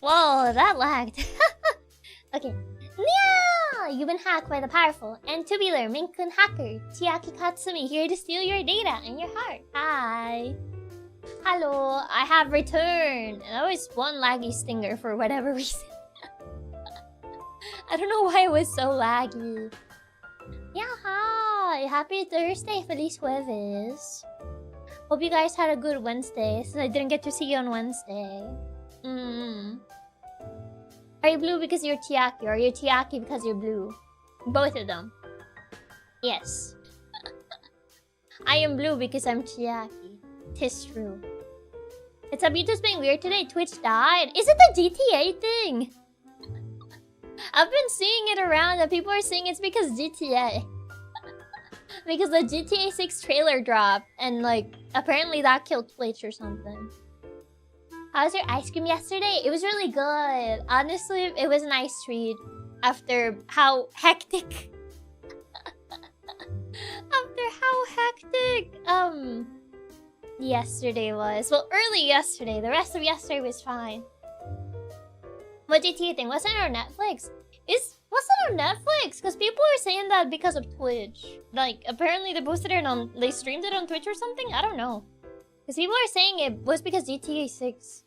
Whoa, that lagged. Okay. Nyaa! You've been hacked by the powerful and tubular Maine Coon hacker, Chiaki Katsumi, here to steal your data and your heart. Hi. Hello, I have returned. And that was one laggy stinger for whatever reason. I don't know why it was so laggy. Yeah, hi. Happy Thursday, Feliz Jueves. Hope you guys had a good Wednesday, since I didn't get to see you on Wednesday. Are you blue because you're Chiaki, or are you Chiaki because you're blue? Both of them. Yes. I am blue because I'm Chiaki. Tis true. It's Abito's being weird today. Twitch died. Is it the GTA thing? I've been seeing it around and people are saying it's because GTA. Because the GTA 6 trailer dropped and like apparently that killed Twitch or something. How was your ice cream yesterday? It was really good. Honestly, it was a nice treat after how hectic yesterday was. Well, early yesterday. The rest of yesterday was fine. What GTA thing? Wasn't it on Netflix? Wasn't it on Netflix? Because people are saying that because of Twitch. Like, apparently they posted it on... They streamed it on Twitch or something? I don't know. Because people are saying it was because GTA 6.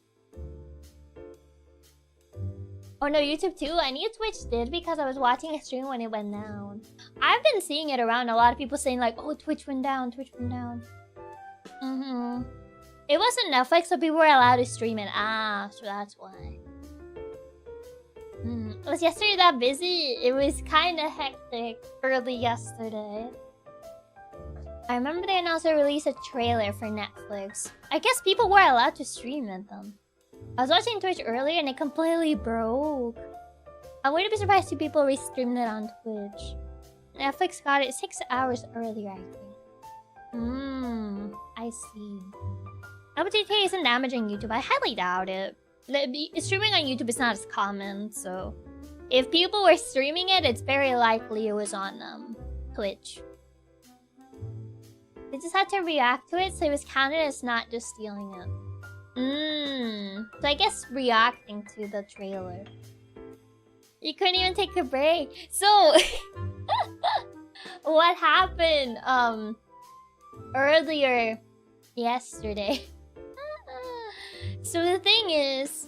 Oh no, YouTube too? I knew Twitch did because I was watching a stream when it went down. I've been seeing it around. A lot of people saying like, oh, Twitch went down, Twitch went down. It wasn't Netflix, so people were allowed to stream it. Ah, so that's why. Was yesterday that busy? It was kind of hectic early yesterday. I remember they announced they released a trailer for Netflix. I guess people were allowed to stream it then. I was watching Twitch earlier and it completely broke. I wouldn't be surprised if people restreamed it on Twitch. Netflix got it 6 hours earlier, I think. I see. But GTA isn't damaging YouTube. I highly doubt it. Streaming on YouTube is not as common, so... If people were streaming it, it's very likely it was on Twitch. They just had to react to it, so it was counted as not just stealing it. So I guess reacting to the trailer. You couldn't even take a break. So... what happened earlier yesterday? So the thing is,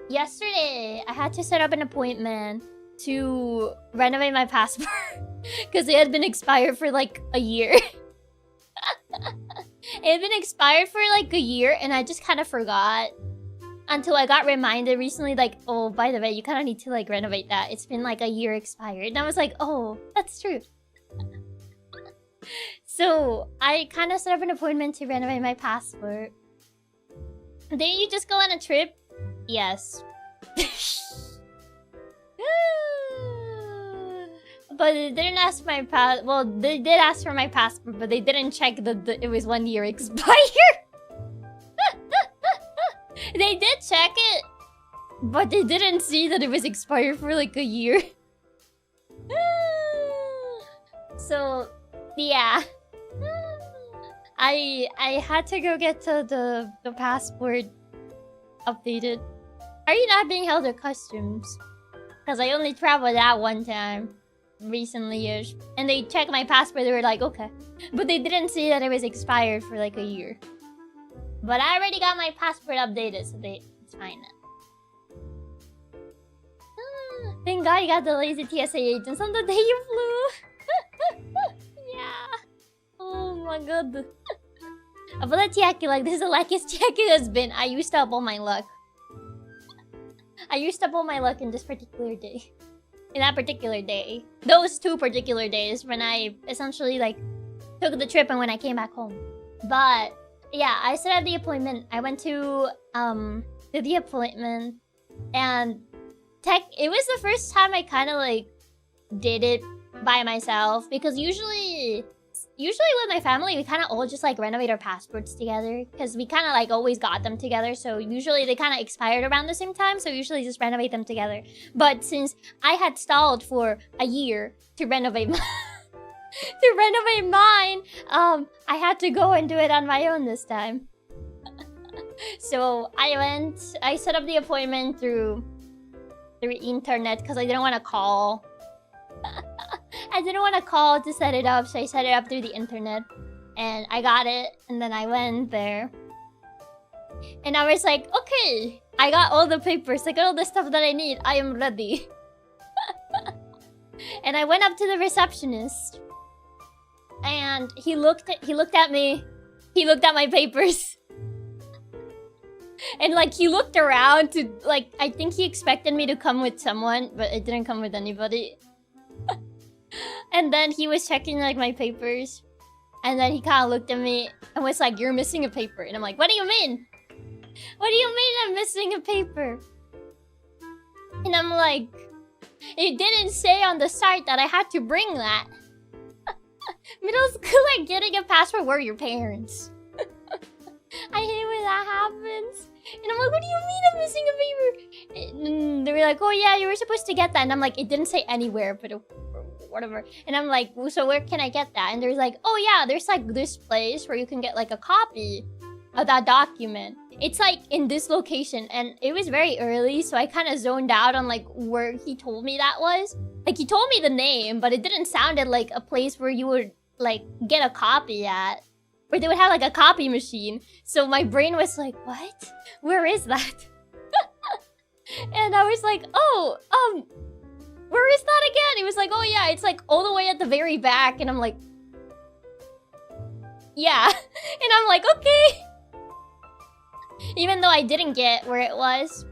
yesterday I had to set up an appointment to renovate my passport because it had been expired for like a year. It had been expired for like a year and I just kind of forgot until I got reminded recently, like, oh, by the way, you kind of need to like renovate that. It's been like a year expired. And I was like, oh, that's true. So I kind of set up an appointment to renovate my passport. Didn't you just go on a trip? Yes. But they didn't ask my well, they did ask for my passport, but they didn't check that it was 1 year expired. They did check it, but they didn't see that it was expired for like a year. So, yeah. I had to go get the passport updated. Are you not being held at customs? Because I only traveled that one time recently-ish. And they checked my passport, they were like, okay. But they didn't see that it was expired for like a year. But I already got my passport updated, so it's fine now. Thank God you got the lazy TSA agents on the day you flew. Yeah. Oh my god. I feel like Chiaki, like, this is the luckiest Chiaki has been. I used up all my luck. I used up all my luck in this particular day. In that particular day. Those 2 particular days when I essentially, like, took the trip and when I came back home. But, yeah, I set up the appointment. I went to, the appointment. And, it was the first time I kind of, like, did it by myself. Because usually with my family, we kind of all just like renovate our passports together because we kind of like always got them together. So usually they kind of expired around the same time. So usually just renovate them together. But since I had stalled for a year to renovate mine, I had to go and do it on my own this time. So I set up the appointment through internet because I didn't want to call. I didn't want to call to set it up, so I set it up through the internet. And I got it, and then I went there. And I was like, okay, I got all the papers, I got all the stuff that I need, I am ready. And I went up to the receptionist. And he looked at me, he looked at my papers. And like, he looked around to, like, I think he expected me to come with someone, but it didn't come with anybody. And then he was checking like my papers. And then he kind of looked at me and was like, you're missing a paper. And I'm like, what do you mean? What do you mean I'm missing a paper? And I'm like, it didn't say on the site that I had to bring that. Middle school, like getting a passport were your parents. I hate when that happens. And I'm like, what do you mean I'm missing a paper? And they were like, oh yeah, you were supposed to get that. And I'm like, it didn't say anywhere, but whatever. And I'm like, well, so where can I get that? And they're like, oh yeah, there's like this place where you can get like a copy of that document. It's like in this location. And it was very early, so I kind of zoned out on like where he told me that was. Like he told me the name, but it didn't sound like a place where you would like get a copy at. Or they would have like a copy machine. So my brain was like, what? Where is that? And I was like, oh, where is that again? It was like, oh yeah, it's like all the way at the very back. And I'm like, yeah. And I'm like, okay. Even though I didn't get where it was.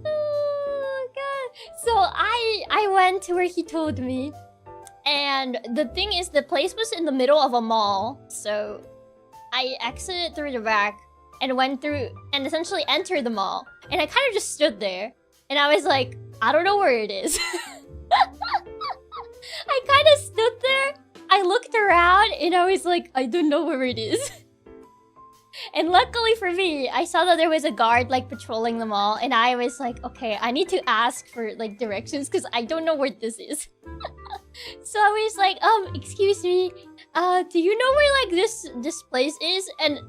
Oh god. So I went to where he told me. And the thing is, the place was in the middle of a mall. So I exited through the back and went through and essentially entered the mall. And I kind of just stood there. And I was like, I don't know where it is. I kind of stood there. I looked around and I was like, I don't know where it is. And luckily for me, I saw that there was a guard like patrolling the mall. And I was like, okay, I need to ask for like directions because I don't know where this is. So I was like, excuse me, do you know where like this place is? And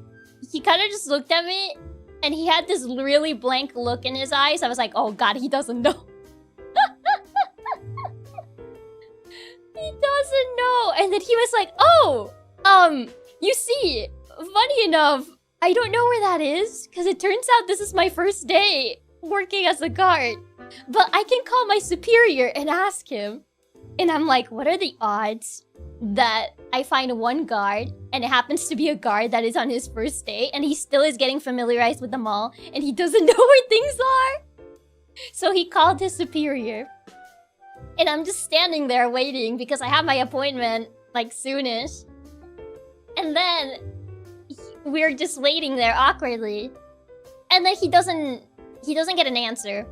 he kind of just looked at me and he had this really blank look in his eyes. I was like, oh god, he doesn't know. He doesn't know. And then he was like, oh, you see, funny enough, I don't know where that is because it turns out this is my first day working as a guard. But I can call my superior and ask him. And I'm like, what are the odds that I find one guard and it happens to be a guard that is on his first day and he still is getting familiarized with the mall and he doesn't know where things are? So he called his superior. And I'm just standing there waiting because I have my appointment like soonish. And then we're just waiting there awkwardly. And then he doesn't get an answer.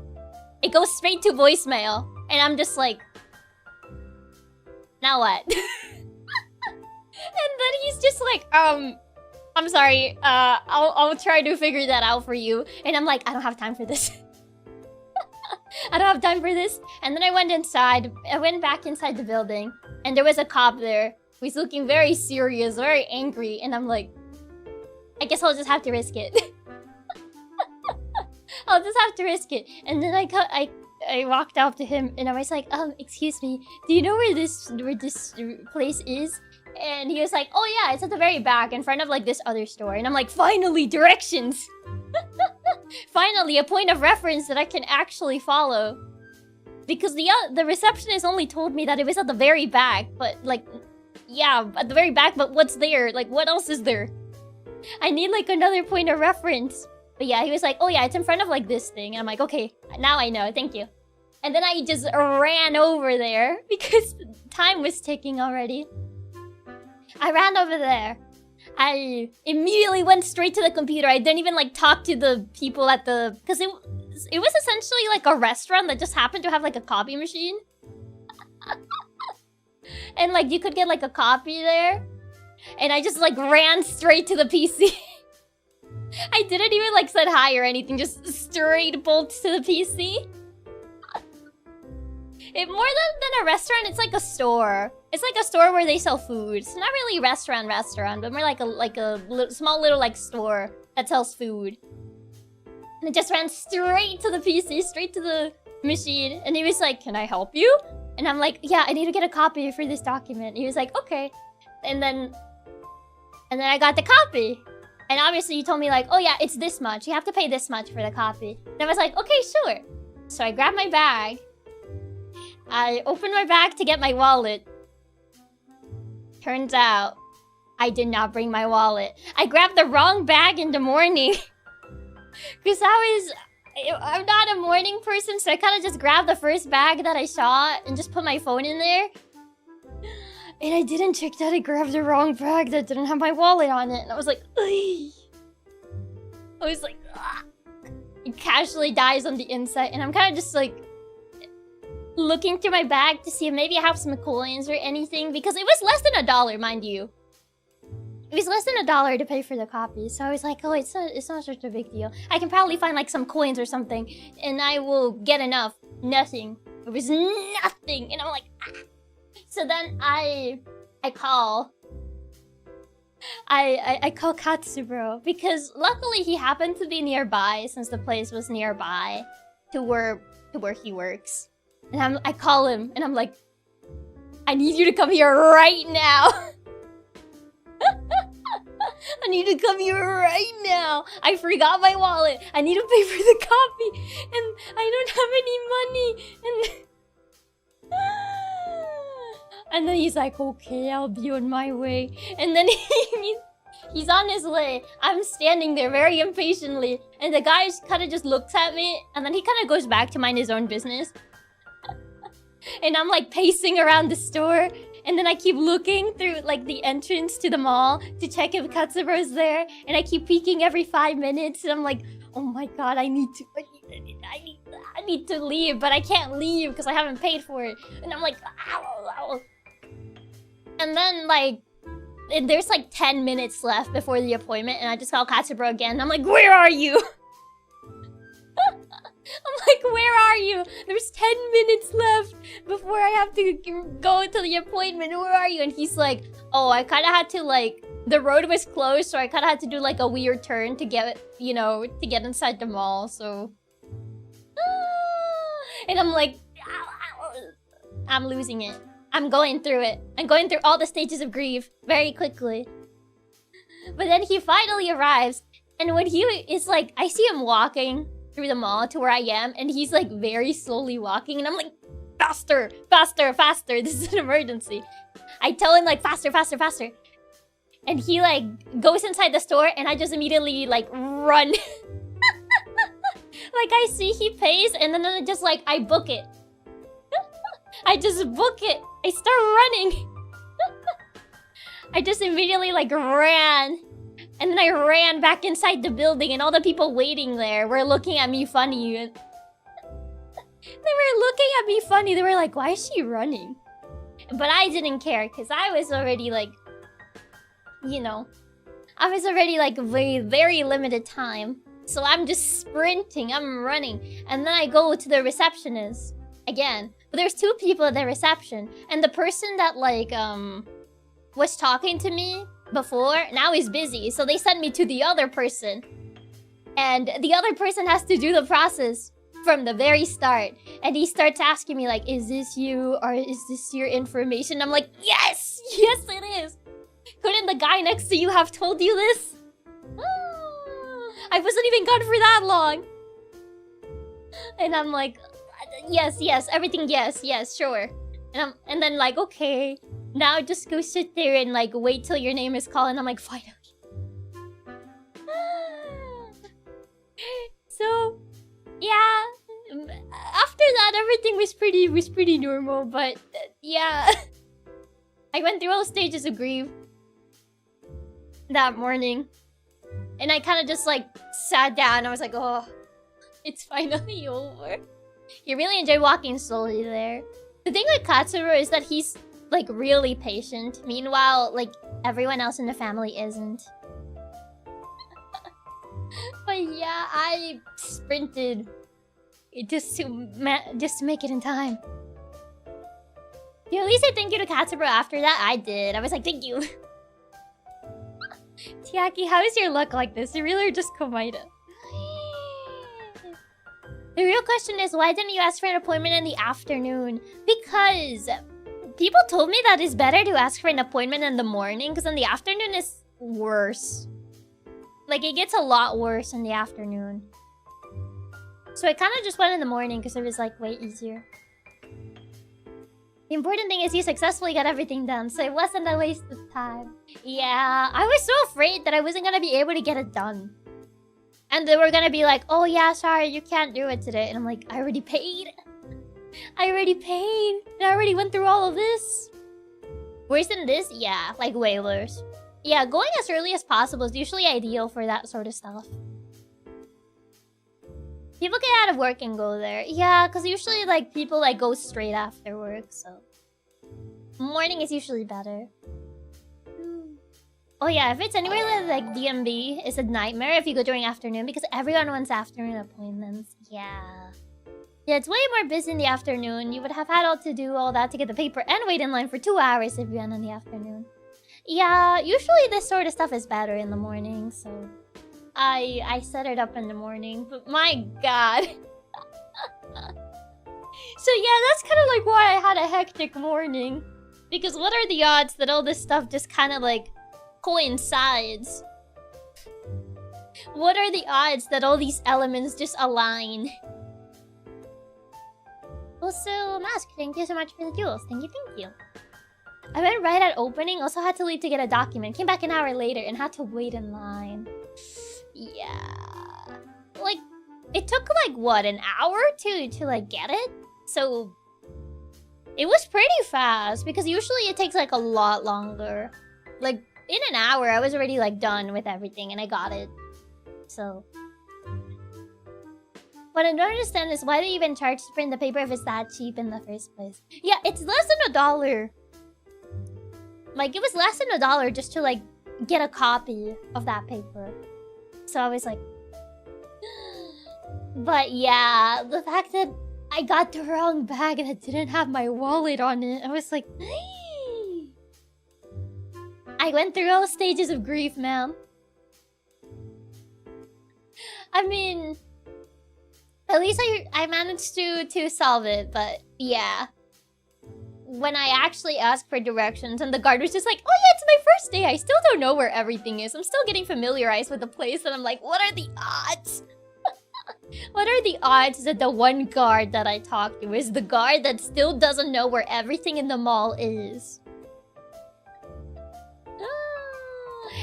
It goes straight to voicemail. And I'm just like, now what? And then he's just like, I'm sorry, I'll try to figure that out for you. And I'm like, I don't have time for this. I don't have time for this. And then I went inside. I went back inside the building. And there was a cop there who was looking very serious, very angry. And I'm like, I guess I'll just have to risk it. I'll just have to risk it. And then I walked up to him and I was like, excuse me, do you know where this place is? And he was like, oh yeah, it's at the very back in front of like this other store. And I'm like, finally, directions! Finally, a point of reference that I can actually follow. Because the receptionist only told me that it was at the very back, but like, yeah, at the very back, but what's there? Like, what else is there? I need like another point of reference. But yeah, he was like, oh yeah, it's in front of like this thing. And I'm like, okay, now I know, thank you. And then I just ran over there because time was ticking already. I ran over there. I immediately went straight to the computer. I didn't even like talk to the people at the... Because it was essentially like a restaurant that just happened to have like a copy machine. And like you could get like a copy there. And I just like ran straight to the PC. I didn't even like said hi or anything, just straight bolt to the PC. It more than a restaurant, it's like a store. It's like a store where they sell food. It's not really restaurant, but more like a small little like store that sells food. And it just ran straight to the PC, straight to the machine. And he was like, "Can I help you?" And I'm like, "Yeah, I need to get a copy for this document." And he was like, "Okay." And then I got the copy. And obviously you told me like, "Oh yeah, it's this much. You have to pay this much for the copy." And I was like, "Okay, sure." So I grabbed my bag. I opened my bag to get my wallet. Turns out, I did not bring my wallet. I grabbed the wrong bag in the morning. Because I'm not a morning person, so I kind of just grabbed the first bag that I saw and just put my phone in there. And I didn't check that I grabbed the wrong bag that didn't have my wallet on it. And I was like, "Ugh." I was like, "Ah." It casually dies on the inside. And I'm kind of just like looking through my bag to see if maybe I have some coins or anything. Because it was less than $1, mind you. It was less than $1 to pay for the copy. So I was like, oh, it's not such a big deal. I can probably find like some coins or something. And I will get enough. Nothing. It was nothing. And I'm like, ah. So then I call Katsubro because luckily he happened to be nearby since the place was nearby to where he works. And I call him and I'm like, "I need you to come here right now." "I need to come here right now. I forgot my wallet. I need to pay for the copy and I don't have any money." And then he's like, "Okay, I'll be on my way." And then he's on his way. I'm standing there very impatiently. And the guy kind of just looks at me. And then he kind of goes back to mind his own business. And I'm like pacing around the store. And then I keep looking through like the entrance to the mall to check if Katsuro's there. And I keep peeking every 5 minutes. And I'm like, "Oh my god, I need to leave. But I can't leave because I haven't paid for it." And I'm like, "Ow, ow." And then like, there's like 10 minutes left before the appointment. And I just call Katsubro again. And I'm like, "Where are you?" I'm like, "Where are you? There's 10 minutes left before I have to go to the appointment. Where are you?" And he's like, "Oh, I kind of had to like, the road was closed, so I kind of had to do like a weird turn to get, you know, to get inside the mall, so." And I'm like, I'm losing it. I'm going through it. I'm going through all the stages of grief very quickly. But then he finally arrives. And when he is like, I see him walking through the mall to where I am. And he's like very slowly walking. And I'm like, "Faster, faster, faster. This is an emergency." I tell him like, "Faster, faster, faster." And he like goes inside the store. And I just immediately like run. Like I see he pays. And then I just like, I book it. I just book it. I start running. I just immediately like ran. And then I ran back inside the building and all the people waiting there were looking at me funny. They were looking at me funny. They were like, "Why is she running?" But I didn't care because I was already like, you know, I was already like very, very limited time. So I'm just sprinting. I'm running. And then I go to the receptionist again. But there's 2 people at the reception. And the person that like was talking to me before now is busy. So they sent me to the other person. And the other person has to do the process from the very start. And he starts asking me like, "Is this you? Or is this your information?" I'm like, "Yes! Yes, it is! Couldn't the guy next to you have told you this?" I wasn't even gone for that long. And I'm like, "Yes, yes, everything, yes, yes, sure." And then like, "Okay, now just go sit there and like wait till your name is called." And I'm like, "Finally." So, yeah. After that, everything was pretty normal. But yeah, I went through all stages of grief that morning, and I kind of just like sat down. I was like, "Oh, it's finally over." He really enjoyed walking slowly there. The thing with Katsuro is that he's like really patient. Meanwhile, like everyone else in the family isn't. But yeah, I sprinted just to make it in time. You at least say thank you to Katsubro after that? I did. I was like, thank you. Chiaki, how is your luck like this? You really are just Komaida. The real question is, why didn't you ask for an appointment in the afternoon? Because people told me that it's better to ask for an appointment in the morning, because in the afternoon is worse. Like, it gets a lot worse in the afternoon. So I kind of just went in the morning because it was, like, way easier. The important thing is you successfully got everything done, so it wasn't a waste of time. Yeah, I was so afraid that I wasn't gonna be able to get it done. And they were gonna be like, oh yeah, sorry, you can't do it today. And I'm like, I already paid. I already paid. And I already went through all of this. Worse than this? Yeah, like way worse. Yeah, going as early as possible is usually ideal for that sort of stuff. People get out of work and go there. Yeah, because usually, like, people, like, go straight after work, so... Morning is usually better. Oh yeah, if it's anywhere like DMB, it's a nightmare if you go during afternoon, because everyone wants afternoon appointments. Yeah. Yeah, it's way more busy in the afternoon. You would have had to do all that to get the paper and wait in line for 2 hours if you went in the afternoon. Yeah, usually this sort of stuff is better in the morning, so... I set it up in the morning, but my god. So yeah, that's kind of like why I had a hectic morning. Because what are the odds that all this stuff just kind of like coincides? What are the odds that all these elements just align? Also, Mask, thank you so much for the jewels. Thank you. I went right at opening, also had to leave to get a document. Came back an hour later and had to wait in line. Yeah. Like, it took like, what, an hour to like get it? So, it was pretty fast because usually it takes like a lot longer. Like, in an hour, I was already like done with everything and I got it. So. What I don't understand is why they even charge to print the paper if it's that cheap in the first place. Yeah, it's less than $1. Like, it was less than $1 just to like get a copy of that paper. So I was like... But yeah, the fact that I got the wrong bag and it didn't have my wallet on it, I was like... I went through all stages of grief, man. I mean... At least I managed to solve it, but yeah. When I actually asked for directions and the guard was just like, oh yeah, it's my first day. I still don't know where everything is. I'm still getting familiarized with the place and I'm like, what are the odds? What are the odds that the one guard that I talked to is the guard that still doesn't know where everything in the mall is?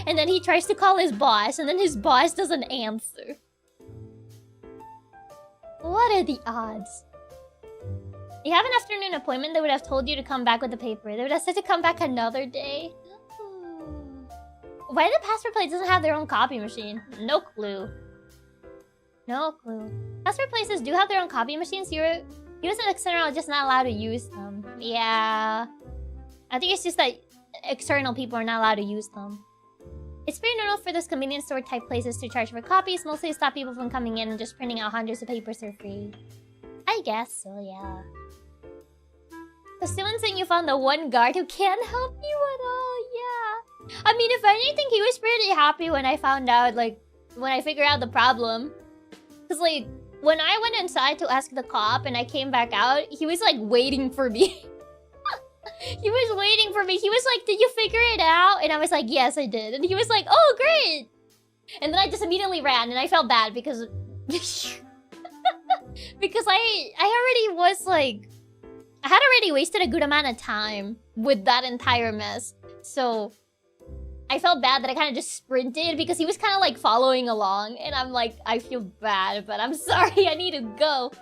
And then he tries to call his boss and then his boss doesn't answer. What are the odds? You have an afternoon appointment, they would have told you to come back with the paper. They would have said to come back another day. Why the passport place doesn't have their own copy machine? No clue. No clue. Passport places do have their own copy machines. You as an external are just not allowed to use them. Yeah. I think it's just that external people are not allowed to use them. It's pretty normal for those convenience store type places to charge for copies, mostly to stop people from coming in and just printing out hundreds of papers for free. I guess so, yeah. So Steven saying you found the one guard who can't help you at all, yeah. I mean, if anything, he was pretty happy when I found out, like, when I figured out the problem. Because, like, when I went inside to ask the cop and I came back out, he was, like, waiting for me. He was waiting for me. He was like, did you figure it out? And I was like, yes, I did. And he was like, oh, great. And then I just immediately ran and I felt bad because... because I already was like... I had already wasted a good amount of time with that entire mess. So I felt bad that I kind of just sprinted because he was kind of like following along. And I'm like, I feel bad, but I'm sorry, I need to go.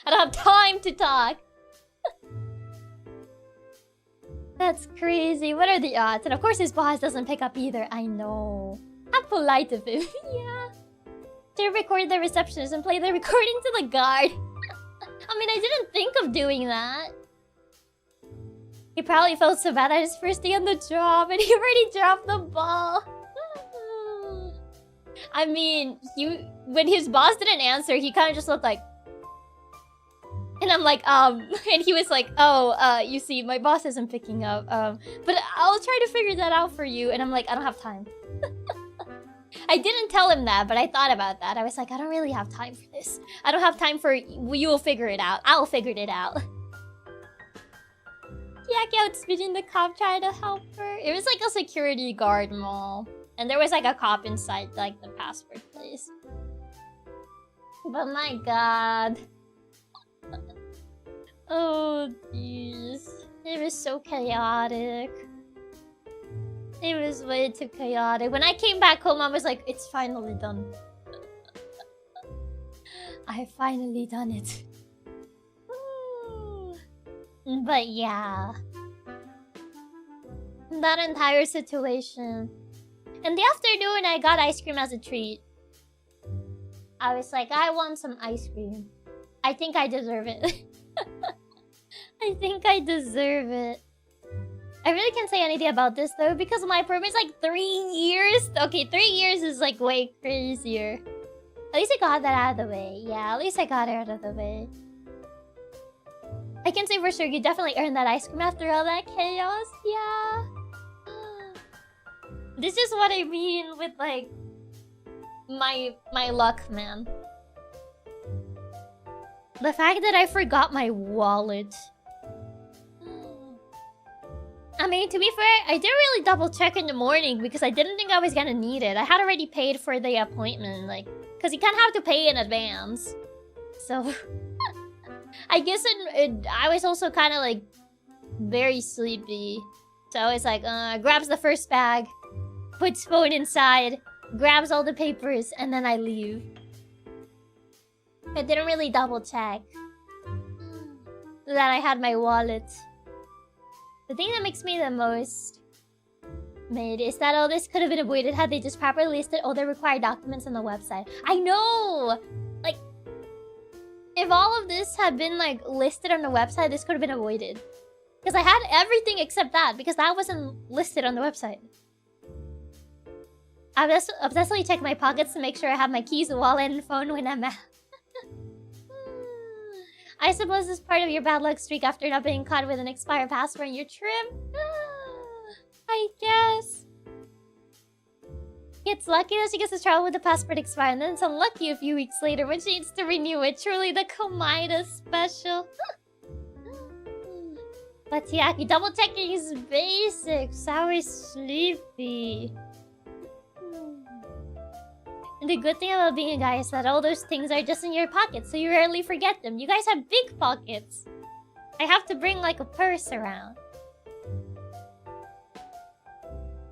I don't have time to talk. That's crazy. What are the odds? And of course his boss doesn't pick up either. I know. How polite of him. Yeah. To record the receptionist and play the recording to the guard. I mean, I didn't think of doing that. He probably felt so bad at his first day on the job and he already dropped the ball. I mean, when his boss didn't answer, he kind of just looked like... And And I'm like, and he was like, oh, you see, my boss isn't picking up, but I'll try to figure that out for you. And I'm like, I don't have time. I didn't tell him that, but I thought about that. I was like, I don't really have time for this. I don't have time for, you will figure it out. I'll figure it out. Chiaki outspeeding the cop trying to help her. It was like a security guard mall. And there was like a cop inside like the passport place. But my god. Oh jeez. It was so chaotic. It was way too chaotic. When I came back home, I was like, it's finally done. I have finally done it. But yeah. That entire situation. In the afternoon, I got ice cream as a treat. I was like, I want some ice cream. I think I deserve it. I think I deserve it. I really can't say anything about this though, because my permit's like 3 years. Okay, 3 years is like way crazier. At least I got that out of the way. Yeah, at least I got it out of the way. I can say for sure you definitely earned that ice cream after all that chaos. Yeah. This is what I mean with like my luck, man. The fact that I forgot my wallet. I mean, to be fair, I didn't really double check in the morning because I didn't think I was gonna need it. I had already paid for the appointment, like, because you can't have to pay in advance. So, I guess I was also kind of like very sleepy. So I was like, grabs the first bag, puts phone inside, grabs all the papers, and then I leave. I didn't really double check that I had my wallet. The thing that makes me the most mad is that all this could have been avoided had they just properly listed all the required documents on the website. I know! Like, if all of this had been, like, listed on the website, this could have been avoided. Because I had everything except that, because that wasn't listed on the website. I obsessively check my pockets to make sure I have my keys, wallet, and phone when I'm out. I suppose this is part of your bad luck streak after not being caught with an expired passport on your trip. I guess. It's lucky that she gets to travel with the passport expired, and then it's unlucky a few weeks later when she needs to renew it. Truly the Komaida special. But Chiaki, double checking is basic. So I was sleepy. And the good thing about being a guy is that all those things are just in your pockets, so you rarely forget them. You guys have big pockets. I have to bring like a purse around.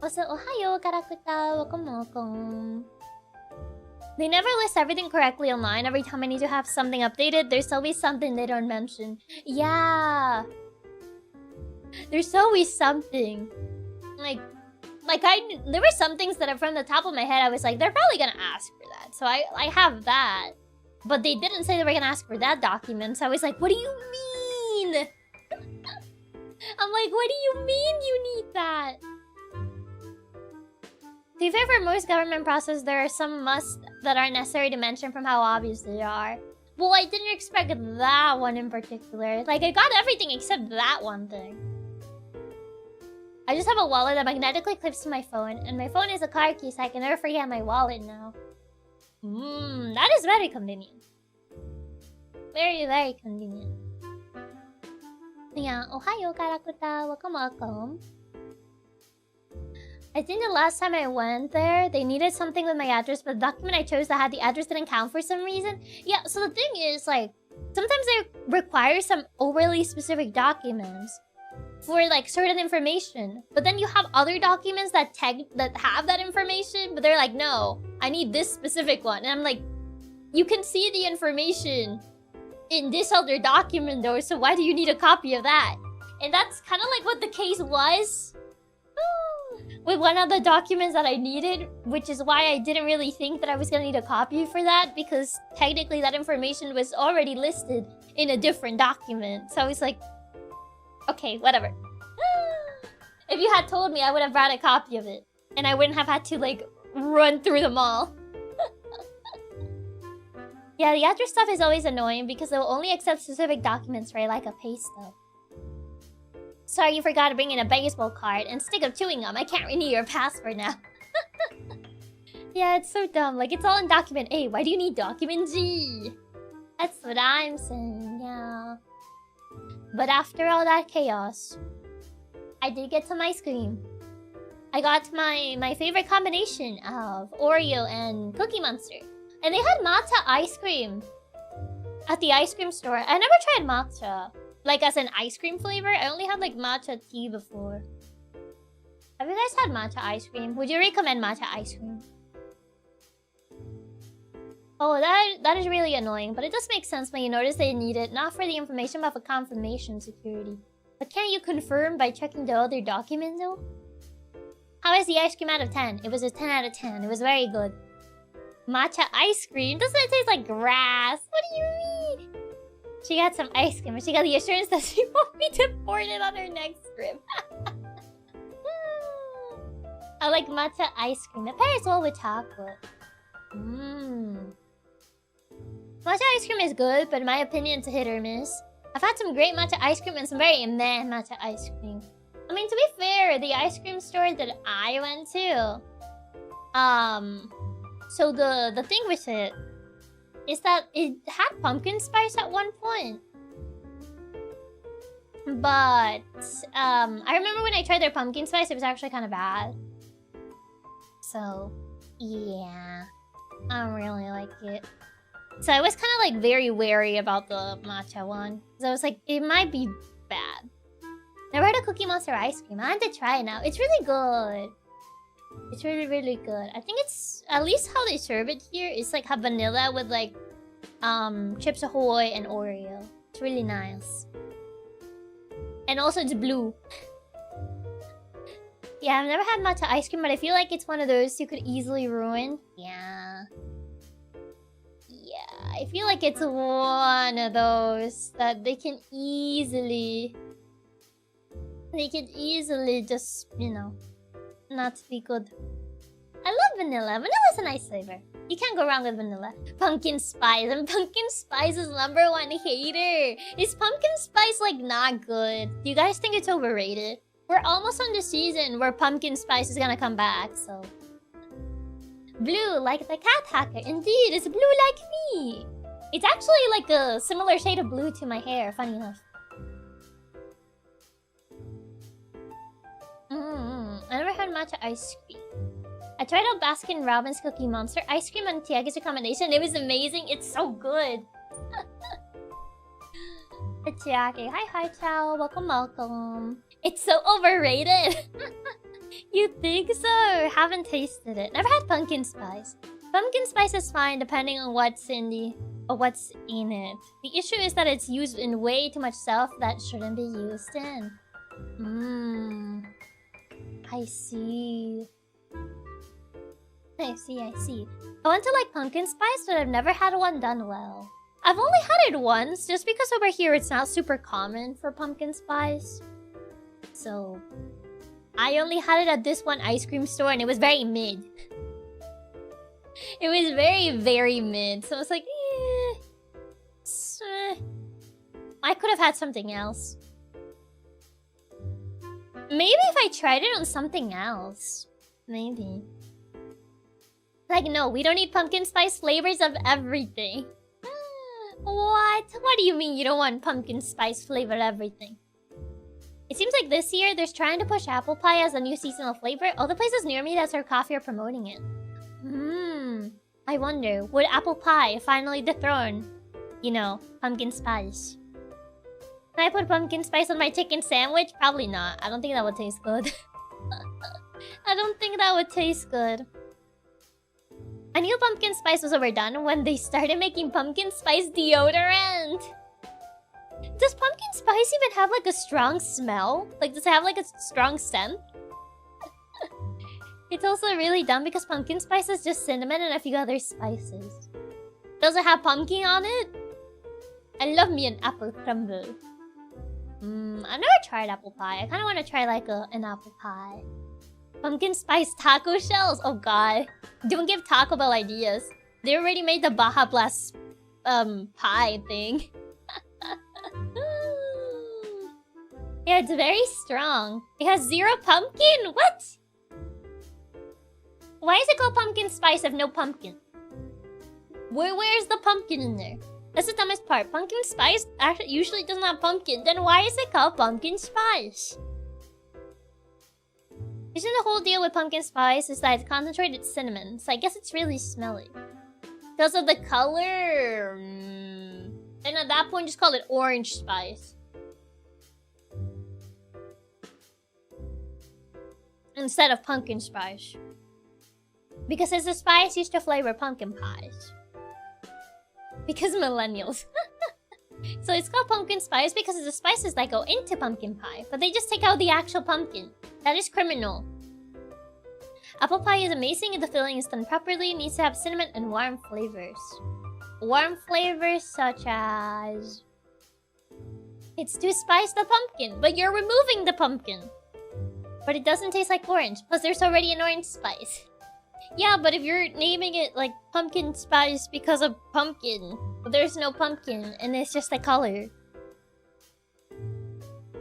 Also, ohayo, karakuta, wakomoko. They never list everything correctly online. Every time I need to have something updated, there's always something they don't mention. Yeah. There's always something. There were some things that from the top of my head, I was like, they're probably gonna ask for that. So I have that. But they didn't say they were gonna ask for that document. So I was like, what do you mean? I'm like, what do you mean you need that? To be fair, for most government processes, there are some musts that aren't necessary to mention from how obvious they are. Well, I didn't expect that one in particular. Like, I got everything except that one thing. I just have a wallet that magnetically clips to my phone, and my phone is a car key, so I can never forget my wallet now. That is very convenient. Very, very convenient. Yeah, ohayo karakuta, welcome, welcome. I think the last time I went there, they needed something with my address, but the document I chose that had the address didn't count for some reason. Yeah, so the thing is, like, sometimes they require some overly specific documents for like certain information, but then you have other documents that have that information, but they're like, no, I need this specific one. And I'm like, you can see the information in this other document though, so why do you need a copy of that? And that's kind of like what the case was with one of the documents that I needed, which is why I didn't really think that I was gonna need a copy for that, because technically that information was already listed in a different document. So I was like, okay, whatever. If you had told me, I would have brought a copy of it. And I wouldn't have had to, like, run through the mall. Yeah, the address stuff is always annoying because they'll only accept specific documents, right? Like a pay stub. Sorry, you forgot to bring in a baseball card and stick of chewing gum. I can't renew your passport now. Yeah, it's so dumb. Like, it's all in document A. Why do you need document G? That's what I'm saying, yeah. But after all that chaos, I did get some ice cream. I got my favorite combination of Oreo and Cookie Monster. And they had matcha ice cream at the ice cream store. I never tried matcha. Like, as an ice cream flavor. I only had, like, matcha tea before. Have you guys had matcha ice cream? Would you recommend matcha ice cream? Oh, that is really annoying. But it does make sense when you notice they need it. Not for the information, but for confirmation security. But can't you confirm by checking the other document, though? How is the ice cream out of 10? It was a 10 out of 10. It was very good. Matcha ice cream? Doesn't it taste like grass? What do you mean? She got some ice cream, and she got the assurance that she won't be deported on her next trip. I like matcha ice cream. It pairs well with chocolate. Matcha ice cream is good, but in my opinion, it's a hit or miss. I've had some great matcha ice cream and some very meh matcha ice cream. I mean, to be fair, the ice cream store that I went to, so the thing with it is that it had pumpkin spice at one point. But I remember when I tried their pumpkin spice, it was actually kind of bad. So yeah, I don't really like it. So I was kind of like very wary about the matcha one. So I was like, it might be bad. Never had a Cookie Monster ice cream. I had to try it now. It's really good. It's really, really good. I think it's at least how they serve it here. It's like have vanilla with like Chips Ahoy and Oreo. It's really nice. And also it's blue. Yeah, I've never had matcha ice cream, but I feel like it's one of those you could easily ruin. Yeah. Yeah, I feel like it's one of those that they can easily just, you know, not be good. I love vanilla. Vanilla's a nice flavor. You can't go wrong with vanilla. Pumpkin spice. And pumpkin spice is #1 hater. Is pumpkin spice, like, not good? Do you guys think it's overrated? We're almost on the season where pumpkin spice is gonna come back, so... Blue, like the cat hacker. Indeed, it's blue like me. It's actually like a similar shade of blue to my hair, funny enough. I never had matcha ice cream. I tried out Baskin Robbins Cookie Monster ice cream and Chiaki's recommendation. It was amazing. It's so good. Chiaki, hi, ciao. Welcome. It's so overrated. You think so? Haven't tasted it. Never had pumpkin spice. Pumpkin spice is fine depending on what's in it. The issue is that it's used in way too much stuff that shouldn't be used in. I see. I see. I want to like pumpkin spice, but I've never had one done well. I've only had it once, just because over here it's not super common for pumpkin spice. So... I only had it at this one ice cream store and it was very mid. It was very, very mid. So I was like, I could have had something else. Maybe if I tried it on something else. Maybe. Like, no, we don't need pumpkin spice flavors of everything. What? What do you mean you don't want pumpkin spice flavored everything? It seems like this year, they're trying to push apple pie as a new seasonal flavor. All the places near me that serve coffee are promoting it. I wonder, would apple pie finally dethrone, you know, pumpkin spice? Can I put pumpkin spice on my chicken sandwich? Probably not. I don't think that would taste good. I don't think that would taste good. I knew pumpkin spice was overdone when they started making pumpkin spice deodorant. Does pumpkin spice even have like a strong smell? Like, does it have like a strong scent? It's also really dumb because pumpkin spice is just cinnamon and a few other spices. Does it have pumpkin on it? I love me an apple crumble. I've never tried apple pie. I kind of want to try like an apple pie. Pumpkin spice taco shells. Oh god. Don't give Taco Bell ideas. They already made the Baja Blast pie thing. Yeah, it's very strong. It has 0 pumpkin? What? Why is it called pumpkin spice if no pumpkin? Where's the pumpkin in there? That's the dumbest part. Pumpkin spice actually usually doesn't have pumpkin. Then why is it called pumpkin spice? Isn't the whole deal with pumpkin spice is that it's concentrated cinnamon, so I guess it's really smelly. Because of the color... And at that point, just call it orange spice. Instead of pumpkin spice. Because it's a spice used to flavor pumpkin pies. Because millennials. So it's called pumpkin spice because it's the spices that go into pumpkin pie. But they just take out the actual pumpkin. That is criminal. Apple pie is amazing if the filling is done properly. It needs to have cinnamon and warm flavors. Warm flavors such as... It's to spice the pumpkin, but you're removing the pumpkin. But it doesn't taste like orange, plus there's already an orange spice. Yeah, but if you're naming it like pumpkin spice because of pumpkin, but there's no pumpkin and it's just the color.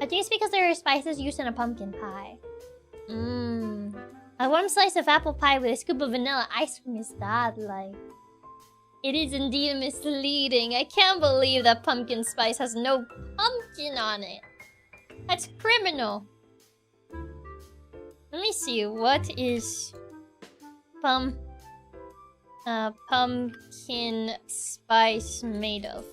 I think it's because there are spices used in a pumpkin pie. A warm slice of apple pie with a scoop of vanilla ice cream is that like... It is indeed misleading. I can't believe that pumpkin spice has no pumpkin on it. That's criminal. Let me see, what is... pumpkin spice made of?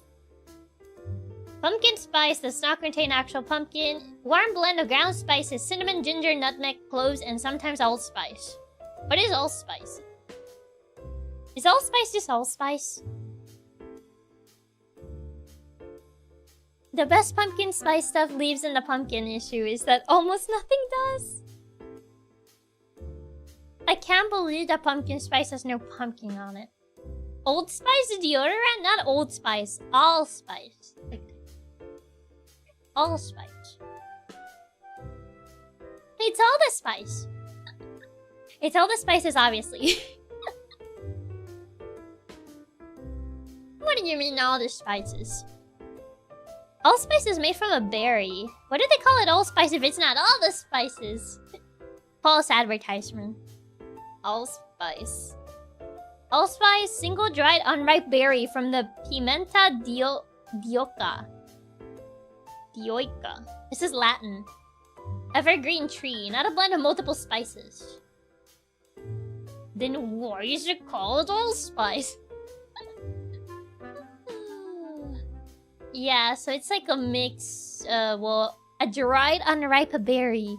Pumpkin spice does not contain actual pumpkin. Warm blend of ground spices, cinnamon, ginger, nutmeg, cloves, and sometimes allspice. What is allspice? Is allspice just allspice? The best pumpkin spice stuff leaves in the pumpkin issue is that almost nothing does. I can't believe that pumpkin spice has no pumpkin on it. Old Spice deodorant? Not Old Spice. Allspice. Allspice. It's all the spice. It's all the spices, obviously. What do you mean all the spices? Allspice is made from a berry. What do they call it allspice if it's not all the spices? False advertisement. Allspice. Allspice, single dried unripe berry from the Pimenta dioica. Dioica. This is Latin. Evergreen tree, not a blend of multiple spices. Then why is it called allspice? Yeah, so it's like a mix, well, a dried unripe berry.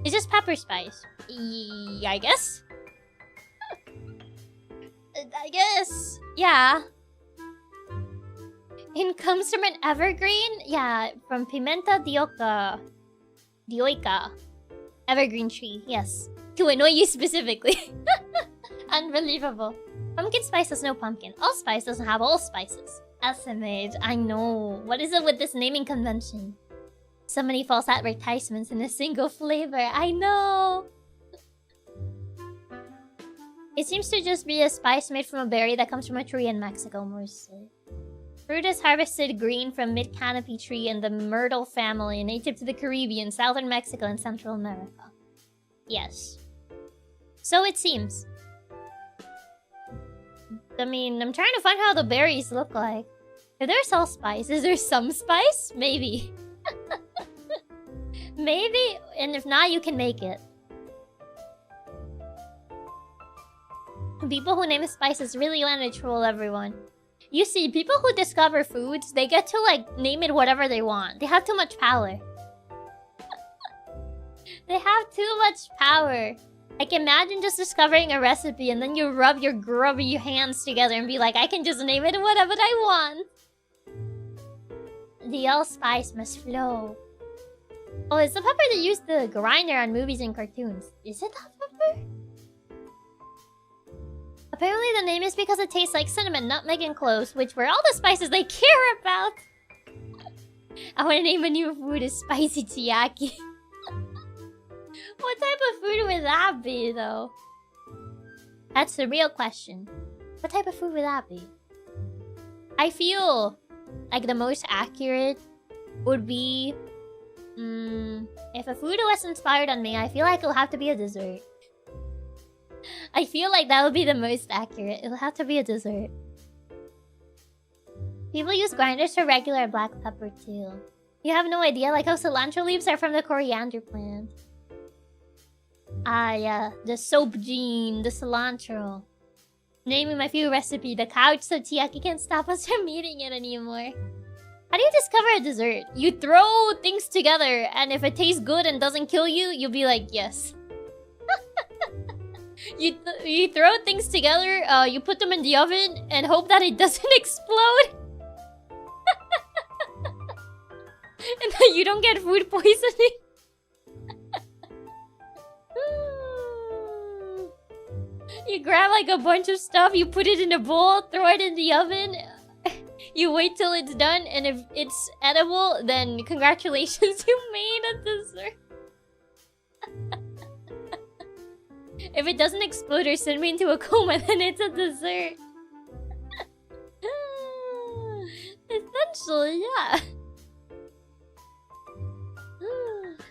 It's just pepper spice. I guess? I guess. Yeah. It comes from an evergreen? Yeah, from Pimenta dioica. Evergreen tree, yes. To annoy you specifically. Unbelievable. Pumpkin spice has no pumpkin. Allspice doesn't have all spices. SMH, I know. What is it with this naming convention? So many false advertisements in a single flavor. I know. It seems to just be a spice made from a berry that comes from a tree in Mexico, mostly. Fruit is harvested green from mid-canopy tree in the myrtle family, native to the Caribbean, southern Mexico, and Central America. Yes. So it seems. I mean, I'm trying to find how the berries look like. If there's allspice, is there some spice? Maybe. Maybe, and if not, you can make it. People who name spices really want to troll everyone. You see, people who discover foods, they get to like name it whatever they want. They have too much power. They have too much power. Like imagine just discovering a recipe and then you rub your grubby hands together and be like, I can just name it whatever I want. The allspice must flow. Oh, it's the pepper that used the grinder on movies and cartoons. Is it that pepper? Apparently the name is because it tastes like cinnamon, nutmeg, and cloves, which were all the spices they care about. I want to name a new food as Spicy Chiaki. What type of food would that be, I feel like the most accurate would be... if a food was inspired on me, I feel like it'll have to be a dessert. I feel like that would be the most accurate. It'll have to be a dessert. People use grinders for regular black pepper too. You have no idea, like how cilantro leaves are from the coriander plant. Ah, yeah. The soap gene, the cilantro. Naming my favorite recipe, the couch, so Chiaki can't stop us from eating it anymore. How do you discover a dessert? You throw things together, and if it tastes good and doesn't kill you, you'll be like, yes. You throw things together, you put them in the oven, and hope that it doesn't explode. And that you don't get food poisoning. You grab like a bunch of stuff, you put it in a bowl, throw it in the oven. You wait till it's done, and if it's edible, then congratulations, you made a dessert. If it doesn't explode or send me into a coma, then it's a dessert. Essentially, yeah.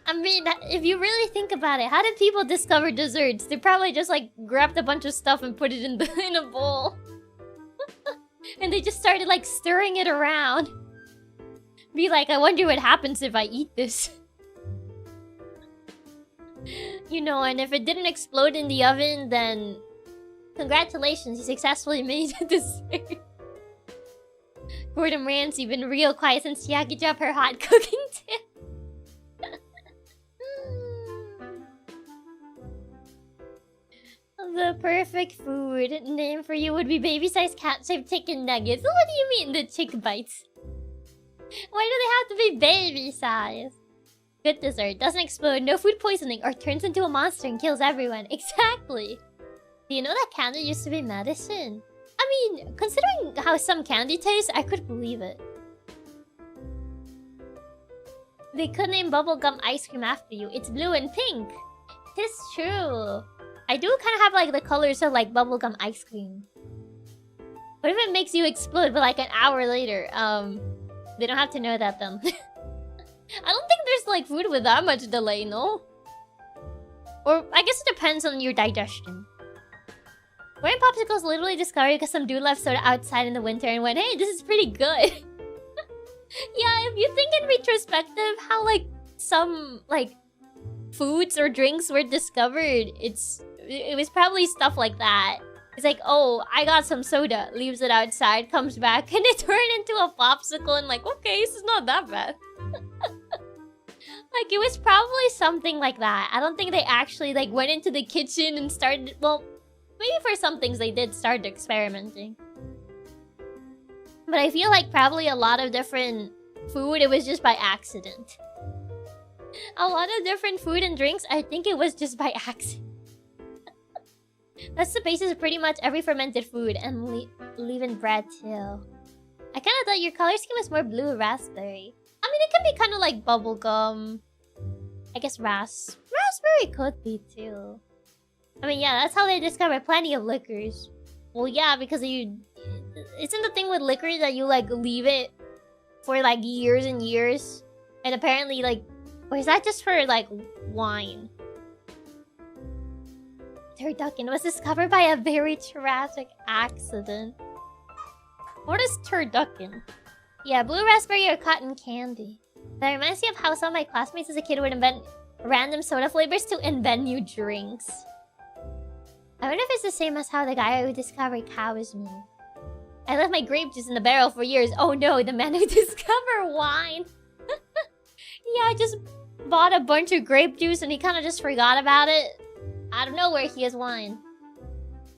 I mean, if you really think about it, how did people discover desserts? They probably just like grabbed a bunch of stuff and put it in a bowl. And they just started like stirring it around. Be like, I wonder what happens if I eat this. You know, and if it didn't explode in the oven, then congratulations, you successfully made a dessert. Gordon Ramsay been real quiet since Chiaki dropped her hot cooking tip. The perfect food name for you would be baby-sized cat-shaped chicken nuggets. What do you mean, the chick bites? Why do they have to be baby-sized? Good dessert, doesn't explode, no food poisoning, or turns into a monster and kills everyone. Exactly! Do you know that candy used to be medicine? I mean, considering how some candy tastes, I could believe it. They could name bubblegum ice cream after you. It's blue and pink. Tis true. I do kind of have like the colors of like bubblegum ice cream. What if it makes you explode but like an hour later? They don't have to know that then. I don't think there's like food with that much delay, no? Or I guess it depends on your digestion. Wearing popsicles literally discovered because some dude left soda outside in the winter and went, hey, this is pretty good. Yeah, if you think in retrospective how like some like foods or drinks were discovered, it was probably stuff like that. It's like, oh, I got some soda, leaves it outside, comes back, and it turned into a popsicle and like, okay, this is not that bad. Like, it was probably something like that. I don't think they actually like went into the kitchen and started, well, maybe for some things they did start experimenting. But I feel like probably a lot of different food, it was just by accident. A lot of different food and drinks, I think it was just by accident. That's the basis of pretty much every fermented food, and leaving bread too. I kind of thought your color scheme was more blue raspberry. I mean, it can be kind of like bubblegum. I guess raspberry could be too. I mean, yeah, that's how they discover plenty of liquors. Well, yeah, because isn't the thing with liquor that you like leave it for like years and years? And apparently like, or is that just for like wine? Turducken was discovered by a very tragic accident. What is turducken? Yeah, blue raspberry or cotton candy. That reminds me of how some of my classmates as a kid would invent random soda flavors to invent new drinks. I wonder if it's the same as how the guy who discovered cow's milk. I left my grape juice in the barrel for years. Oh no, the man who discovered wine. Yeah, I just bought a bunch of grape juice and he kind of just forgot about it. I don't know where he has wine.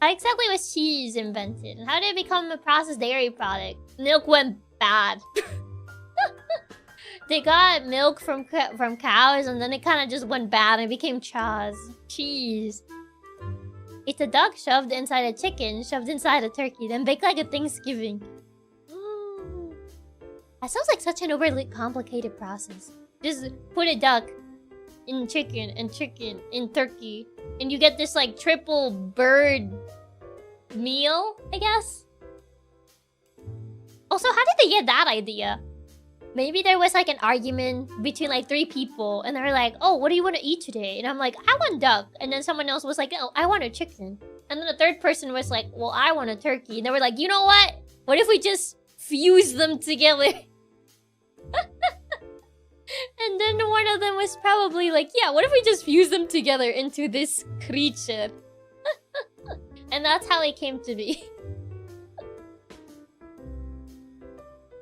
How exactly was cheese invented? And how did it become a processed dairy product? Milk went bad. They got milk from cows and then it kind of just went bad and it became cheese. It's a duck shoved inside a chicken, shoved inside a turkey, then baked like a Thanksgiving. That sounds like such an overly complicated process. Just put a duck in chicken in turkey, and you get this like triple bird meal, I guess. Also, how did they get that idea? Maybe there was like an argument between like 3 people, and they were like, "Oh, what do you want to eat today?" And I'm like, "I want duck." And then someone else was like, "Oh, I want a chicken." And then the third person was like, "Well, I want a turkey." And they were like, "You know what? What if we just fuse them together?" And then one of them was probably like, "Yeah, what if we just fuse them together into this creature?" And that's how it came to be.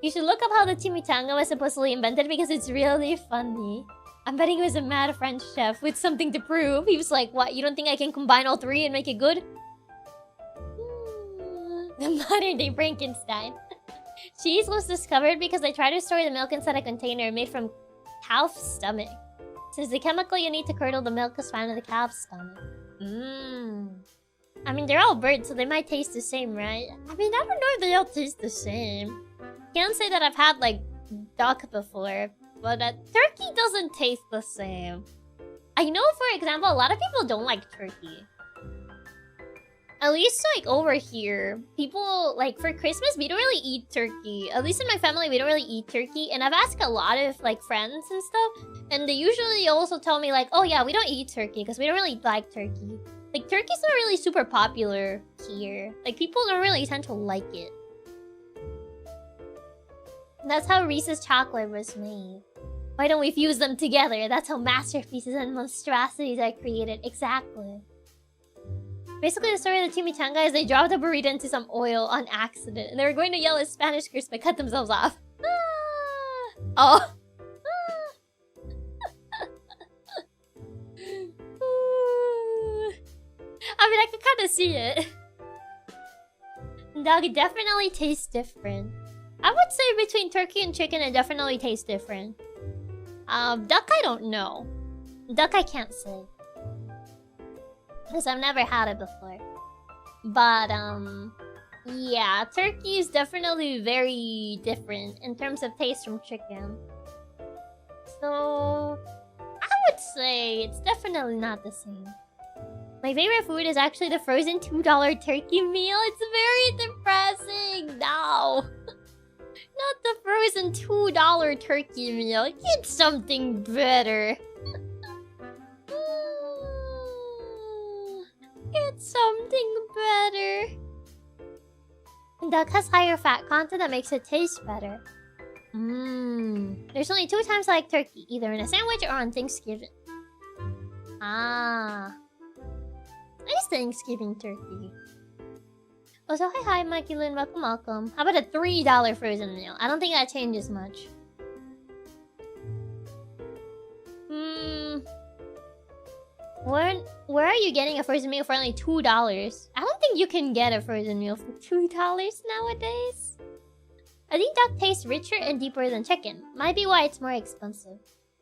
You should look up how the chimichanga was supposedly invented because it's really funny. I'm betting he was a mad French chef with something to prove. He was like, "What, you don't think I can combine all 3 and make it good?" The modern-day Frankenstein. Cheese was discovered because they tried to store the milk inside a container made from cow's stomach. Since the chemical you need to curdle the milk is found in the cow's stomach. I mean, they're all birds, so they might taste the same, right? I mean, I don't know if they all taste the same. Can't say that I've had, like, duck before, but turkey doesn't taste the same. I know, for example, a lot of people don't like turkey. At least, like, over here, people, like, for Christmas, we don't really eat turkey. At least in my family, we don't really eat turkey. And I've asked a lot of, like, friends and stuff, and they usually also tell me, like, "Oh, yeah, we don't eat turkey because we don't really like turkey." Like, turkey's not really super popular here. Like, people don't really tend to like it. That's how Reese's chocolate was made. Why don't we fuse them together? That's how masterpieces and monstrosities are created. Exactly. Basically, the story of the chimichanga is they dropped a burrito into some oil on accident, and they were going to yell a Spanish curse but cut themselves off. Oh. I mean, I could kind of see it. Dog definitely tastes different. I would say between turkey and chicken, it definitely tastes different. Duck, I don't know. Duck, I can't say. Because I've never had it before. But, yeah, turkey is definitely very different in terms of taste from chicken. So, I would say it's definitely not the same. My favorite food is actually the frozen $2 turkey meal. It's very depressing. No. Not the frozen $2 turkey meal. Get something better. Get something better. Duck has higher fat content that makes it taste better. There's only 2 times I like turkey, either in a sandwich or on Thanksgiving. Ah. Nice Thanksgiving turkey. Also, hi, Mikey Lynn, welcome. How about a $3 frozen meal? I don't think that changes much. Where are you getting a frozen meal for only $2? I don't think you can get a frozen meal for $2 nowadays. I think duck tastes richer and deeper than chicken. Might be why it's more expensive.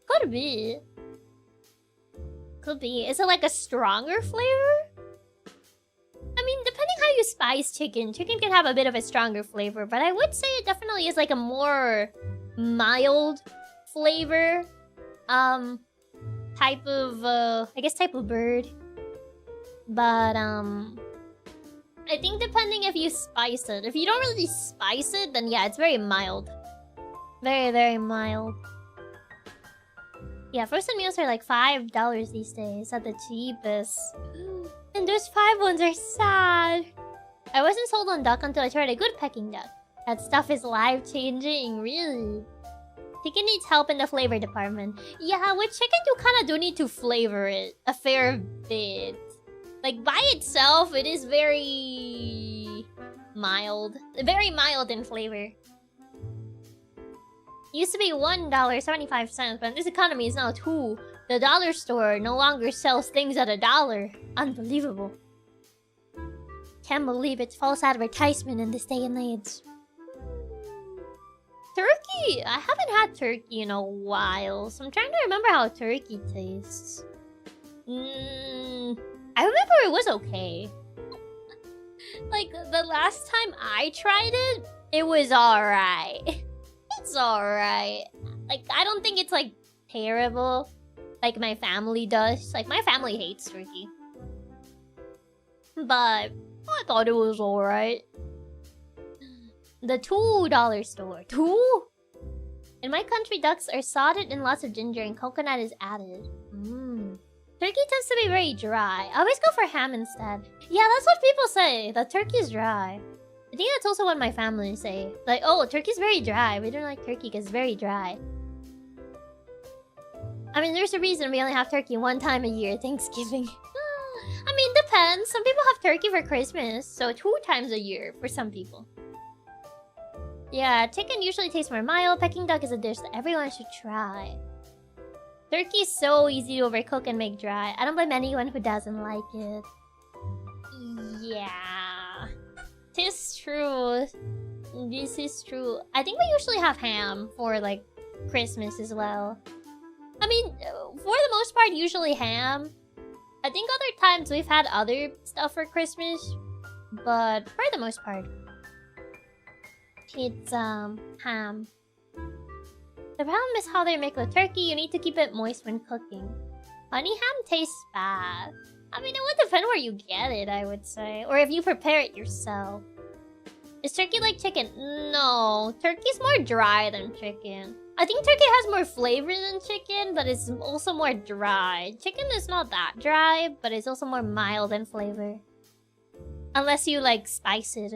Could be. Could be. Is it like a stronger flavor? I mean, depending how you spice chicken can have a bit of a stronger flavor, but I would say it definitely is like a more mild flavor. Type of, I guess type of bird. But, I think depending if you spice it. If you don't really spice it, then yeah, it's very mild. Very, very mild. Yeah, frozen meals are like $5 these days at the cheapest. And those 5 ones are sad. I wasn't sold on duck until I tried a good Peking duck. That stuff is life-changing, really. Chicken needs help in the flavor department. Yeah, with chicken you kind of do need to flavor it a fair bit. Like, by itself, it is very mild. Very mild in flavor. Used to be $1.75, but in this economy is now $2. The dollar store no longer sells things at $1. Unbelievable. Can't believe it's false advertisement in this day and age. Turkey! I haven't had turkey in a while, so I'm trying to remember how turkey tastes. I remember it was okay. Like, the last time I tried it, it was alright. It's alright. Like, I don't think it's, like, terrible. Like my family does. Like, my family hates turkey. But I thought it was alright. The $2 store. Two? In my country, ducks are salted and lots of ginger and coconut is added. Turkey tends to be very dry. I always go for ham instead. Yeah, that's what people say. That turkey's dry. I think that's also what my family say. Like, oh, turkey's very dry. We don't like turkey because it's very dry. I mean, there's a reason we only have turkey one time a year, Thanksgiving. I mean, depends. Some people have turkey for Christmas, so 2 times a year for some people. Yeah, chicken usually tastes more mild. Peking duck is a dish that everyone should try. Turkey is so easy to overcook and make dry. I don't blame anyone who doesn't like it. Yeah. Tis true. This is true. I think we usually have ham for, like, Christmas as well. I mean, for the most part, usually ham. I think other times we've had other stuff for Christmas. But for the most part, it's, ham. The problem is how they make the turkey. You need to keep it moist when cooking. Honey ham tastes bad. I mean, it would depend where you get it, I would say. Or if you prepare it yourself. Is turkey like chicken? No. Turkey's more dry than chicken. I think turkey has more flavor than chicken, but it's also more dry. Chicken is not that dry, but it's also more mild in flavor. Unless you, like, spice it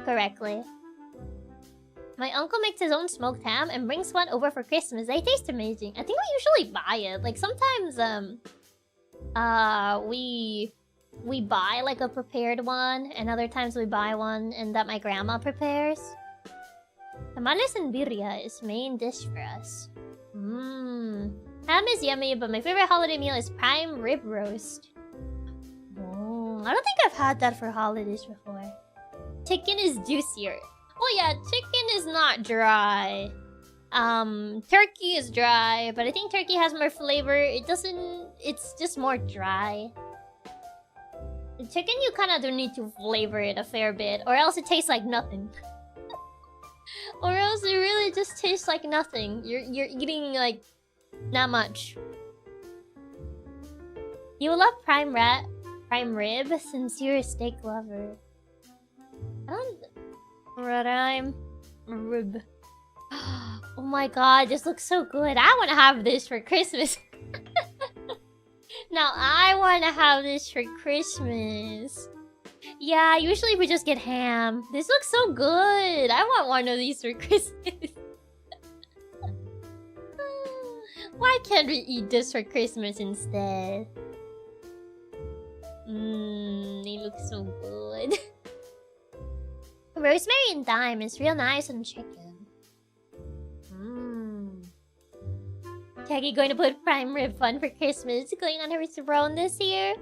correctly. My uncle makes his own smoked ham and brings one over for Christmas. They taste amazing. I think we usually buy it. Like, sometimes, we buy, like, a prepared one. And other times we buy one and that my grandma prepares. Tamales and birria is main dish for us. Ham is yummy, but my favorite holiday meal is prime rib roast. Oh, I don't think I've had that for holidays before. Chicken is juicier. Well, yeah, chicken is not dry. Turkey is dry, but I think turkey has more flavor. It's just more dry. Chicken, you kind of do need to flavor it a fair bit, or else it tastes like nothing. Or else it really just tastes like nothing. You're eating, like, not much. You love prime rib since you're a steak lover. I don't... Prime rib. Oh my god, this looks so good. I want to have this for Christmas. Now I want to have this for Christmas. Yeah, usually we just get ham. This looks so good. I want one of these for Christmas. Why can't we eat this for Christmas instead? They look so good. Rosemary and thyme is real nice on chicken. Chiaki going to put prime rib fun for Christmas going on her throne this year.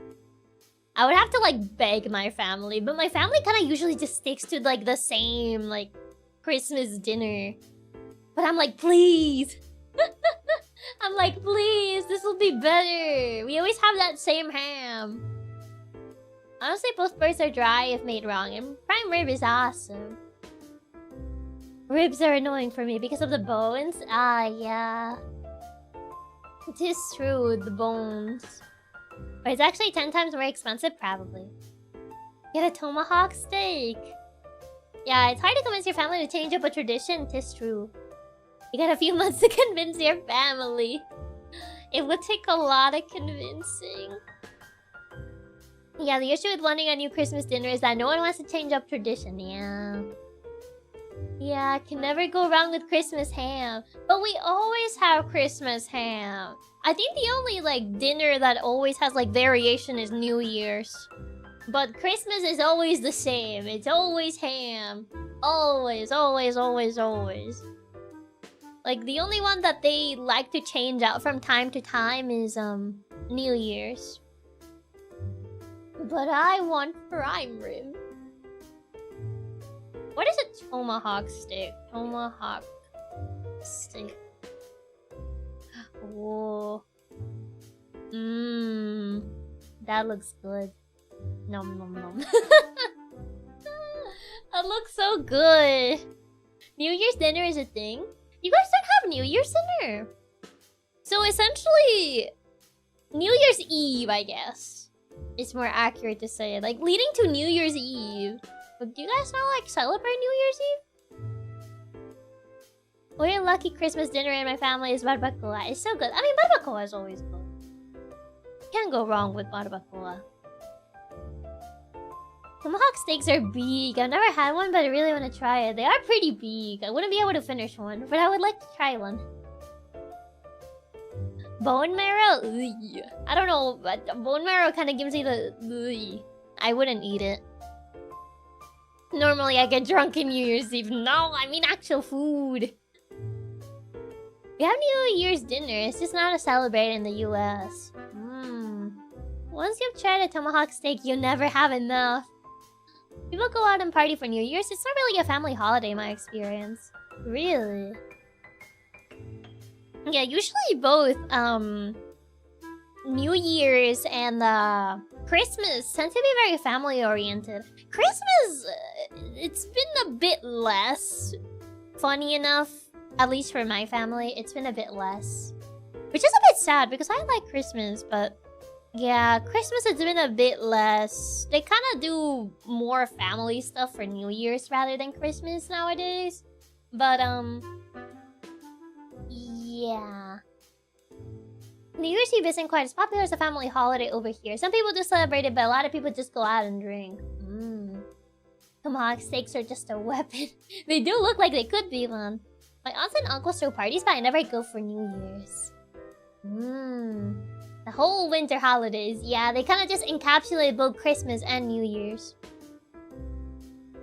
I would have to, like, beg my family, but my family kind of usually just sticks to, like, the same, like, Christmas dinner. But I'm like, please. I'm like, please, this will be better. We always have that same ham. Honestly, both birds are dry if made wrong, and prime rib is awesome. Ribs are annoying for me because of the bones. Ah, yeah. It is true, the bones. But it's actually 10 times more expensive, probably. Get a tomahawk steak. Yeah, it's hard to convince your family to change up a tradition, 'tis true. You got a few months to convince your family. It would take a lot of convincing. Yeah, the issue with wanting a new Christmas dinner is that no one wants to change up tradition, yeah. Yeah, can never go wrong with Christmas ham. But we always have Christmas ham. I think the only, like, dinner that always has, like, variation is New Year's. But Christmas is always the same. It's always ham. Always, always, always, always. Like, the only one that they like to change out from time to time is, New Year's. But I want prime rib. What is a tomahawk steak? Tomahawk steak. Whoa. That looks good. Nom nom nom. That looks so good. New Year's dinner is a thing? You guys don't have New Year's dinner. So essentially, New Year's Eve, I guess. It's more accurate to say it. Like, leading to New Year's Eve, But do you guys not like celebrate New Year's Eve? What a lucky Christmas dinner in my family is barbacoa. It's so good. I mean, barbacoa is always good. Can't go wrong with barbacoa. Tomahawk steaks are big. I've never had one, but I really want to try it. They are pretty big. I wouldn't be able to finish one, but I would like to try one. Bone marrow? Ugh. I don't know, but bone marrow kind of gives me the... Ugh. I wouldn't eat it. Normally I get drunk in New Year's Eve. No, I mean actual food. We have New Year's dinner. It's just not a celebrate in the US. Once you've tried a tomahawk steak, you'll never have enough. People go out and party for New Year's. It's not really a family holiday in my experience. Really? Yeah, usually both New Year's and Christmas tend to be very family oriented. Christmas, it's been a bit less. Funny enough, at least for my family, it's been a bit less. Which is a bit sad because I like Christmas, but yeah, Christmas has been a bit less. They kind of do more family stuff for New Year's rather than Christmas nowadays. But yeah. New Year's Eve isn't quite as popular as a family holiday over here. Some people do celebrate it, but a lot of people just go out and drink. Tomahawk steaks are just a weapon. They do look like they could be one. My aunts and uncles throw parties, but I never go for New Year's. The whole winter holidays. Yeah, they kind of just encapsulate both Christmas and New Year's.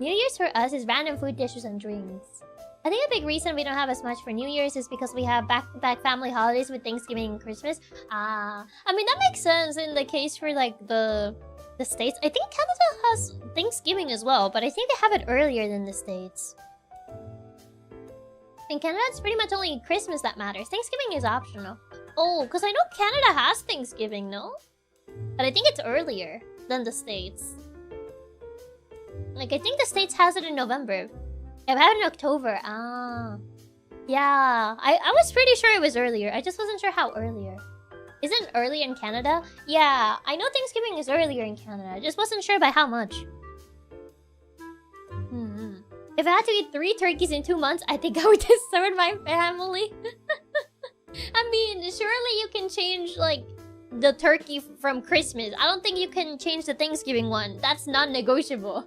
New Year's for us is random food dishes and drinks. I think a big reason we don't have as much for New Year's is because we have back-to-back family holidays with Thanksgiving and Christmas. I mean, that makes sense in the case for, like, the States. I think Canada has Thanksgiving as well, but I think they have it earlier than the States. In Canada, it's pretty much only Christmas that matters. Thanksgiving is optional. Oh, because I know Canada has Thanksgiving, no? But I think it's earlier than the States. Like, I think the States has it in November. I've had it in October. Yeah. I was pretty sure it was earlier. I just wasn't sure how earlier. Isn't it earlier in Canada? Yeah, I know Thanksgiving is earlier in Canada. I just wasn't sure by how much. If I had to eat 3 turkeys in 2 months, I think I would desert my family. I mean, surely you can change, like, the turkey from Christmas. I don't think you can change the Thanksgiving one. That's non-negotiable.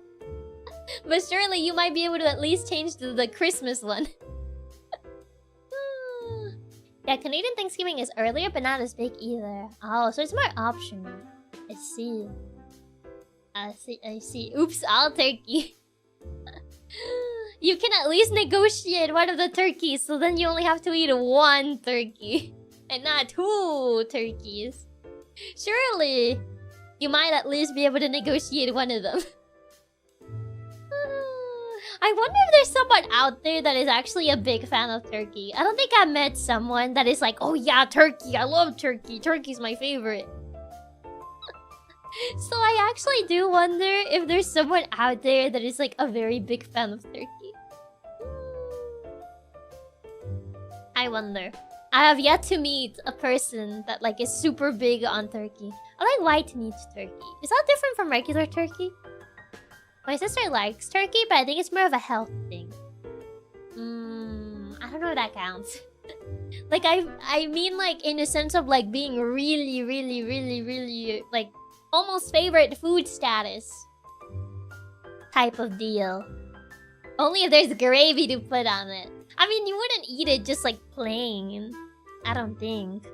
But surely you might be able to at least change the Christmas one. Yeah, Canadian Thanksgiving is earlier, but not as big either. Oh, so it's more optional. I see. I see. Oops, all turkey. You can at least negotiate one of the turkeys, so then you only have to eat 1 turkey. And not 2 turkeys. Surely, you might at least be able to negotiate one of them. I wonder if there's someone out there that is actually a big fan of turkey. I don't think I met someone that is like, oh yeah, turkey, I love turkey. Turkey's my favorite. So I actually do wonder if there's someone out there that is like a very big fan of turkey. I wonder. I have yet to meet a person that like is super big on turkey. I like white meat turkey. Is that different from regular turkey? My sister likes turkey, but I think it's more of a health thing. I don't know if that counts. Like, I mean, like, in a sense of, like, being really, really, really, really, like, almost favorite food status. Type of deal. Only if there's gravy to put on it. I mean, you wouldn't eat it just, like, plain. I don't think.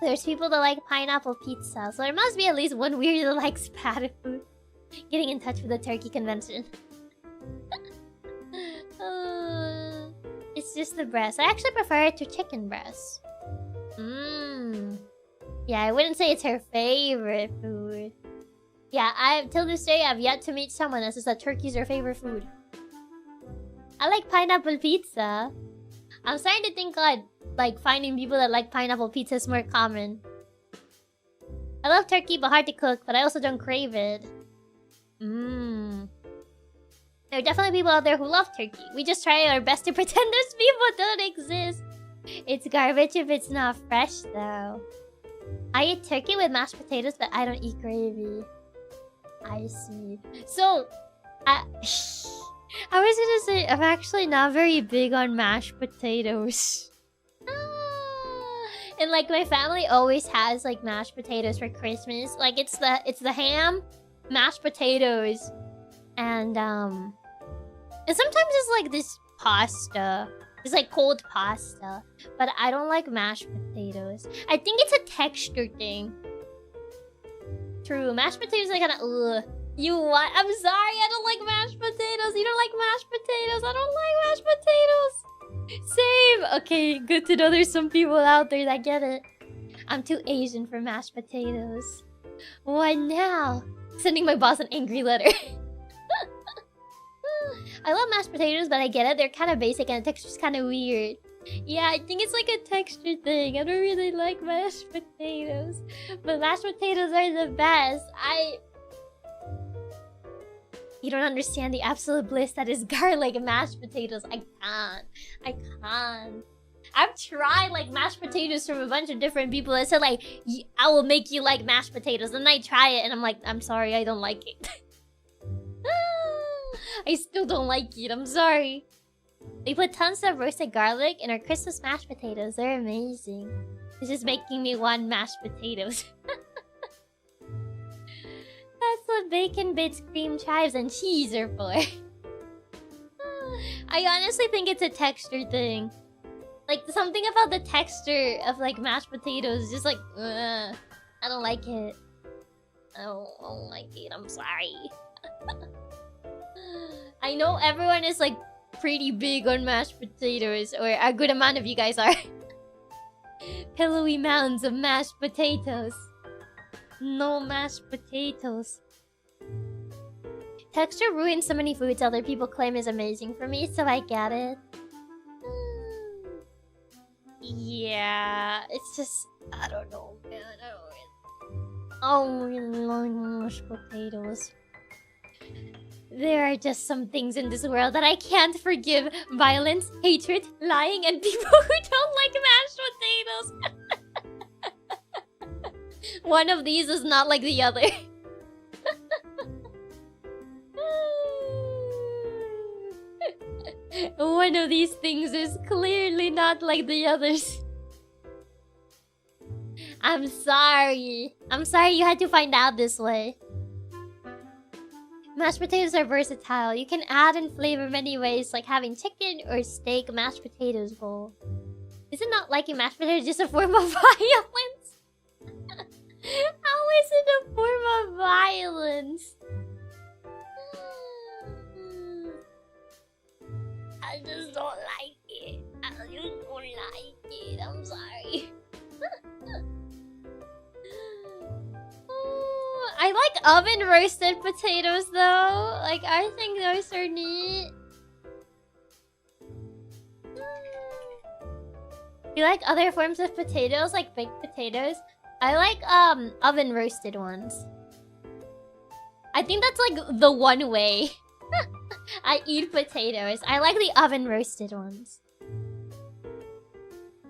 There's people that like pineapple pizza, so there must be at least one weirdo that likes patty food. Getting in touch with the turkey convention. It's just the breast. I actually prefer it to chicken breast. Yeah, I wouldn't say it's her favorite food. Yeah, till this day, I've yet to meet someone that says that turkey's her favorite food. I like pineapple pizza. I'm starting to think like finding people that like pineapple pizza is more common. I love turkey, but hard to cook, but I also don't crave it. There are definitely people out there who love turkey. We just try our best to pretend those people don't exist. It's garbage if it's not fresh, though. I eat turkey with mashed potatoes, but I don't eat gravy. I see. So, I was gonna say, I'm actually not very big on mashed potatoes. And like my family always has like mashed potatoes for Christmas. Like it's the ham, mashed potatoes, and sometimes it's like this pasta. It's like cold pasta. But I don't like mashed potatoes. I think it's a texture thing. True, mashed potatoes are kinda ugh. You what? I'm sorry, I don't like mashed potatoes. You don't like mashed potatoes. I don't like mashed potatoes. Same. Okay, good to know there's some people out there that get it. I'm too Asian for mashed potatoes. What now? Sending my boss an angry letter. I love mashed potatoes, but I get it. They're kind of basic and the texture's kind of weird. Yeah, I think it's like a texture thing. I don't really like mashed potatoes. But mashed potatoes are the best. You don't understand the absolute bliss that is garlic and mashed potatoes. I can't. I've tried like mashed potatoes from a bunch of different people that said like, I will make you like mashed potatoes. And I try it and I'm like, I'm sorry, I don't like it. I still don't like it, I'm sorry. We put tons of roasted garlic in our Christmas mashed potatoes. They're amazing. This is making me want mashed potatoes. That's what bacon bits, cream chives, and cheese are for. I honestly think it's a texture thing. Like, something about the texture of, like, mashed potatoes is just like, I don't like it. I don't like it, I'm sorry. I know everyone is, like, pretty big on mashed potatoes, or a good amount of you guys are. Pillowy mounds of mashed potatoes. No mashed potatoes. Texture ruins so many foods other people claim is amazing for me, so I get it. Yeah, it's just... I don't know, man. I really like mashed potatoes. There are just some things in this world that I can't forgive. Violence, hatred, lying, and people who don't like mashed potatoes. One of these is not like the other. One of these things is clearly not like the others. I'm sorry. I'm sorry you had to find out this way. Mashed potatoes are versatile. You can add and flavor many ways, like having chicken or steak mashed potatoes bowl. Is it not liking mashed potatoes just a form of violence? How is it a form of violence? I just don't like it. I just don't like it. I'm sorry. I like oven roasted potatoes though. Like, I think those are neat. You like other forms of potatoes, like baked potatoes? I like oven roasted ones. I think that's like the one way I eat potatoes. I like the oven roasted ones.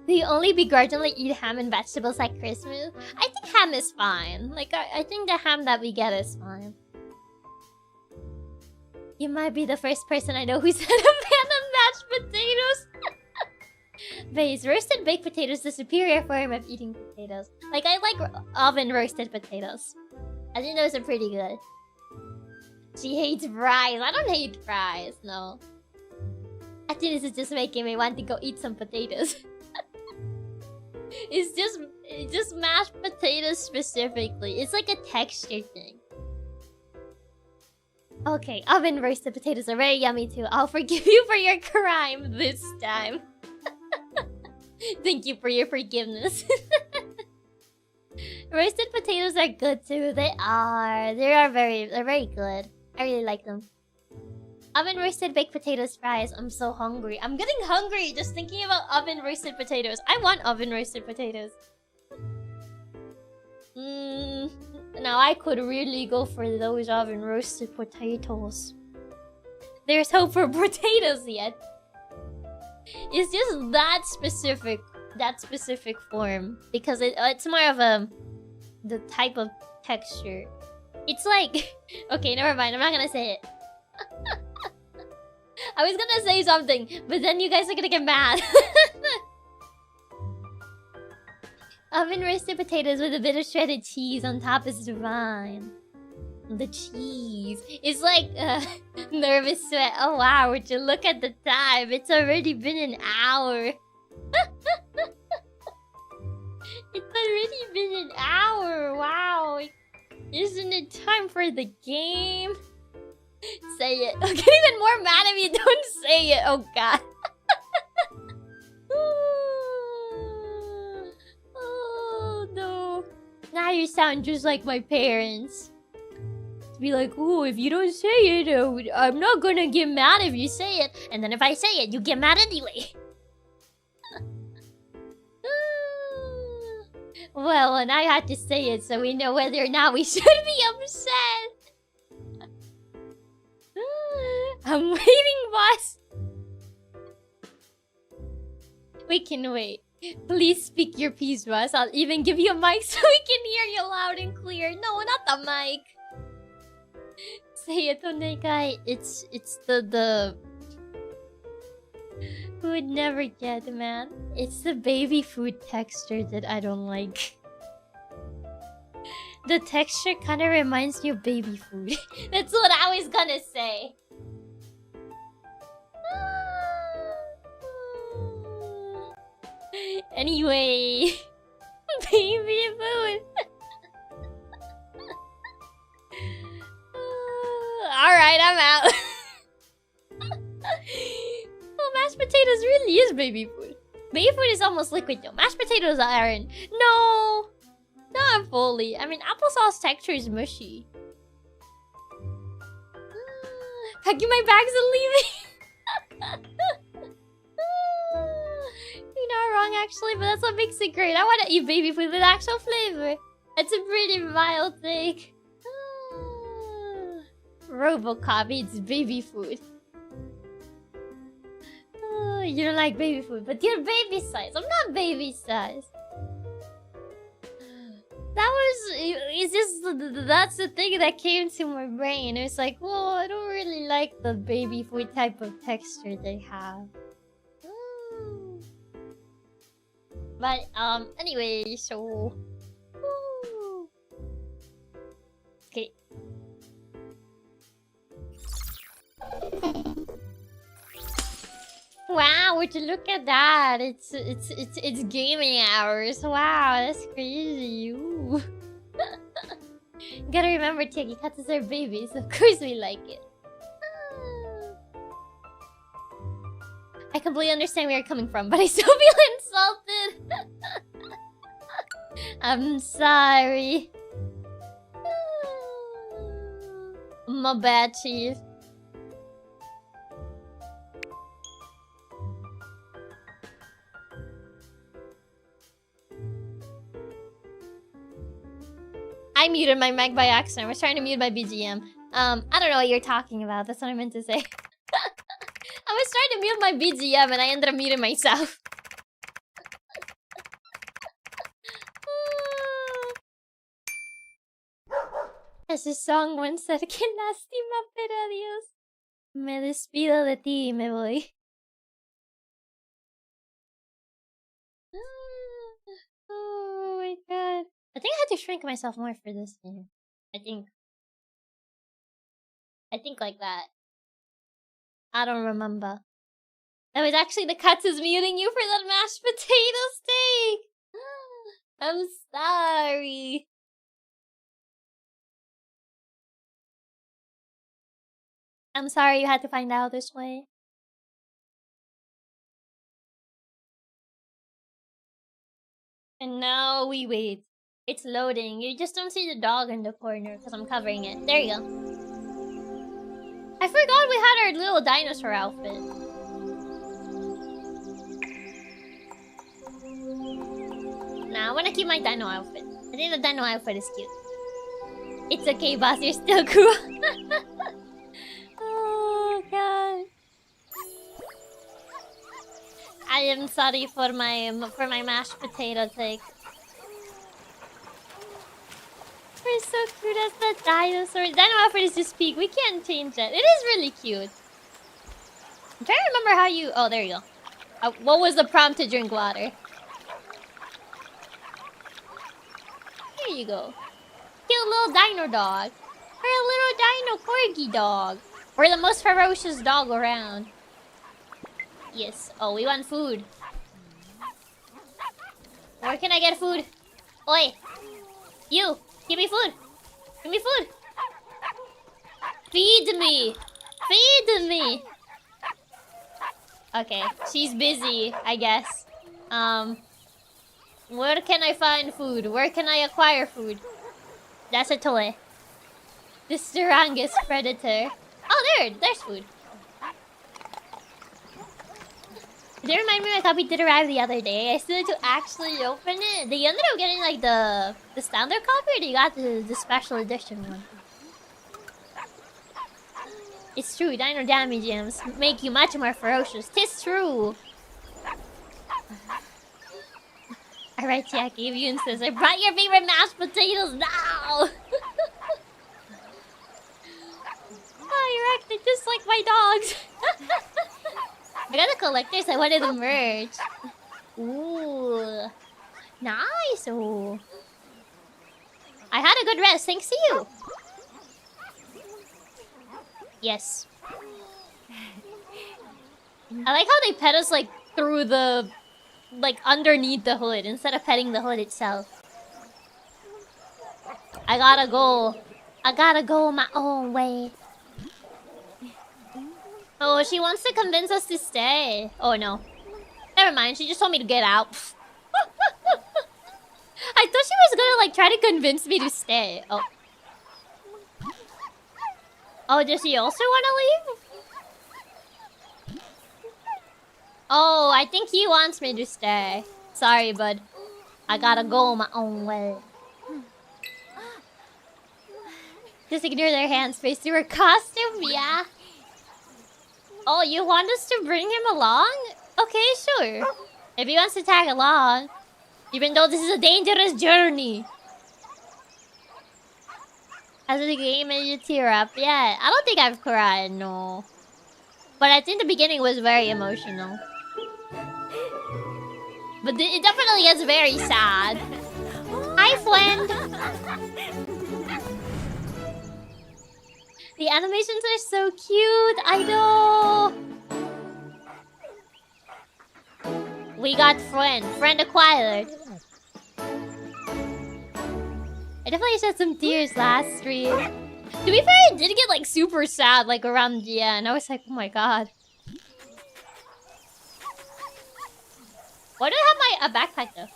Do you only begrudgingly eat ham and vegetables at Christmas? I think ham is fine. Like, I think the ham that we get is fine. You might be the first person I know who's not a fan of mashed potatoes. Base, roasted baked potatoes is the superior form of eating potatoes. Like, I like oven roasted potatoes. I think those are pretty good. She hates fries. I don't hate fries, no. I think this is just making me want to go eat some potatoes. It's just mashed potatoes specifically. It's like a texture thing. Okay, oven roasted potatoes are very yummy too. I'll forgive you for your crime this time. Thank you for your forgiveness. Roasted potatoes are good too. They are. They're very good. I really like them. Oven roasted baked potatoes fries. I'm so hungry. I'm getting hungry just thinking about oven roasted potatoes. I want oven roasted potatoes. Now I could really go for those oven roasted potatoes. There's hope for potatoes yet. It's just that specific form because it's more of the type of texture. It's like... Okay, never mind. I'm not gonna say it. I was gonna say something, but then you guys are gonna get mad. Oven roasted potatoes with a bit of shredded cheese on top is divine. The cheese. It's like nervous sweat. Oh wow, would you look at the time? It's already been an hour. It's already been an hour. Wow. Isn't it time for the game? Say it. I'll get even more mad if you don't say it. Oh god. Oh no. Now you sound just like my parents. To be like, oh, if you don't say it, I'm not gonna get mad if you say it. And then if I say it, you get mad anyway. Well, and I had to say it so we know whether or not we should be upset. I'm waiting, boss. We can wait. Please speak your piece, boss. I'll even give you a mic so we can hear you loud and clear. No, not the mic. Say it, Onegai. It's the... Who would never get, man? It's the baby food texture that I don't like. The texture kind of reminds me of baby food. That's what I was gonna say. Anyway, baby food. Alright, I'm out. Well, mashed potatoes really is baby food. Baby food is almost liquid though. Mashed potatoes are iron. No! Not fully. I mean, applesauce texture is mushy. Packing my bags and leaving. You're not wrong actually, but that's what makes it great. I want to eat baby food with actual flavor. That's a pretty mild thing. Robocop eats baby food. You don't like baby food, but you're baby size. I'm not baby size. That was... It's just... That's the thing that came to my brain. It was like, well, I don't really like the baby food type of texture they have. But, anyway, so... Okay. Wow, would you look at that? It's gaming hours. Wow, that's crazy. Ooh. Gotta remember, Chiaki Katsumi are babies. Of course we like it. I completely understand where you're coming from, but I still feel insulted. I'm sorry. My bad, chief. I muted my mic by accident. I was trying to mute my BGM. I don't know what you're talking about. That's what I meant to say. I was trying to mute my BGM and I ended up muting myself. Ese song once said, "Qué lástima, pero adiós. Me despido de ti y me voy." Oh my god. I think I had to shrink myself more for this game. I think like that. I don't remember. That was actually the Katsu's muting you for that mashed potato steak. I'm sorry. I'm sorry you had to find out this way. And now we wait. It's loading. You just don't see the dog in the corner because I'm covering it. There you go. I forgot we had our little dinosaur outfit. Nah, I want to keep my dino outfit. I think the dino outfit is cute. It's okay, boss. You're still cool. Oh, God. I am sorry for my mashed potato take. For is so cute as the dinosaur. Dino effort is just peak. We can't change that. It is really cute. I'm trying to remember how you... Oh, there you go. What was the prompt to drink water? Here you go. Cute little dino dog. We're a little dino corgi dog. We're the most ferocious dog around. Yes. Oh, we want food. Where can I get food? Oi! You! Give me food! Give me food! Feed me! Feed me! Okay, she's busy, I guess. Where can I find food? Where can I acquire food? That's a toy. The strongest predator. Oh, there's food. Did remind me my copy did arrive the other day. I still had to actually open it. They ended up getting like the standard copy, or they got the special edition one. It's true, dino damage gems make you much more ferocious. 'Tis true. Alright, Chiaki, if you insist. I brought your favorite mashed potatoes now! Oh, you're acting just like my dogs. I got the collectors. I wanted the merch. Ooh. Nice. Ooh. I had a good rest thanks to you. Yes. I like how they pet us like through the... like underneath the hood instead of petting the hood itself. I gotta go. I gotta go my own way. Oh, she wants to convince us to stay. Oh no. Never mind, she just told me to get out. I thought she was gonna like try to convince me to stay. Oh. Oh, does she also wanna leave? Oh, I think he wants me to stay. Sorry, bud. I gotta go my own way. Just ignore their hand space through her costume, yeah. Oh, you want us to bring him along? Okay, sure. If he wants to tag along. Even though this is a dangerous journey. As the game made you tear up? Yeah, I don't think I've cried, no. But I think the beginning was very emotional. But it definitely is very sad. Hi, friend! The animations are so cute, I know! We got friend. Friend acquired. I definitely shed some tears last stream. To be fair, I did get like super sad like around the end. I was like, oh my god. Why do I have a backpack though?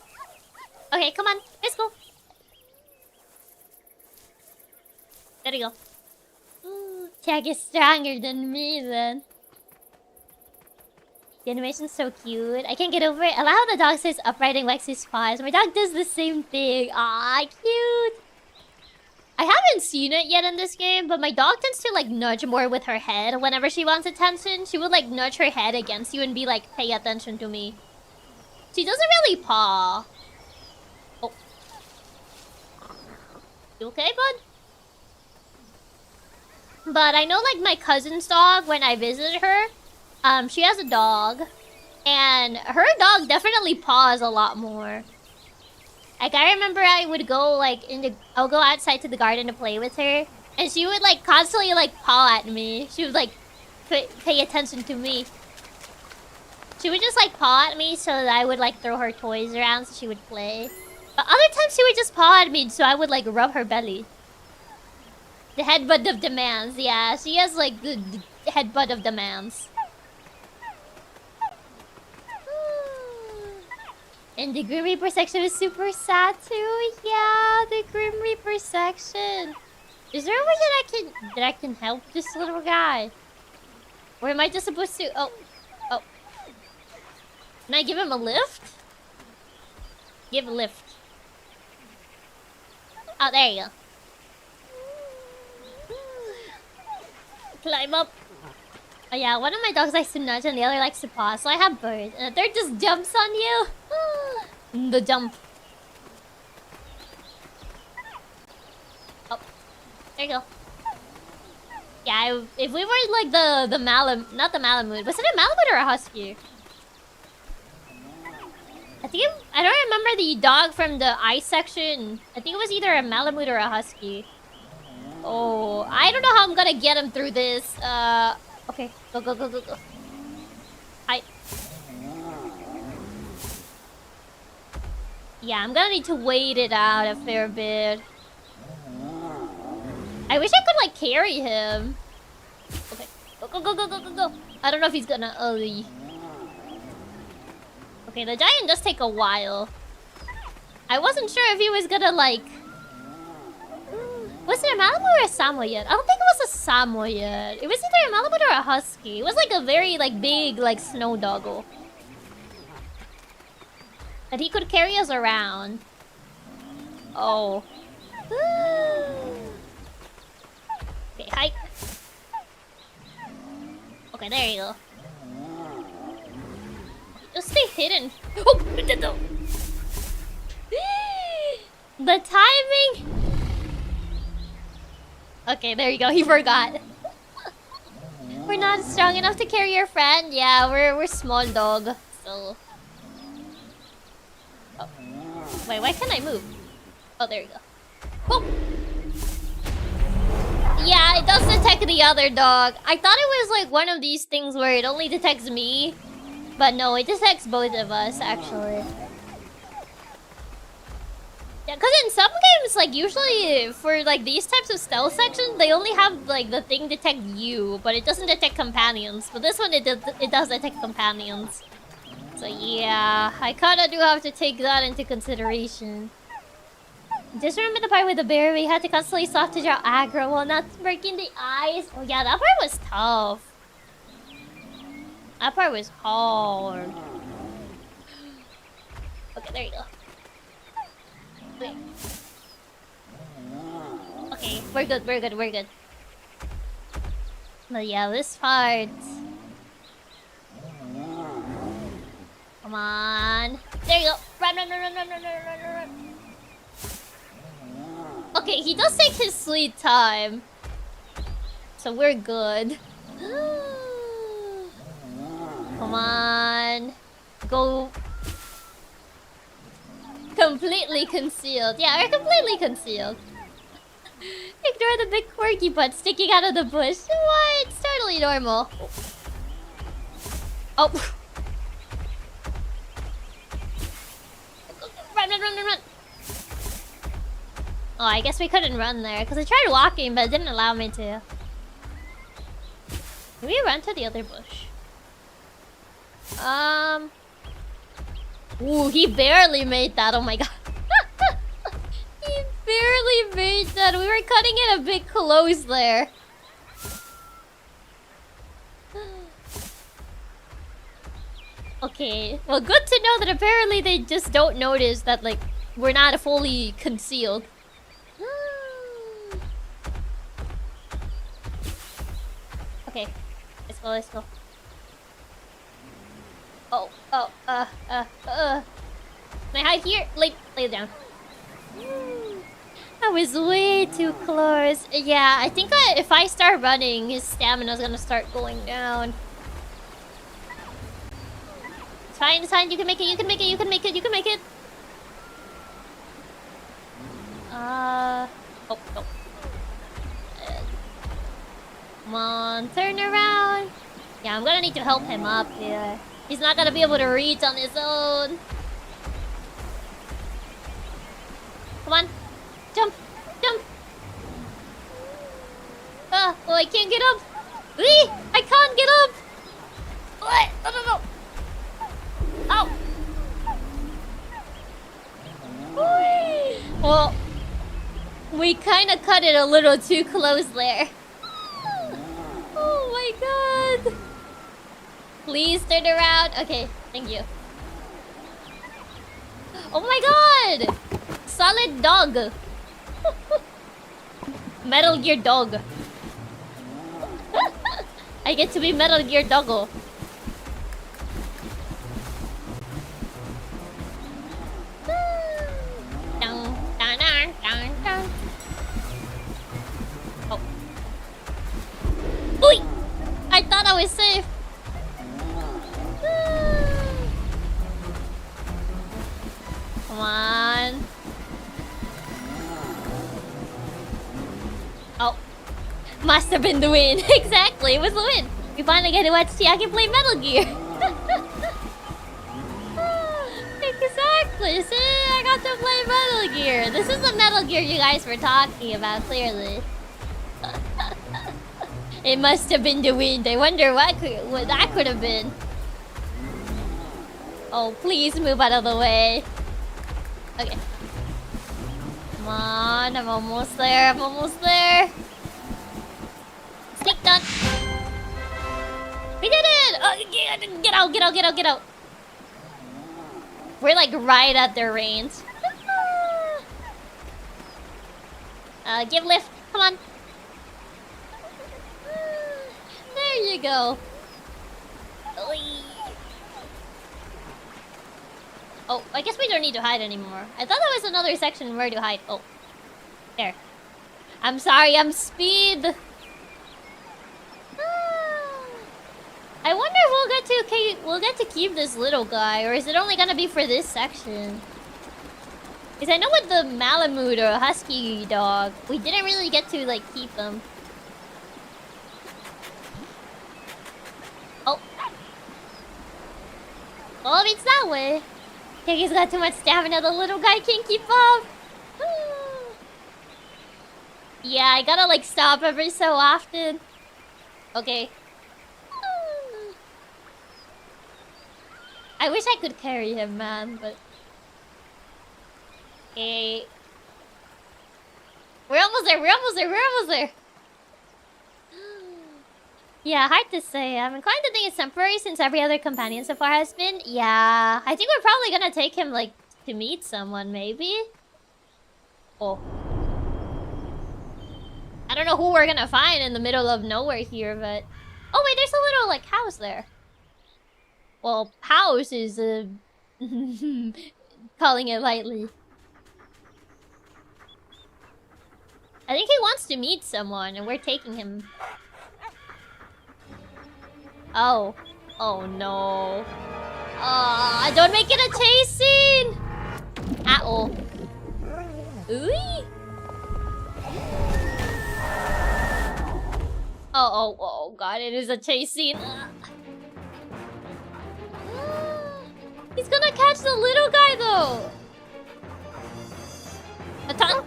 Okay, come on, let's go. There you go. Chiaki is stronger than me then. The animation's so cute. I can't get over it. I love how the dog starts upriding Lexi's paws. My dog does the same thing. Ah, cute. I haven't seen it yet in this game, but my dog tends to like nudge more with her head whenever she wants attention. She would like nudge her head against you and be like, pay attention to me. She doesn't really paw. Oh. You okay, bud? But I know like my cousin's dog, when I visited her, she has a dog. And her dog definitely paws a lot more. Like I remember I would go like I'll go outside to the garden to play with her. And she would like constantly like paw at me. She would like pay attention to me. She would just like paw at me so that I would like throw her toys around so she would play. But other times she would just paw at me so I would like rub her belly. The headbutt of demands, yeah. She has like the headbutt of demands. And the Grim Reaper section is super sad too. Yeah, the Grim Reaper section. Is there a way that I can help this little guy? Or am I just supposed to? Oh. Can I give him a lift? Give a lift. Oh, there you go. Climb up. Oh yeah, one of my dogs likes to nudge and the other likes to paw, so I have both. And the third just jumps on you. The jump. There you go. Yeah, if we were like the not the Malamute. Was it a Malamute or a Husky? I don't remember the dog from the ice section. I think it was either a Malamute or a Husky. Oh, I don't know how I'm gonna get him through this. Okay. Go, go, go, go, go. Yeah, I'm gonna need to wait it out a fair bit. I wish I could, like, carry him. Okay. Go, go, go, go, go, go, go. I don't know if he's gonna... Okay, the giant does take a while. I wasn't sure if he was gonna, like... Was it a Malamute or a Samoyed? I don't think it was a Samoyed. It was either a Malamute or a Husky. It was, like, a very, like, big, like, snow doggo. That he could carry us around. Oh. Okay, hike. Okay, there you go. Just stay hidden. Oh, no. The timing. Okay, there you go. He forgot. We're not strong enough to carry your friend. Yeah, we're small dog. So. Oh. Wait, why can't I move? Oh, there you go. Oh. Yeah, it does detect the other dog. I thought it was like one of these things where it only detects me. But no, it detects both of us, actually. Yeah, because in some games, like, usually for, like, these types of stealth sections, they only have, like, the thing detect you, but it doesn't detect companions. But this one, it does detect companions. So, yeah, I kinda do have to take that into consideration. Just remember the part with the bear, we had to constantly soft to draw aggro while not breaking the ice. Oh, yeah, that part was tough. That part was hard. Okay, there you go. Okay. Okay, we're good, we're good, we're good. But yeah, this part. Come on. There you go. Run, run, run, run, run, run, run, run, run. Okay, he does take his sweet time. So we're good. Come on. Go. Completely concealed. Yeah, we're completely concealed. Ignore the big quirky butt sticking out of the bush. What? It's totally normal. Oh. Run, run, run, run, run. Oh, I guess we couldn't run there because I tried walking, but it didn't allow me to. Can we run to the other bush? Ooh, he barely made that. Oh my god. He barely made that. We were cutting it a bit close there. Okay. Well, good to know that apparently they just don't notice that, like, we're not fully concealed. Okay. Let's go, let's go. Oh, Can I hide here? Lay it down. I was way too close. Yeah, I think if I start running, his stamina's gonna start going down. It's fine, it's fine. You can make it, you can make it, you can make it, you can make it. Oh. Come on, turn around. Yeah, I'm gonna need to help him up here. He's not gonna be able to reach on his own. Come on. Jump. Jump. Oh, I can't get up. Wee! I can't get up. What? No. Ow. Whee! Well, we kind of cut it a little too close there. Oh my god. Please turn around. Okay, thank you. Oh my god! Solid dog. Metal Gear dog. I get to be Metal Gear doggo. must have been the win. Exactly, it was the win. We finally get to watch Chiaki play Metal Gear. Exactly, see? I got to play Metal Gear. This is the Metal Gear you guys were talking about, clearly. It must have been the wind. I wonder what that could have been. Oh, please move out of the way. Okay. Come on, I'm almost there. I'm almost there. Sneak done. We did it! Oh, get out, get out, get out, get out. We're like right at their range. Give lift. Come on. There you go. Oh, I guess we don't need to hide anymore. I thought there was another section where to hide. Oh, there. I'm sorry, I'm speed. I wonder if we'll get to keep this little guy, or is it only gonna be for this section? Because I know with the Malamute or Husky dog, we didn't really get to like keep them. Oh. Oh, it's that way. I think he's got too much stamina. The little guy can't keep up. Yeah, I gotta like stop every so often. Okay. I wish I could carry him, man, but... Okay. We're almost there, we're almost there, we're almost there! Yeah, hard to say. I'm inclined to think it's temporary since every other companion so far has been. Yeah, I think we're probably gonna take him, like, to meet someone, maybe? Oh. I don't know who we're gonna find in the middle of nowhere here, but... Oh wait, there's a little, like, house there. Well, house is, calling it lightly. I think he wants to meet someone, and we're taking him. Oh. Oh, no. Don't make it a chase scene! Uh-oh. Ooh. Oh, God, it is a chase scene. He's gonna catch the little guy, though. A ton.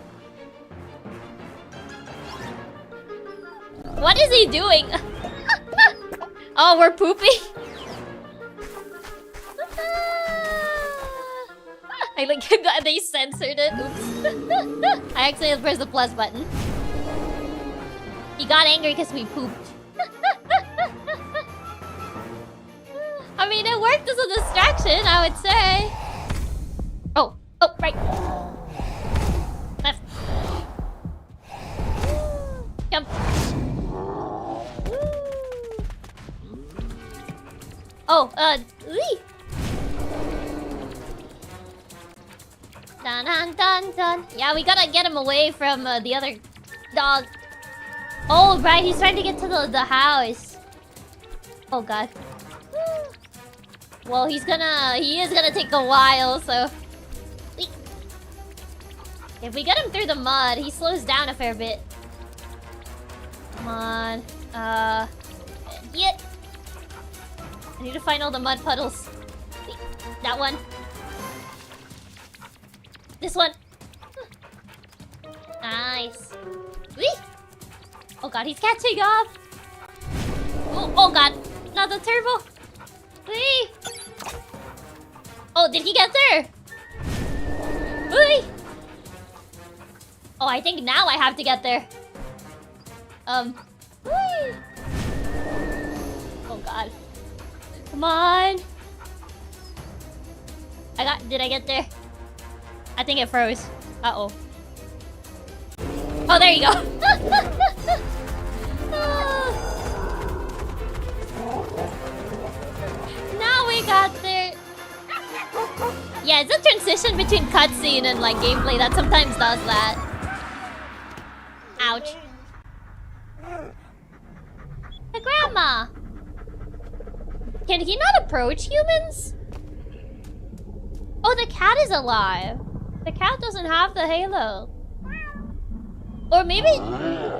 What is he doing? Oh, we're pooping. I like they censored it. Oops. I accidentally pressed the plus button. He got angry because we pooped. I mean, it worked as a distraction, I would say. Oh, right. Left. Jump. Oh, wee. Dun dun dun dun. Yeah, we gotta get him away from the other dog. Oh, right, he's trying to get to the house. Oh, God. Well, he is gonna take a while, so... If we get him through the mud, he slows down a fair bit. Come on. Get! I need to find all the mud puddles. That one. This one. Nice. Whee! Oh, God, he's catching up. Oh, God. Not the turbo. Whee! Oh, did he get there? Whee! Oh, I think now I have to get there. Whee! Oh, God. Come on. Did I get there? I think it froze. Uh-oh. Oh, there you go. Now we got there. Yeah, it's a transition between cutscene and like gameplay that sometimes does that. Ouch. The grandma. Can he not approach humans? Oh, the cat is alive. The cat doesn't have the halo. Or maybe...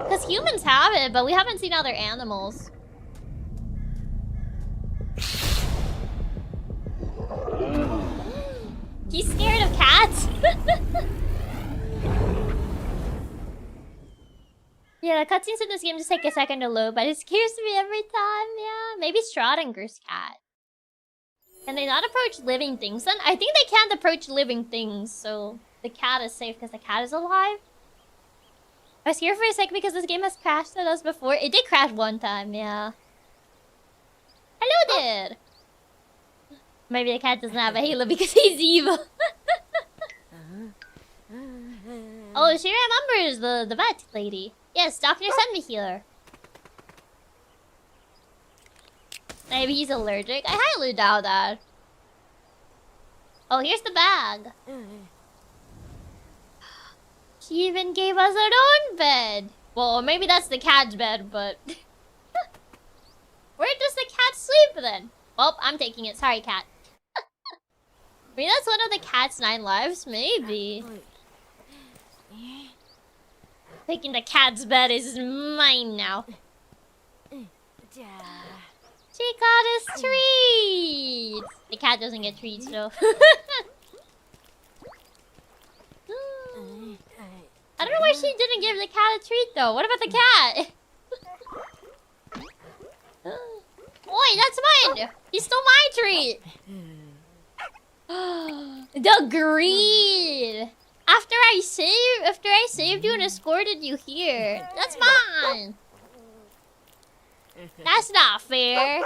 Because humans have it, but we haven't seen other animals. He's scared of cats? Yeah, the cutscenes in this game just take a second to load, but it scares me every time, yeah. Maybe Schrodinger's cat. Can they not approach living things then? I think they can't approach living things, so the cat is safe because the cat is alive. I was here for a second because this game has crashed at us before. It did crash one time, yeah. Hello there! Maybe the cat doesn't have a halo because he's evil. Oh, she remembers the vet lady. Yes, doctor sent me here. Maybe he's allergic. I highly doubt that. Oh, here's the bag. She even gave us our own bed. Well, maybe that's the cat's bed, but... Where does the cat sleep then? Well, I'm taking it. Sorry, cat. Maybe that's one of the cat's 9 lives? Maybe. Taking the cat's bed is mine now. She got us treats! The cat doesn't get treats though. I don't know why she didn't give the cat a treat though. What about the cat? Oi, that's mine! He stole my treat! The greed! After I saved you and escorted you here. That's mine! That's not fair.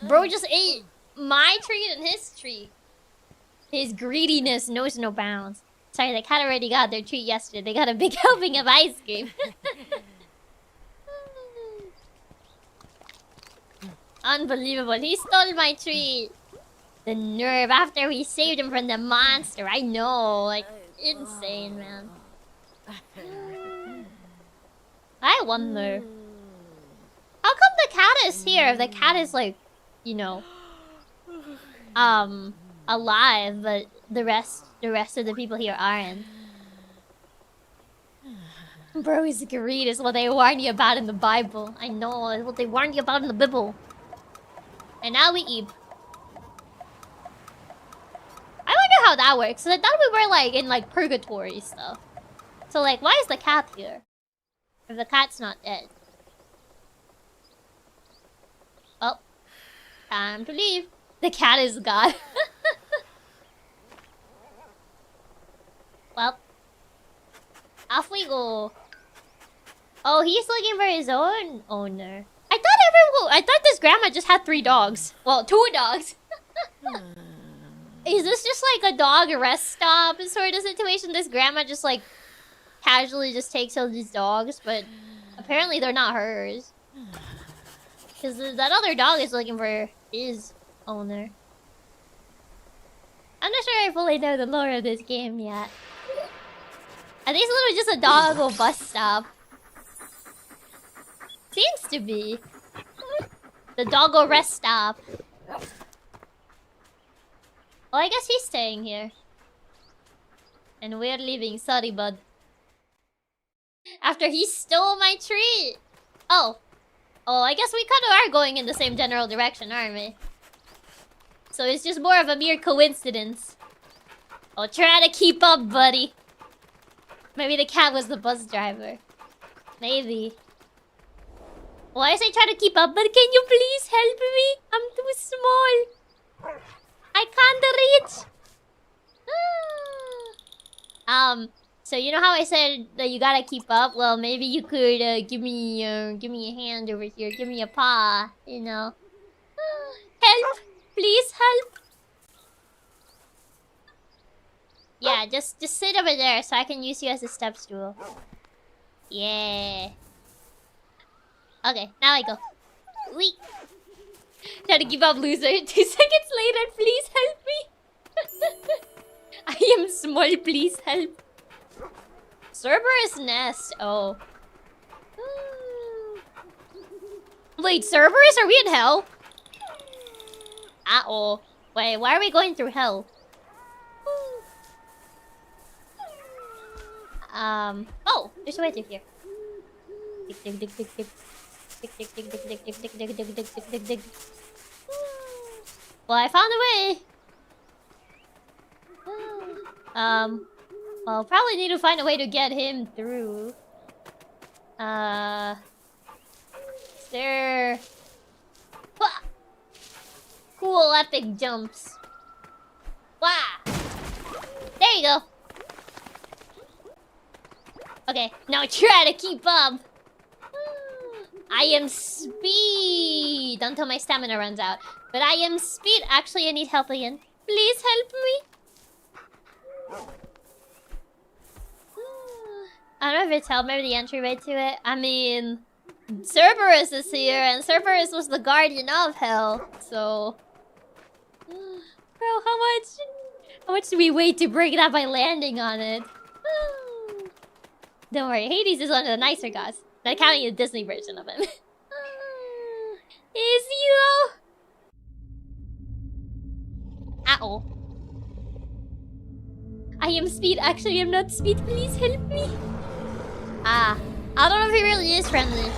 Bro just ate my treat and his treat. His greediness knows no bounds. Sorry, the cat already got their treat yesterday. They got a big helping of ice cream. Unbelievable. He stole my treat. The nerve after we saved him from the monster. I know. Like, insane, man. I wonder. How come the cat is here if the cat is like, you know, alive, but the rest of the people here aren't? Bro's greed is what they warn you about in the Bible. I know, it's what they warn you about in the Bible. And now we eat. I wonder how that works. I thought we were like in like purgatory stuff. So like, why is the cat here? If the cat's not dead. Well, time to leave. The cat is gone. Well, off we go. Oh, he's looking for his own owner. I thought this grandma just had 3 dogs. Well, 2 dogs. Is this just like a dog rest stop sort of situation? This grandma just like casually just takes all these dogs, but apparently they're not hers. Because that other dog is looking for his owner. I'm not sure I fully know the lore of this game yet. I think it's literally just a doggo bus stop. Seems to be. The doggo rest stop. Oh, I guess he's staying here. And we're leaving. Sorry, bud. After he stole my treat. Oh. Oh, I guess we kind of are going in the same general direction, aren't we? So it's just more of a mere coincidence. Oh, try to keep up, buddy. Maybe the cat was the bus driver. Maybe. Why I say try to keep up, but can you please help me? I'm too small. I can't reach. So you know how I said that you gotta keep up? Well, maybe you could give me a hand over here. Give me a paw, you know. Help! Please help! Yeah, just sit over there so I can use you as a step stool. Yeah. Okay, now I go. Wait. Try to keep up, loser. 2 seconds later, please help me. I am small, please help. Cerberus nest. Oh. Wait, Cerberus? Are we in hell? Uh-oh. Wait, why are we going through hell? Oh, there's a way through here. Dig, dig, dig, dig, dig. Dig, dig, dig, dig, dig, dig, dig, dig, dig, dig, dig, dig, dig. Well, I found a way. Well, probably need to find a way to get him through. Is there... Wah! Cool epic jumps. Wow! There you go. Okay, now try to keep up. I am speed until my stamina runs out. But I am speed. Actually, I need help again. Please help me. I don't know if it's hell, maybe the entryway to it. I mean, Cerberus is here, and Cerberus was the guardian of hell, so... Bro, how much do we wait to break that by landing on it? Don't worry, Hades is one of the nicer gods. Not counting the Disney version of him. Is he though? Ow. I am speed. Actually, I'm not speed. Please help me. Ah. I don't know if he really is friendly.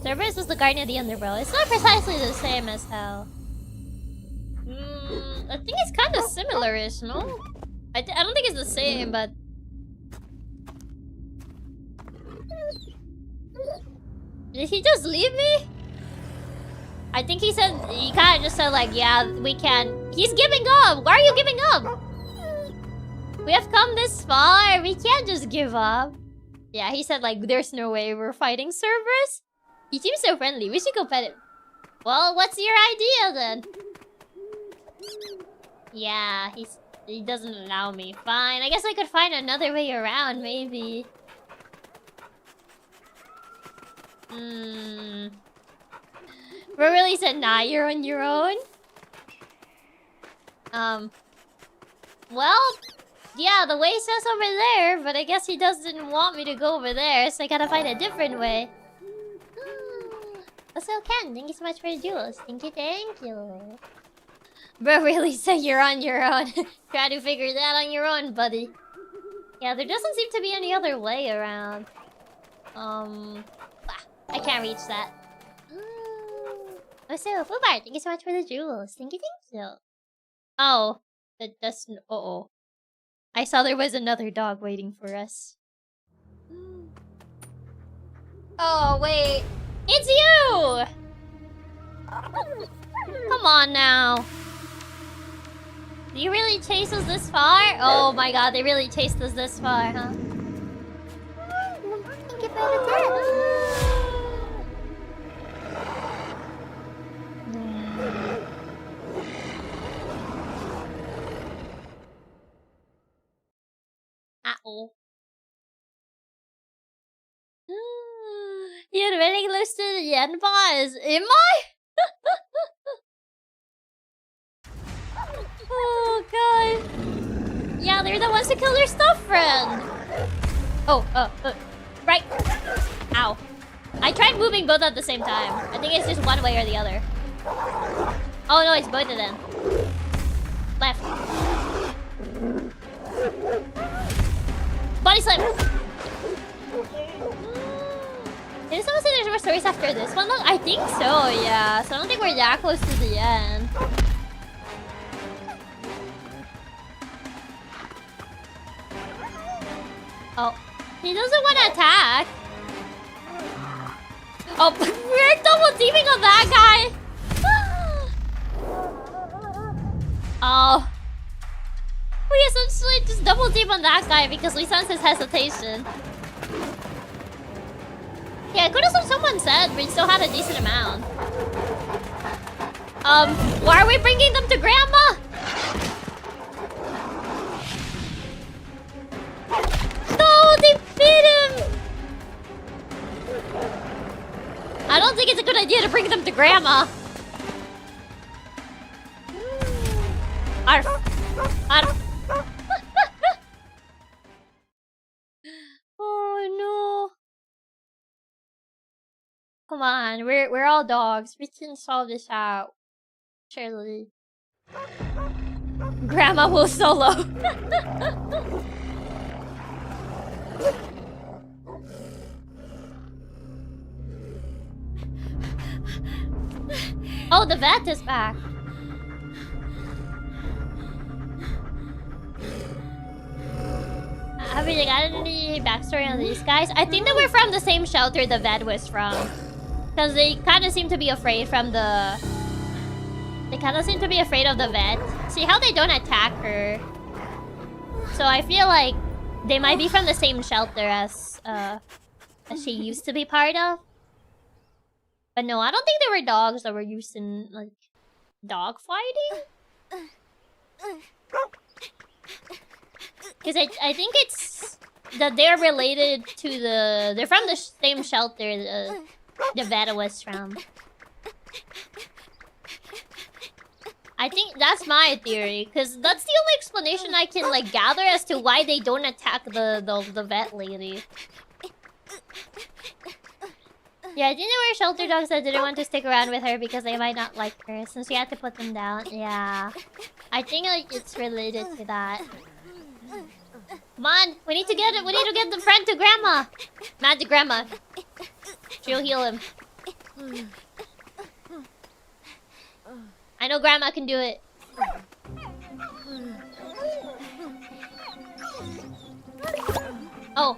Cerberus was the guardian of the underworld. It's not precisely the same as hell. I think it's kind of similar-ish, no? I don't think it's the same, but... Did he just leave me? I think he said... He kind of just said like, yeah, we can't... He's giving up! Why are you giving up? We have come this far. We can't just give up. Yeah, he said like, there's no way we're fighting Cerberus. He seems so friendly. We should go pet him. Well, what's your idea then? Yeah, he doesn't allow me. Fine, I guess I could find another way around, maybe. Bro really said, nah, you're on your own. Well, yeah, the way says over there, but I guess he doesn't want me to go over there, so I gotta find a different way. Also, Ken, thank you so much for the jewels. Thank you, thank you. Bro really said you're on your own. Try to figure that on your own, buddy. Yeah, there doesn't seem to be any other way around. I can't reach that. Also, Fubar, thank you so much for the jewels. Thank you, thank you. Oh, that's... Uh-oh. I saw there was another dog waiting for us. Oh, wait. It's you! Come on now. Do you really chase us this far? Oh my god, they really chased us this far, huh? Thank you for the tip. Uh-oh. You're really close to the end boss. Am I? Oh god. Yeah, they're the ones who killed their stuff friend. Oh, right. Ow. I tried moving both at the same time. I think it's just one way or the other. Oh no, it's both of them. Left. Body slam. Did someone say there's more stories after this one? Look, I think so, yeah. So I don't think we're that close to the end. Oh, he doesn't want to attack. Oh, we're double teaming on that guy. Oh. We essentially just double team on that guy because we sense his hesitation. Yeah, good as what someone said, we still had a decent amount. Why are we bringing them to Grandma? No, they beat him! I don't think it's a good idea to bring them to Grandma. Arf. Arf. Oh no. Come on, we're all dogs. We can solve this out. Surely. Grandma will solo. Oh, the vet is back. Have you got any backstory on these guys? I think they were from the same shelter the vet was from. Because they kind of seem to be afraid from the... They kind of seem to be afraid of the vet. See how they don't attack her. So I feel like they might be from the same shelter as she used to be part of. But no, I don't think they were dogs that were used in, like, dog fighting. Because I think it's that they're related to the... They're from the same shelter the vet was from. I think that's my theory, because that's the only explanation I can, like, gather as to why they don't attack the vet lady. Yeah, I think there were shelter dogs that didn't want to stick around with her because they might not like her, since we had to put them down. Yeah. I think, like, it's related to that. Come on, we need to get the friend to Grandma. Not to Grandma. She'll heal him. I know Grandma can do it. Oh,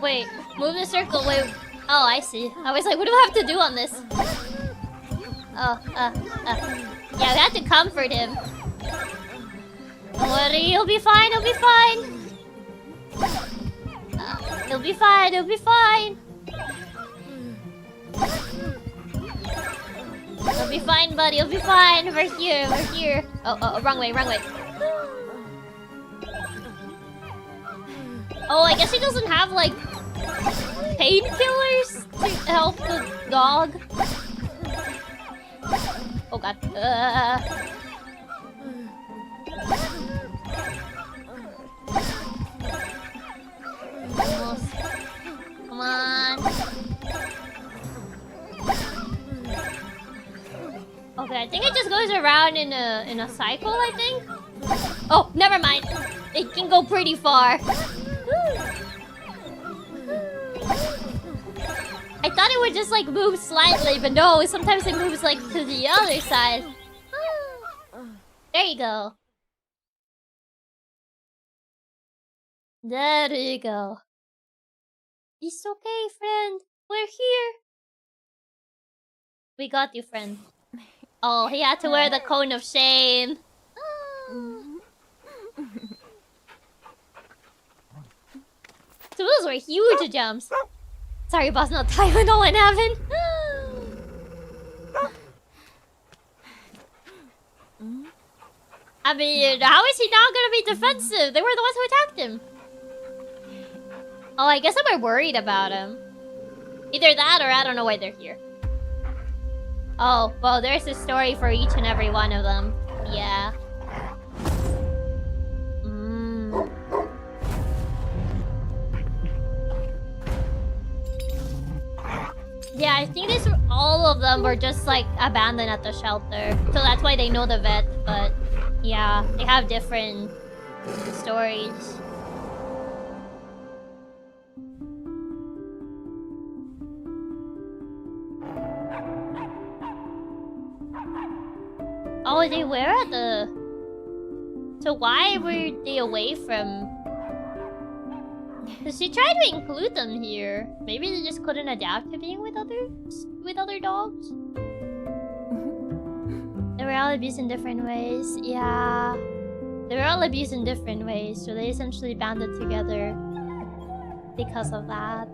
wait. Move the circle. Wait. Oh, I see. I was like, what do I have to do on this? Oh, yeah, we have to comfort him. Don't worry, he'll be fine. He'll be fine. He'll be fine. He'll be fine. He'll be fine, buddy. He'll be fine. We're here. We're here. Oh, wrong way. Wrong way. Oh, I guess he doesn't have, like, painkillers to help the dog. Oh, God. Almost. Come on. Okay, I think it just goes around in a cycle, I think. Oh, never mind. It can go pretty far. I thought it would just, like, move slightly, but no, sometimes it moves, like, to the other side. There you go. There you go. It's okay, friend. We're here. We got you, friend. Oh, he had to wear the cone of shame. So those were huge jumps. Sorry, boss, not Tylenol in heaven. I mean, how is he not gonna be defensive? They were the ones who attacked him. Oh, I guess I'm worried about him. Either that or I don't know why they're here. Oh, well, there's a story for each and every one of them. Yeah. Yeah, I think all of them were just, like, abandoned at the shelter. So that's why they know the vet, but... Yeah, they have different stories. Oh, they were at the... So why were they away from... Because she tried to include them here. Maybe they just couldn't adapt to being with other dogs? They were all abused in different ways. Yeah. They were all abused in different ways, so they essentially banded together because of that.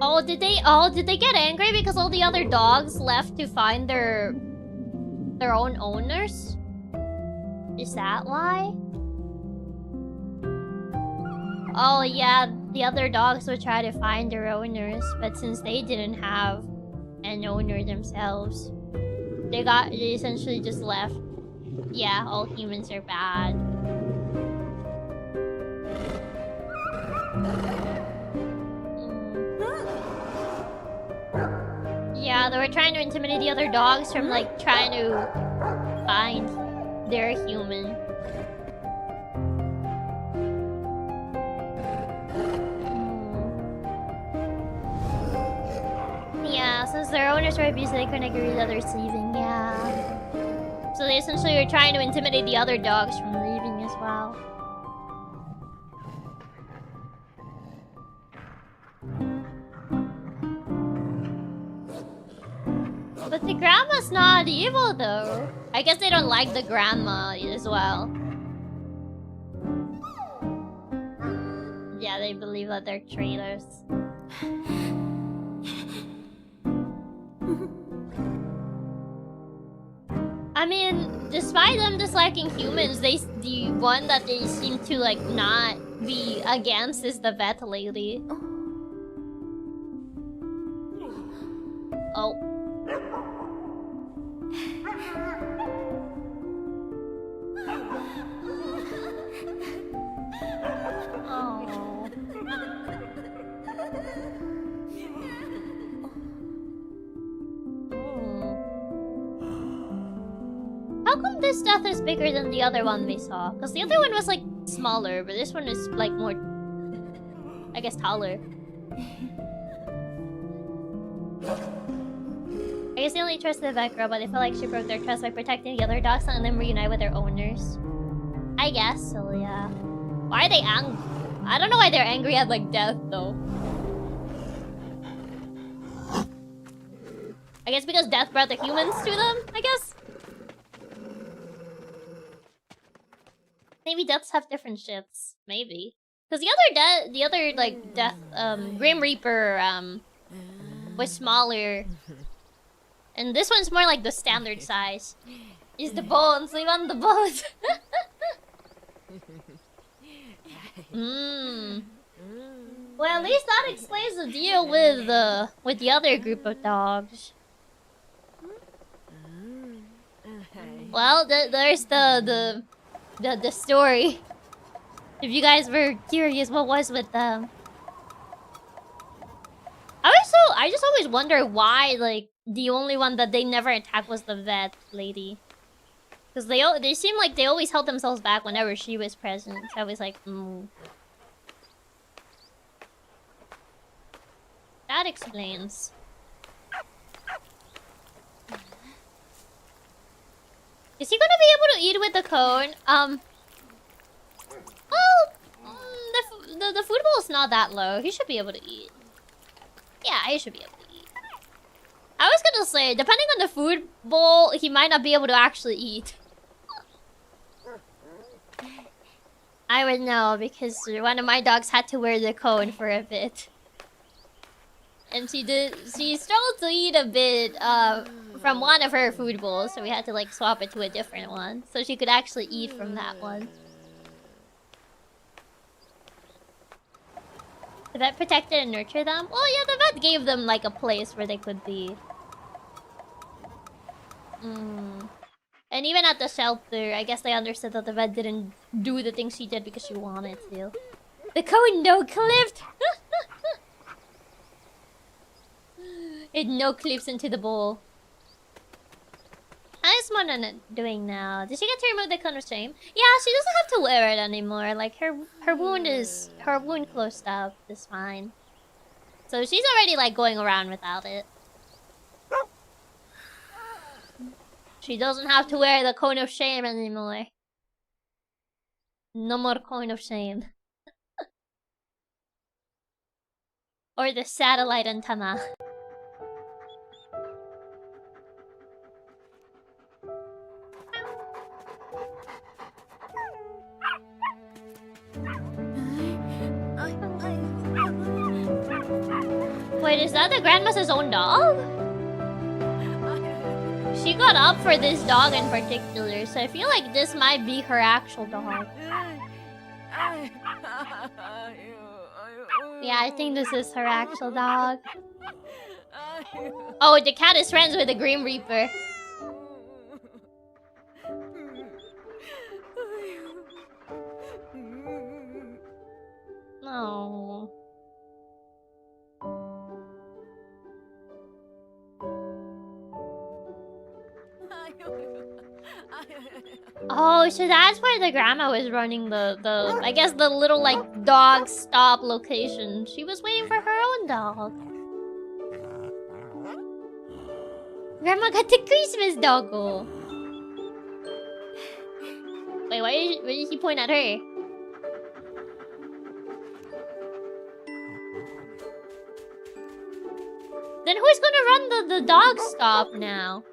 Oh, did they get angry because all the other dogs left to find their own owners? Is that why? Oh yeah, the other dogs would try to find their owners, but since they didn't have an owner themselves, they essentially just left. Yeah, all humans are bad. Yeah, they were trying to intimidate the other dogs from like trying to find their human. Yeah, since their owners were abused, they couldn't agree with others leaving. Yeah. So they essentially were trying to intimidate the other dogs from leaving as well. But the grandma's not evil though. I guess they don't like the grandma as well. Yeah, they believe that they're traitors. I mean, despite them disliking humans, the one that they seem to like not be against is the vet lady. Oh. Oh. How come this death is bigger than the other one we saw? Because the other one was like smaller, but this one is like more, I guess, taller. I guess they only trusted the vet girl, but they felt like she broke their trust by protecting the other dogs, letting them reunite with their owners. I guess so, yeah. Why are they angry? I don't know why they're angry at like death though. I guess because death brought the humans to them, I guess? Maybe deaths have different shifts. Maybe. Because the other like death, Grim Reaper, was smaller. And this one's more like the standard size. Is the bones, leave on the bones. Well, at least that explains the deal with the other group of dogs. Well, there's the story. If you guys were curious, what was with them? I just always wonder why like the only one that they never attacked was the vet lady. Because they seem like they always held themselves back whenever she was present. So I was like, That explains. Is he gonna be able to eat with the cone? Well, the food bowl is not that low. He should be able to eat. Yeah, he should be able to eat. I was gonna say, depending on the food bowl, he might not be able to actually eat. I would know because one of my dogs had to wear the cone for a bit. And she struggled to eat a bit from one of her food bowls, so we had to like swap it to a different one so she could actually eat from that one. The vet protected and nurtured them? Well, yeah, the vet gave them like a place where they could be. And even at the shelter, I guess they understood that the vet didn't do the things she did because she wanted to. The cone no-clipped! It no-clips into the bowl. How is Mona doing now? Did she get to remove the cone of shame? Yeah, she doesn't have to wear it anymore. Like, her wound closed up is fine. So she's already, like, going around without it. She doesn't have to wear the cone of shame anymore. No more cone of shame. Or the satellite antenna. Wait, is that the grandma's own dog? She got up for this dog in particular, so I feel like this might be her actual dog. Yeah, I think this is her actual dog. Oh, the cat is friends with the Grim Reaper. Oh. Oh, so that's where the grandma was running the I guess the little like dog stop location. She was waiting for her own dog. Grandma got the Christmas doggo. Wait, why did he point at her? Then who's gonna run the dog stop now?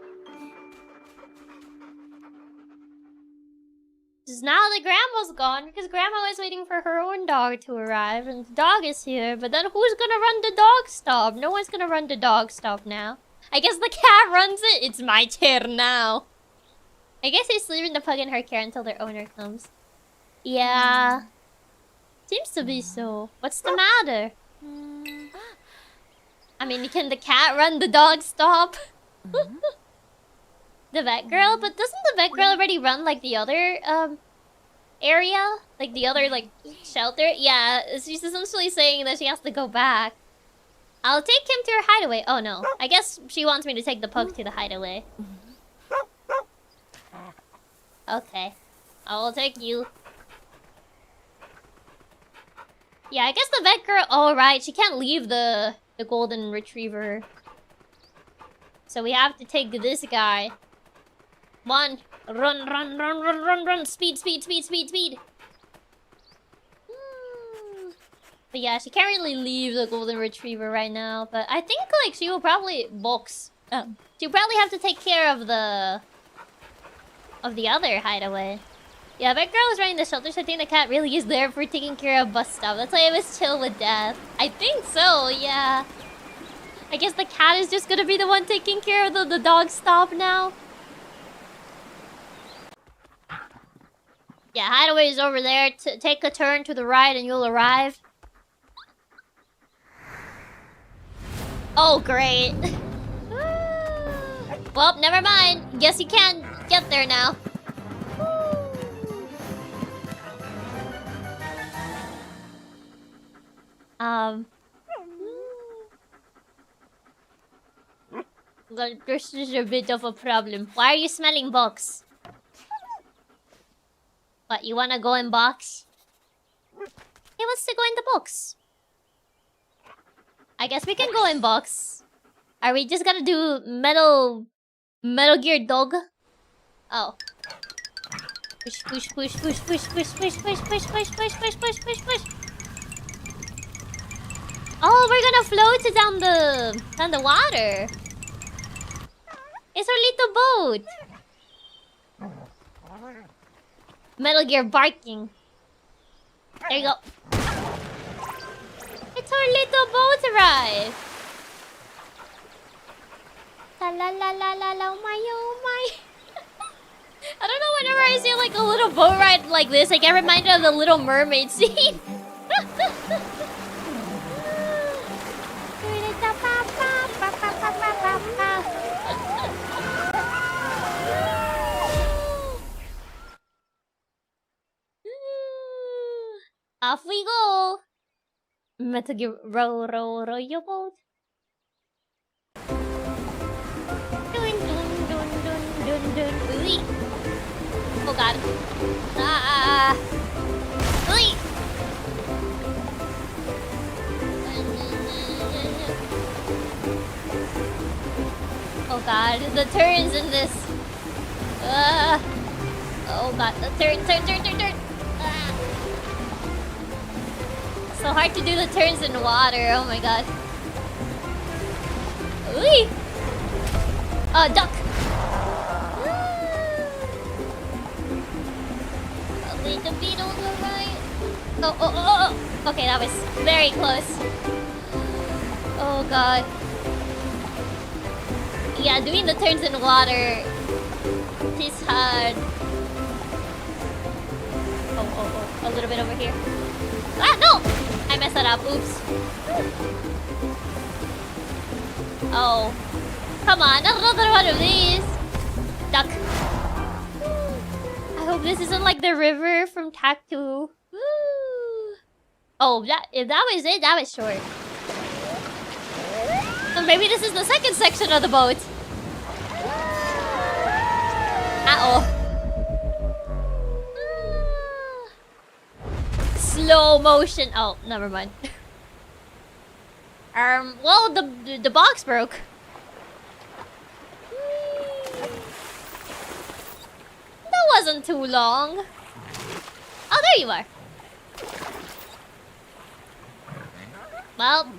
Because now the grandma's gone because grandma was waiting for her own dog to arrive and the dog is here. But then who's gonna run the dog stop? No one's gonna run the dog stop now. I guess the cat runs it. It's my turn now. I guess he's leaving the pug in her care until their owner comes. Yeah. Seems to be so. What's the matter? I mean, can the cat run the dog stop? The vet girl? But doesn't the vet girl already run like the other area? Like the other like shelter? Yeah, she's essentially saying that she has to go back. I'll take him to her hideaway. Oh no, I guess she wants me to take the pug to the hideaway. Okay, I will take you. Yeah, I guess the vet girl... Oh right, she can't leave the golden retriever. So we have to take this guy. One, run, run, run, run, run, run. Speed, speed, speed, speed, speed. But yeah, she can't really leave the golden retriever right now. But I think like she will probably box. She'll probably have to take care of the other hideaway. Yeah, that girl was running the shelter, so I think the cat really is there for taking care of bus stuff. That's why it was chill with death. I think so, yeah. I guess the cat is just gonna be the one taking care of the dog stop now. Yeah, hideaway is over there. Take a turn to the right and you'll arrive. Oh, great. Well, never mind. Guess you can't get there now. This is a bit of a problem. Why are you smelling books? What, you wanna go in box? He wants to go in the box. I guess we can go in box. Are we just gonna do Metal Gear Dog? Oh. Push, push, push, push, push, push, push, push, push, push, push, push, push, push, push. Oh, we're gonna float down the water. It's our little boat. Metal Gear barking. There you go. It's our little boat ride. La la la la la la, oh my. I don't know, whenever I see like a little boat ride like this, I get reminded of the Little Mermaid scene. Off we go. Metal Gear row your boat. Dun dun dun dun dun dun. Ooh. Oh god. Ooh. Oh god, the turns in this. Oh god, the turn. So hard to do the turns in water, oh my god. Ooh! Duck! A little bit on the right. Oh. Okay, that was very close. Oh god. Yeah, doing the turns in water is hard. Oh. A little bit over here. Ah, no! I messed that up. Oops. Oh. Come on, another one of these. Duck. I hope this isn't like the river from Tak-2. Oh, if that was it, that was short. So maybe this is the second section of the boat. Uh-oh. slow motion. Oh, never mind. Well, the box broke. That wasn't too long. Oh, there you are. Well,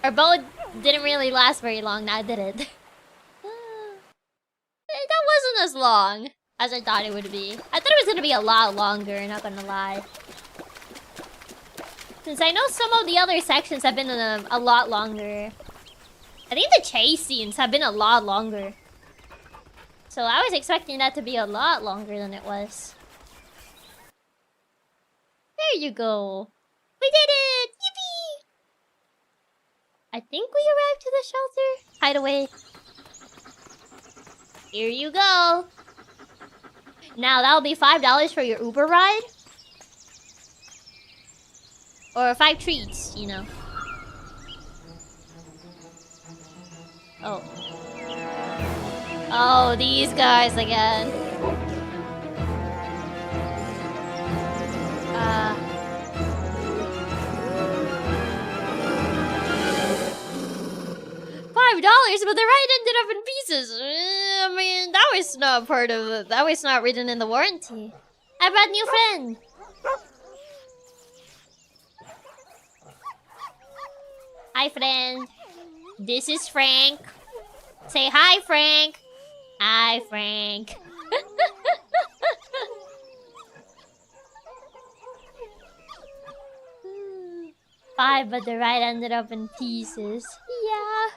our boat didn't really last very long, now did it? That wasn't as long as I thought it would be. I thought it was gonna be a lot longer, not gonna lie. Since I know some of the other sections have been a lot longer. I think the chase scenes have been a lot longer. So I was expecting that to be a lot longer than it was. There you go. We did it! Yippee! I think we arrived to the shelter. Hideaway. Here you go. Now that'll be $5 for your Uber ride. Or 5 treats, you know. Oh. Oh, these guys again. $5, but the ride ended up in pieces. I mean, that was not part of it. That was not written in the warranty. I brought new friend. Hi, friend. This is Frank. Say hi, Frank. Hi, Frank. $5, but the ride ended up in pieces. Yeah.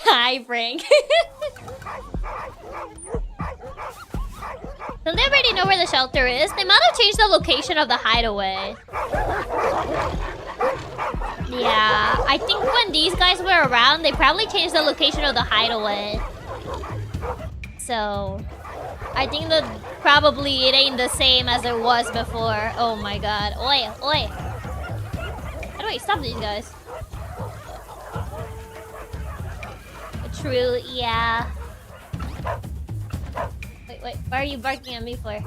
Hi, Frank. Don't they already know where the shelter is? They might have changed the location of the hideaway. Yeah, I think when these guys were around, they probably changed the location of the hideaway. So, I think that probably it ain't the same as it was before. Oh my god. Oi, oi. How do I stop these guys? True, yeah. Wait, wait. Why are you barking at me for?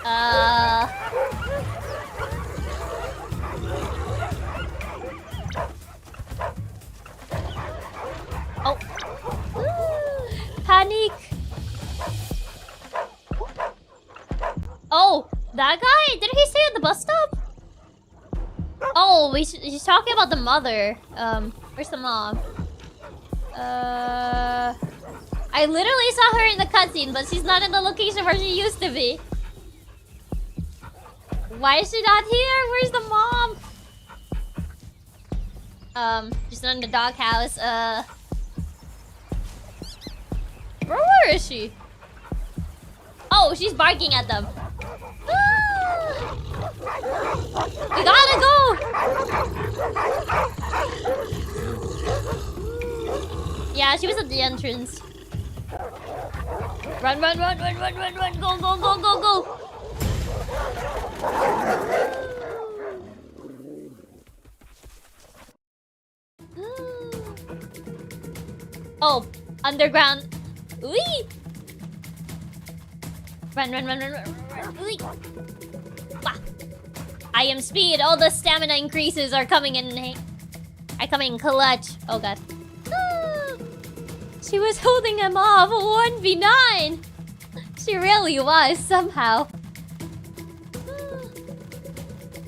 Oh. Panic. Oh, that guy? Did he stay at the bus stop? Oh, he's talking about the mother. Where's the mom? I literally saw her in the cutscene, but she's not in the location where she used to be. Why is she not here? Where's the mom? She's not in the doghouse. Where is she? Oh, she's barking at them. Ah! We gotta go! Yeah, she was at the entrance. Run, run, run, run, run, run, run. Go, go, go, go, go. Oh, underground. Ooh. Run, run, run, run, run, run. Ooh. Bah. I am speed. All the stamina increases are coming in. Are coming clutch. Oh god. She was holding him off 1v9. She really was somehow.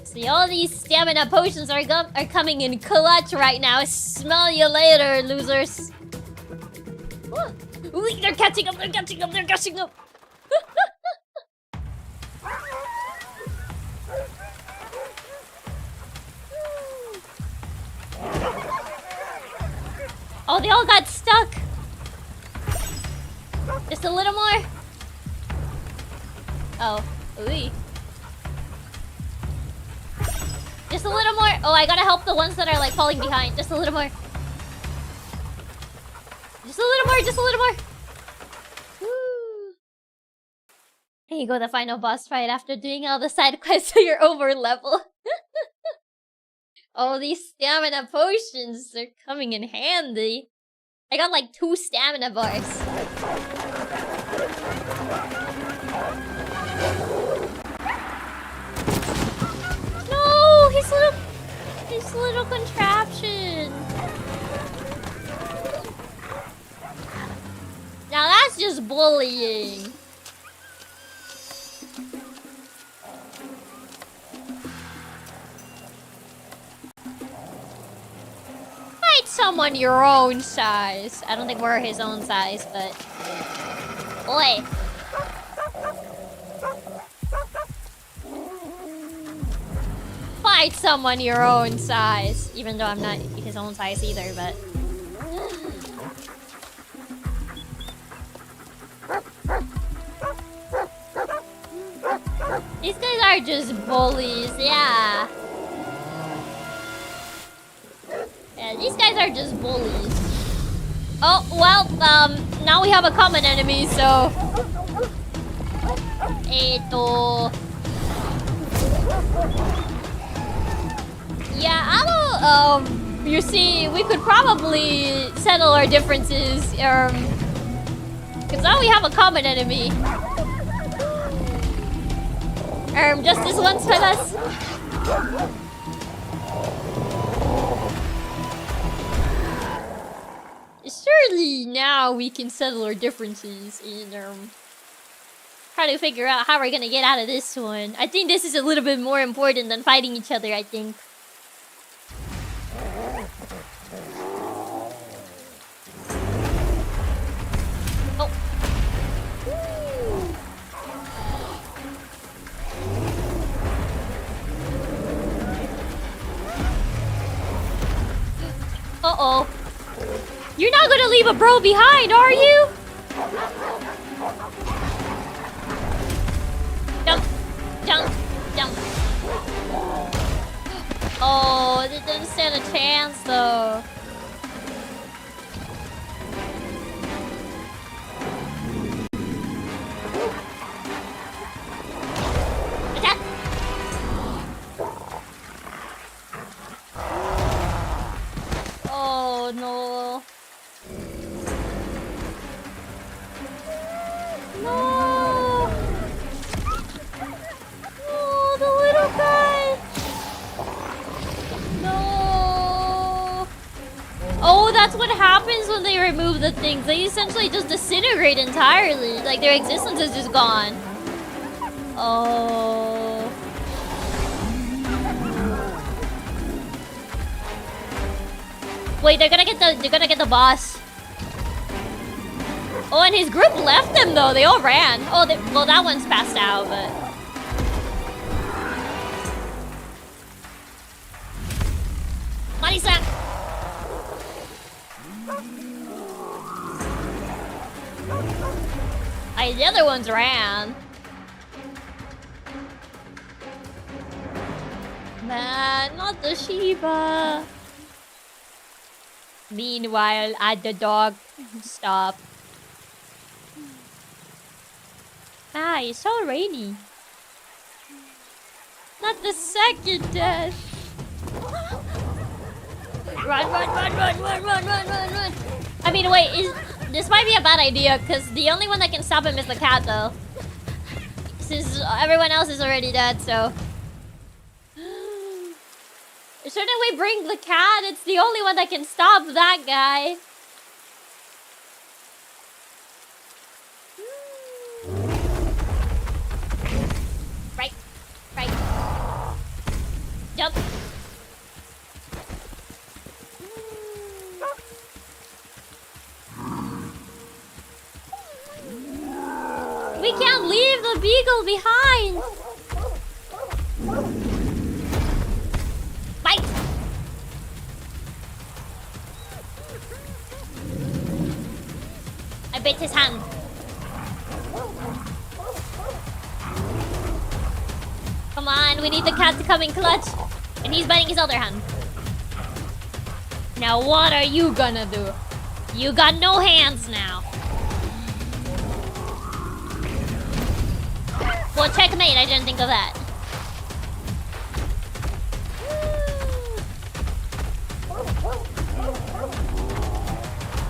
See, all these stamina potions are coming in clutch right now. Smell you later, losers. Ooh, they're catching up. They're catching up. They're catching up. Oh, they all got stuck. Just a little more. Oh, ooh. Just a little more. Oh, I gotta help the ones that are like falling behind. Just a little more. Just a little more. Just a little more. Woo. Here you go, the final boss fight after doing all the side quests so you're over level. All these stamina potions are coming in handy. I got like 2 stamina bars. Nice little contraption. Now that's just bullying. Fight someone your own size. I don't think we're his own size, but... Oi. Fight someone your own size. Even though I'm not his own size either, but... These guys are just bullies, yeah. Yeah, these guys are just bullies. Oh, well, now we have a common enemy, so... Yeah, I don't, you see, we could probably settle our differences, because now we have a common enemy. Just this once, fellas. Surely now we can settle our differences and, try to figure out how we're gonna get out of this one. I think this is a little bit more important than fighting each other, I think. Oh. Uh-oh. You're not gonna leave a bro behind, are you? Jump, jump, jump. Oh, they didn't stand a chance though. Attack! Oh no. No! Oh, the little guy! No! Oh, that's what happens when they remove the things. They essentially just disintegrate entirely. Like, their existence is just gone. Oh. Wait, they're gonna get the boss. Oh, and his group left him though. They all ran. Oh, well, that one's passed out, but... Marisa! Aye, the other ones ran. Man, not the Shiba. Meanwhile, at the dog. Stop. Ah, it's so rainy. Not the second death. Run, run, run, run, run, run, run, run, run. I mean, wait, this might be a bad idea, because the only one that can stop him is the cat, though. Since everyone else is already dead, so... Shouldn't we bring the cat? It's the only one that can stop that guy. Right. Right. Jump. We can't leave the beagle behind. Bite. I bit his hand. Come on, we need the cat to come in clutch. And he's biting his other hand. Now what are you gonna do? You got no hands now. Well, checkmate, I didn't think of that.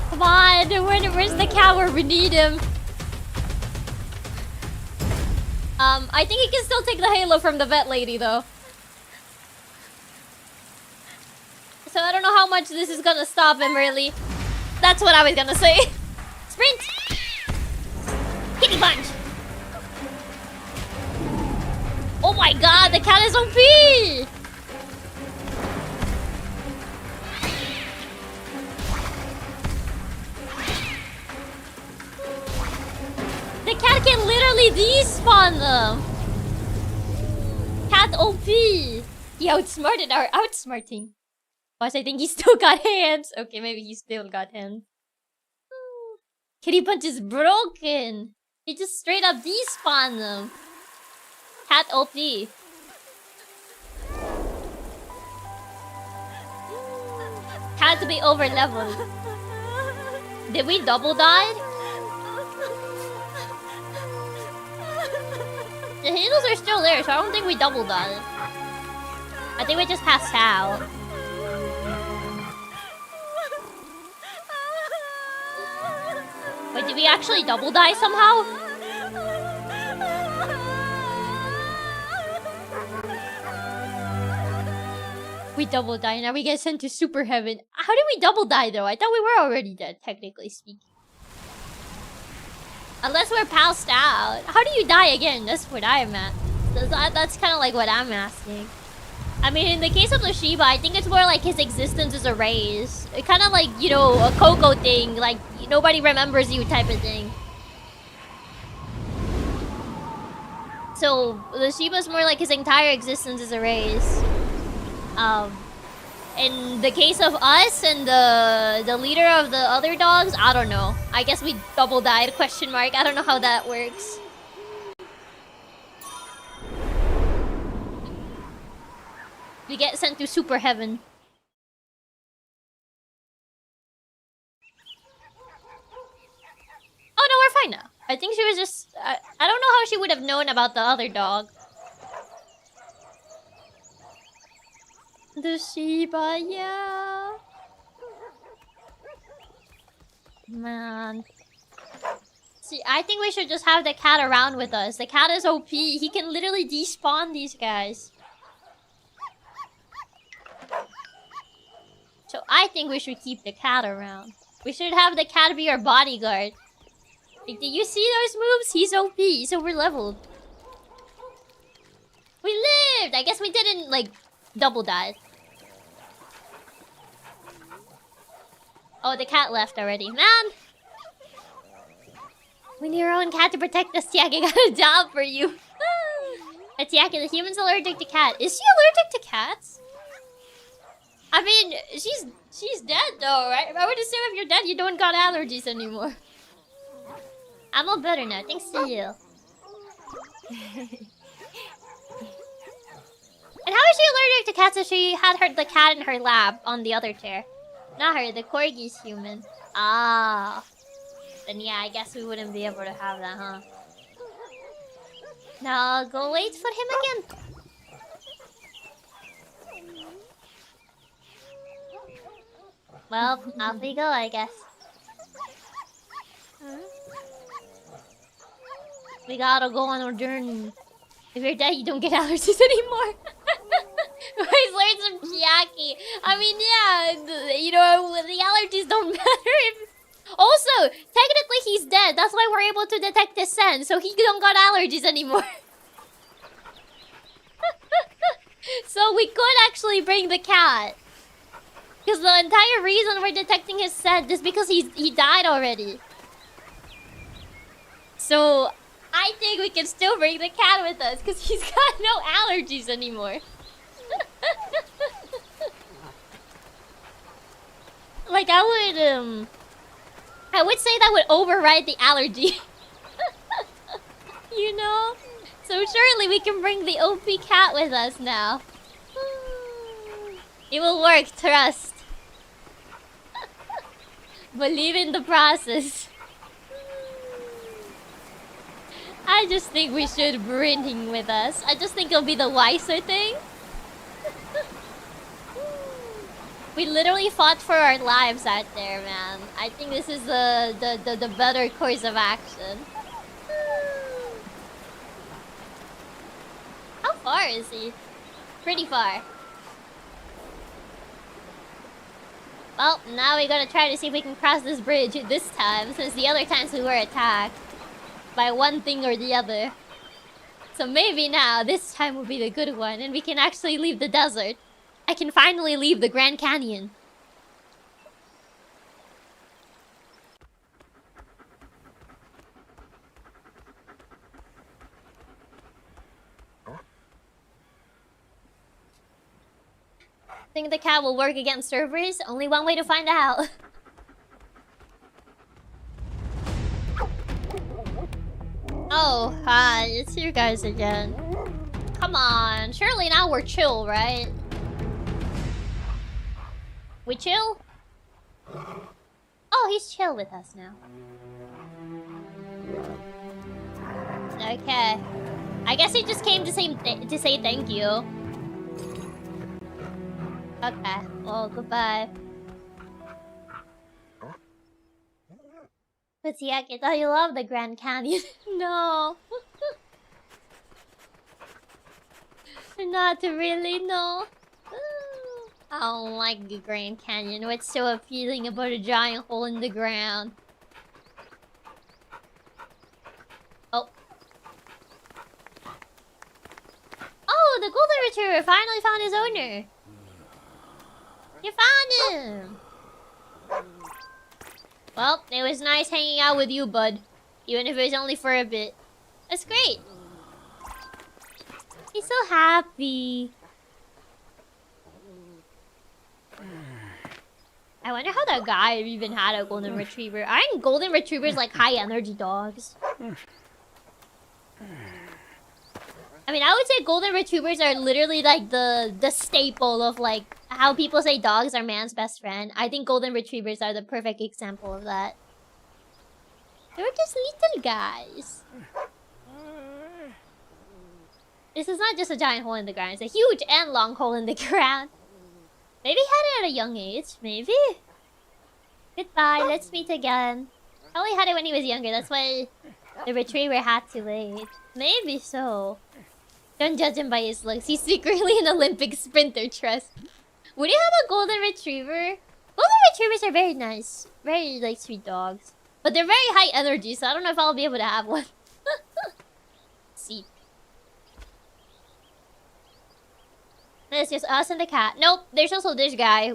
Come on, where's the cat where we need him? I think he can still take the halo from the vet lady, though. So I don't know how much this is gonna stop him, really. That's what I was gonna say. Sprint! Kitty punch! Oh my god, the cat is OP! The cat can literally despawn them! Cat OP! He outsmarted our outsmarting. Plus, I think he still got hands. Okay, maybe he still got hands. Kitty punch is broken! He just straight up despawned them. Cat OP. Had to be over leveled. Did we double die? The handles are still there, so I don't think we double died. I think we just passed out. Wait, did we actually double die somehow? We double die, now we get sent to super heaven. How did we double die though? I thought we were already dead, technically speaking. Unless we're passed out. How do you die again? That's what I'm at. That's kind of like what I'm asking. I mean, in the case of the Shiba, I think it's more like his existence is erased. It kind of like, you know, a Coco thing. Like, nobody remembers you type of thing. So, the Shiba's more like his entire existence is erased. In the case of us and the leader of the other dogs, I don't know. I guess we double died, question mark. I don't know how that works. We get sent to super heaven. Oh no, we're fine now. I think she was just... I don't know how she would have known about the other dog. The Shiba, yeah. Man. See, I think we should just have the cat around with us. The cat is OP. He can literally despawn these guys. So I think we should keep the cat around. We should have the cat be our bodyguard. Like, did you see those moves? He's OP. He's over-leveled. We lived! I guess we didn't, like, double die. Oh, the cat left already. Man! We need our own cat to protect us. Chiaki got a job for you. Chiaki, the human's allergic to cat. Is she allergic to cats? I mean, she's dead though, right? I would assume if you're dead, you don't got allergies anymore. I'm all better now, thanks to you. And how is she allergic to cats if she had the cat in her lap on the other chair? Not her, the corgi's human. Ah. Then yeah, I guess we wouldn't be able to have that, huh? Now go wait for him again. Well, off we go, I guess. We gotta go on our journey. If you're dead, you don't get allergies anymore. Let's learn some Chiaki. I mean, yeah, you know, the allergies don't matter if... Also, technically he's dead. That's why we're able to detect his scent, so he don't got allergies anymore. So we could actually bring the cat. Because the entire reason we're detecting his scent is because he died already. So, I think we can still bring the cat with us because he's got no allergies anymore. Like, I would say that would override the allergy. You know? So surely we can bring the OP cat with us now. It will work, trust. Believe in the process. I just think we should bring him with us. I just think it'll be the wiser thing. We literally fought for our lives out there, man. I think this is the better course of action. How far is he? Pretty far. Well, now we gotta try to see if we can cross this bridge this time, since the other times we were attacked by one thing or the other. So maybe now, this time will be the good one, and we can actually leave the desert. I can finally leave the Grand Canyon. Think the cat will work against Cerberus? Only one way to find out. Oh, hi, it's you guys again. Come on, surely now we're chill, right? We chill? Oh, he's chill with us now. Okay. I guess he just came to say thank you. Okay, well, goodbye. But Chiaki, I thought you loved the Grand Canyon. No. Not really, no. I don't like the Grand Canyon. What's so appealing about a giant hole in the ground? Oh. Oh, the Golden Retriever finally found his owner. You found him! Well, it was nice hanging out with you, bud. Even if it was only for a bit. That's great. He's so happy. I wonder how that guy even had a Golden Retriever. Aren't Golden Retrievers like high energy dogs? I mean, I would say Golden Retrievers are literally like the staple of like how people say dogs are man's best friend. I think Golden Retrievers are the perfect example of that. They're just little guys. This is not just a giant hole in the ground. It's a huge and long hole in the ground. Maybe he had it at a young age. Maybe. Goodbye. Let's meet again. Probably had it when he was younger. That's why the Retriever had to wait. Maybe so. Don't judge him by his looks. He's secretly an Olympic sprinter, trust. Would you have a Golden Retriever? Golden Retrievers are very nice. Very, like, sweet dogs. But they're very high energy, so I don't know if I'll be able to have one. See. It's just us and the cat. Nope, there's also this guy.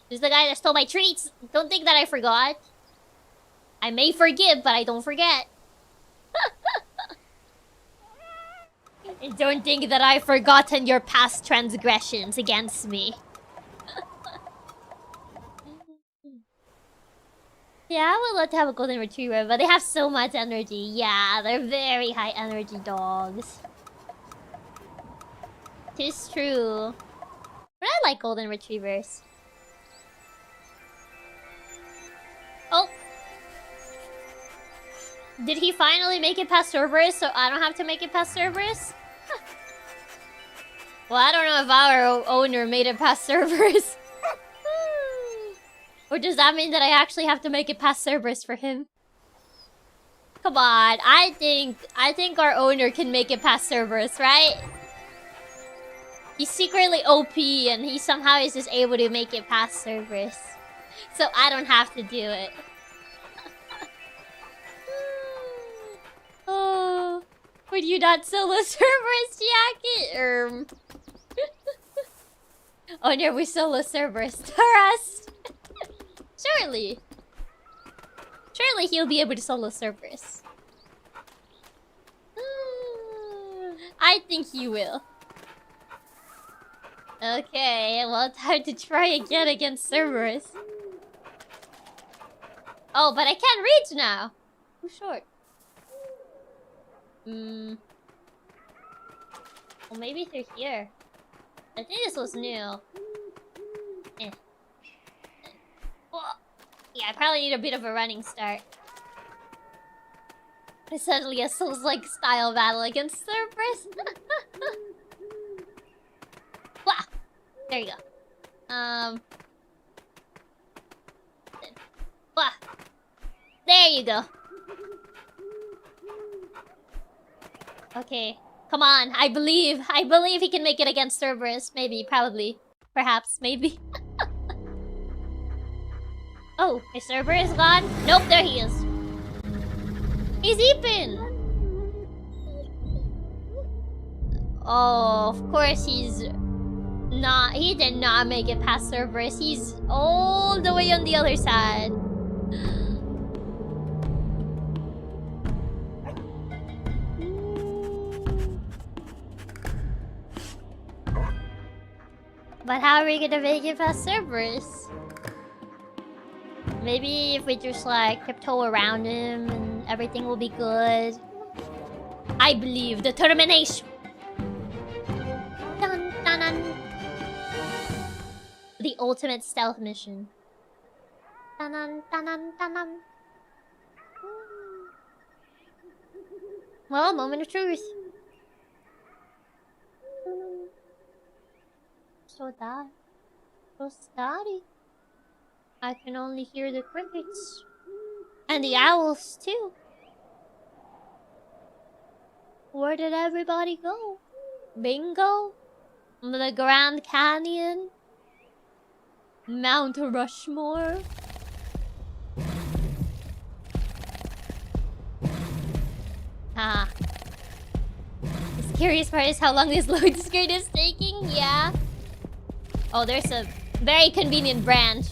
There's the guy that stole my treats. Don't think that I forgot. I may forgive, but I don't forget. And don't think that I've forgotten your past transgressions against me. Yeah, I would love to have a Golden Retriever, but they have so much energy. Yeah, they're very high energy dogs. Tis true. But I like Golden Retrievers. Oh! Did he finally make it past Cerberus, so I don't have to make it past Cerberus? Huh. Well, I don't know if our owner made it past Cerberus. Or does that mean that I actually have to make it past Cerberus for him? Come on, I think our owner can make it past Cerberus, right? He's secretly OP and he somehow is just able to make it past Cerberus. So I don't have to do it. Oh, would you not solo Cerberus, Chiaki? Oh no, we solo Cerberus. Trust. Surely. Surely he'll be able to solo Cerberus. I think he will. Okay, well, time to try again against Cerberus. Oh, but I can't reach now. Too short. Well, maybe through here. I think this was new. Oh. Yeah, I probably need a bit of a running start. It's suddenly a Souls-like style battle against Cerberus. Wow. There you go. Wow. There you go. Okay. Come on. I believe he can make it against Cerberus. Maybe. Probably. Perhaps. Maybe. Oh, his server is gone? Nope, there he is. He's eeping! Oh, of course he's not. He did not make it past Cerberus. He's all the way on the other side. But how are we gonna make it past Cerberus? Maybe if we just like tiptoe around him and everything will be good. I believe determination. Dun, dun, dun. The ultimate stealth mission. Dun, dun, dun, dun, dun, dun. Well, moment of truth. So that. So starry. I can only hear the crickets. And the owls, too. Where did everybody go? Bingo? The Grand Canyon? Mount Rushmore? Ah. The scariest part is how long this load screen is taking, yeah. Oh, there's a very convenient branch.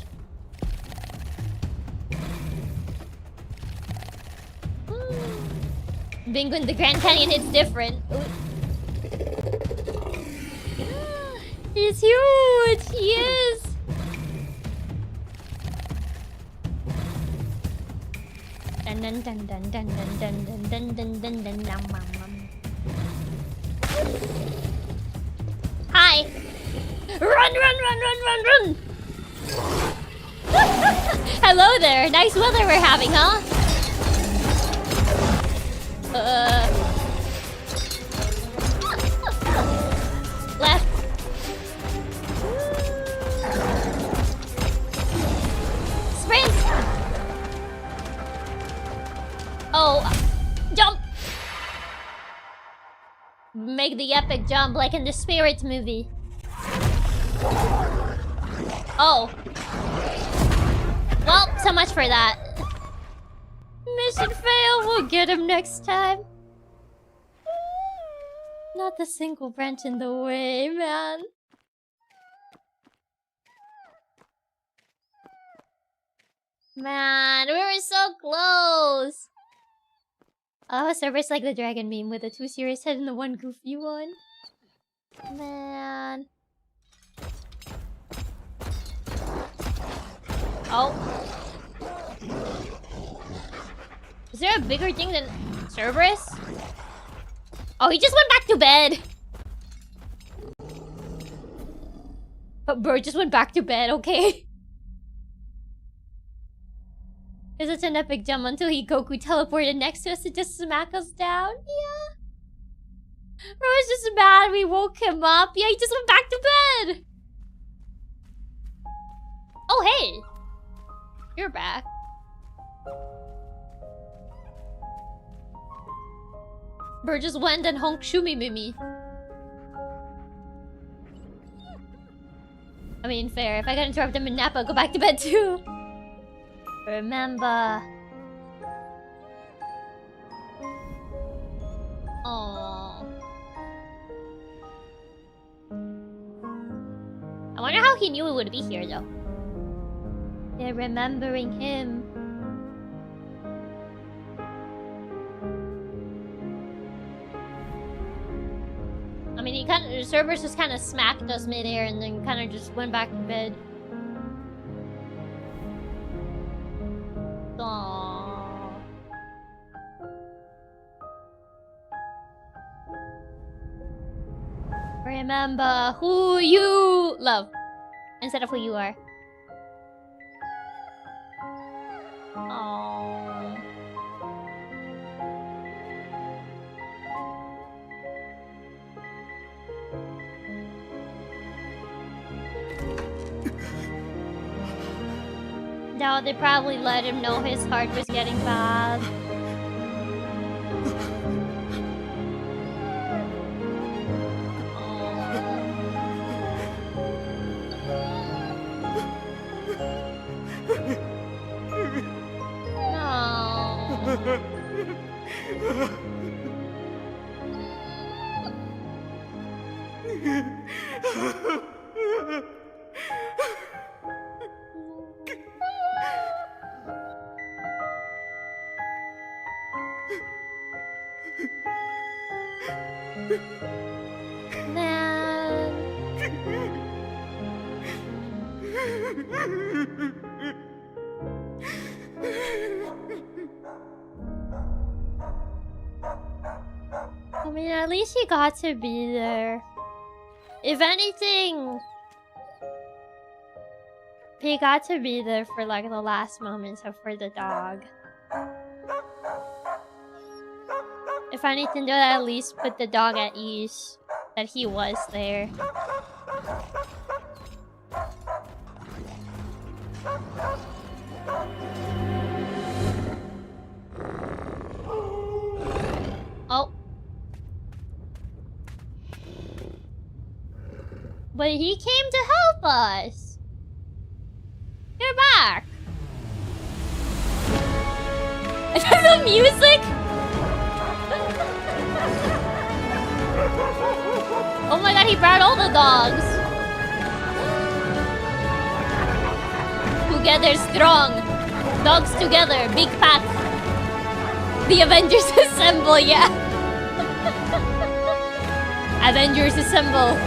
Bingo in the Grand Canyon, it's different. He's huge! He is! Dun dun dun dun dun dun dun dun dun dun dun dun dun. Hi! Run, run, run, run, run, run! Hello there! Nice weather we're having, huh? Left. Sprint! Oh, jump! Make the epic jump like in the Spirits movie. Oh. Well, so much for that. Mission fail, we'll get him next time. Not the single branch in the way, man. Man, we were so close. Oh, Cerberus like the dragon meme with the 2 serious head and the 1 goofy one. Man. Oh. Is there a bigger thing than Cerberus? Oh, he just went back to bed. But Bird just went back to bed, okay. Is it an epic jump until he Goku teleported next to us to just smack us down? Yeah. Bro was just mad we woke him up. Yeah, he just went back to bed. Oh, hey. You're back. Bird just went and honked Shumi Mimi. I mean, fair. If I gotta interrupt him in nap, I'll go back to bed too. Remember. Aww. I wonder how he knew we would be here, though. They're remembering him. I mean, Cerberus just kind of smacked us midair and then kind of just went back to bed. Aww. Remember who you love instead of who you are. Aww. No, they probably let him know his heart was getting bad. Man. I mean, at least he got to be there. If anything, he got to be there for like the last moments of for the dog. If anything, they'll at least put the dog at ease that he was there. Oh. But he came to help us. You're back. The music? Oh my god, he brought all the dogs. Together strong. Dogs together, big pack. The Avengers assemble, yeah. Avengers assemble.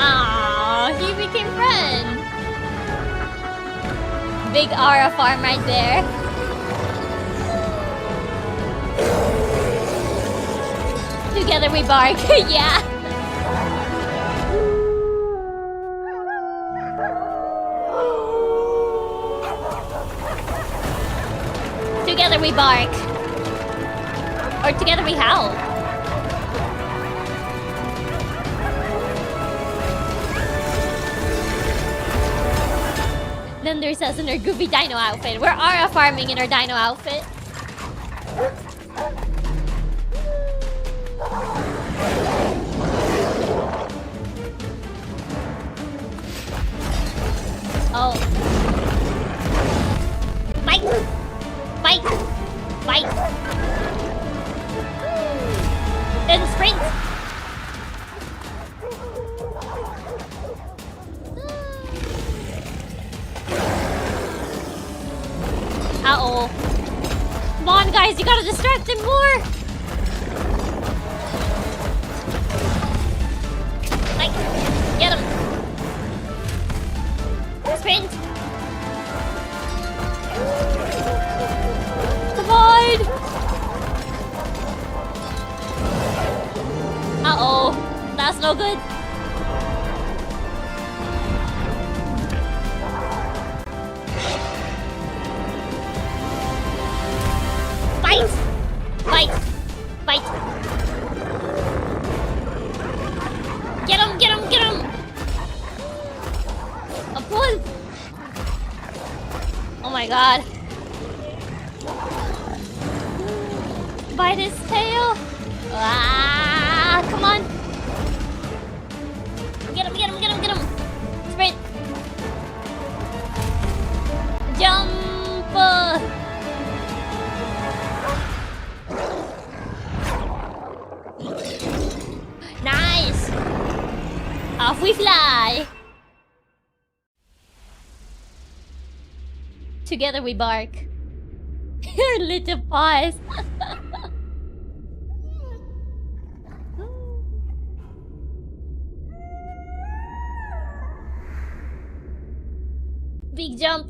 Ah, he became friends. Big Aura farm right there. Together we bark, yeah. Together we bark. Or together we howl. Then there's us in our goofy dino outfit. We're Aura farming in our dino outfit. Oh. Fight! Fight! Fight! Then sprint! Uh-oh. Come on, guys, you gotta distract him more! Like, get him! Sprint! Come on! Uh-oh. That's no good. Fight! Fight! Fight! Get him! Get him! Get him! A pull! Oh my god. Bite his tail! Ah! Come on! Get him! Get him! Get him! Get him! Sprint! Jump! Nice! Off we fly! Together we bark. Your little paws. Big jump.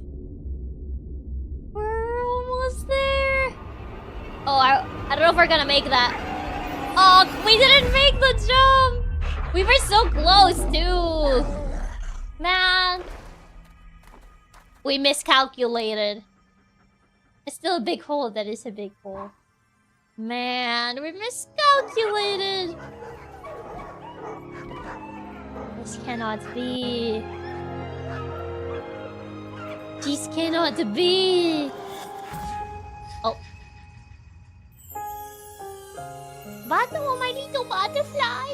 We're almost there. Oh, I don't know if we're gonna make that. Oh, we didn't make the jump. We were so close too. Man. We miscalculated. It's still a big hole. That is a big hole. Man, we miscalculated. This cannot be. This cannot be. Oh. Bato, my little butterfly.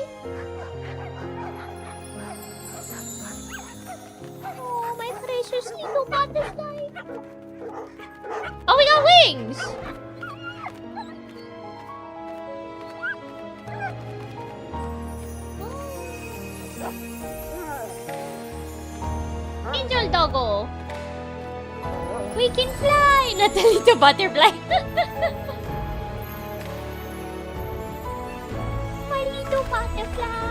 There's little butterfly. Oh, we got wings! Angel doggo! We can fly! Not a little butterfly. My little butterfly!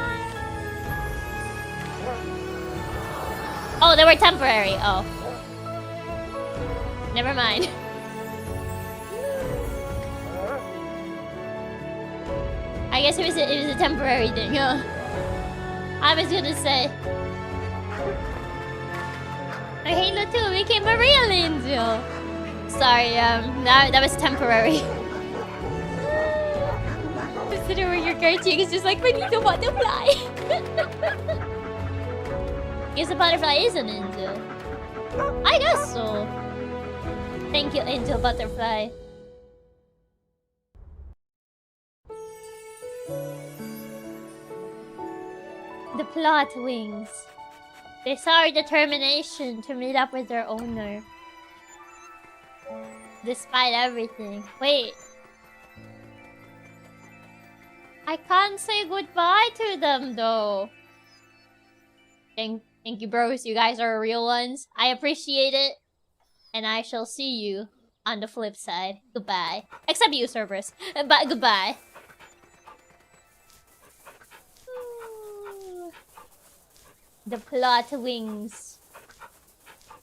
Oh, they were temporary. Oh. Never mind. I guess it was a temporary thing, huh? I was gonna say. Our Halo 2 became a real angel. Sorry, that was temporary. Consider where your cartoon is just like my little butterfly. Guess the butterfly is an angel. I guess so. Thank you, Angel Butterfly. The plot wings. They saw our determination to meet up with their owner. Despite everything. Wait. I can't say goodbye to them though. Thank you, bros. You guys are real ones. I appreciate it. And I shall see you on the flip side. Goodbye. Except you, Cerberus. But goodbye. The plot wings.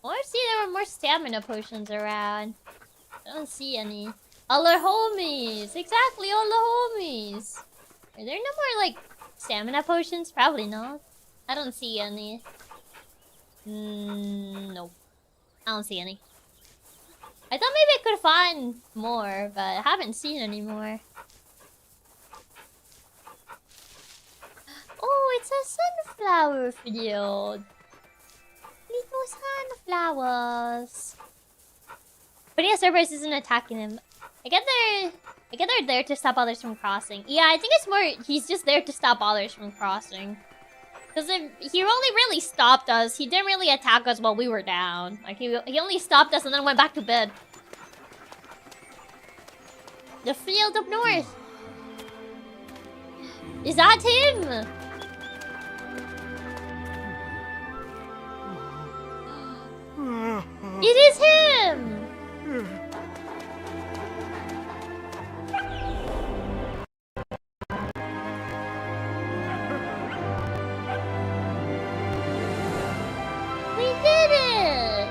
Oh, I see there were more stamina potions around. I don't see any. All our homies! Exactly, all the homies! Are there no more, like, stamina potions? Probably not. I don't see any. Nope. I don't see any. I thought maybe I could find more, but I haven't seen any more. Oh, it's a sunflower field. Little sunflowers. But yeah, Cerberus isn't attacking him. I get they're there to stop others from crossing. Yeah, I think it's more he's just there to stop others from crossing. Because he only really stopped us. He didn't really attack us while we were down. Like he only stopped us and then went back to bed. The field up north. Is that him? It is him! We did it!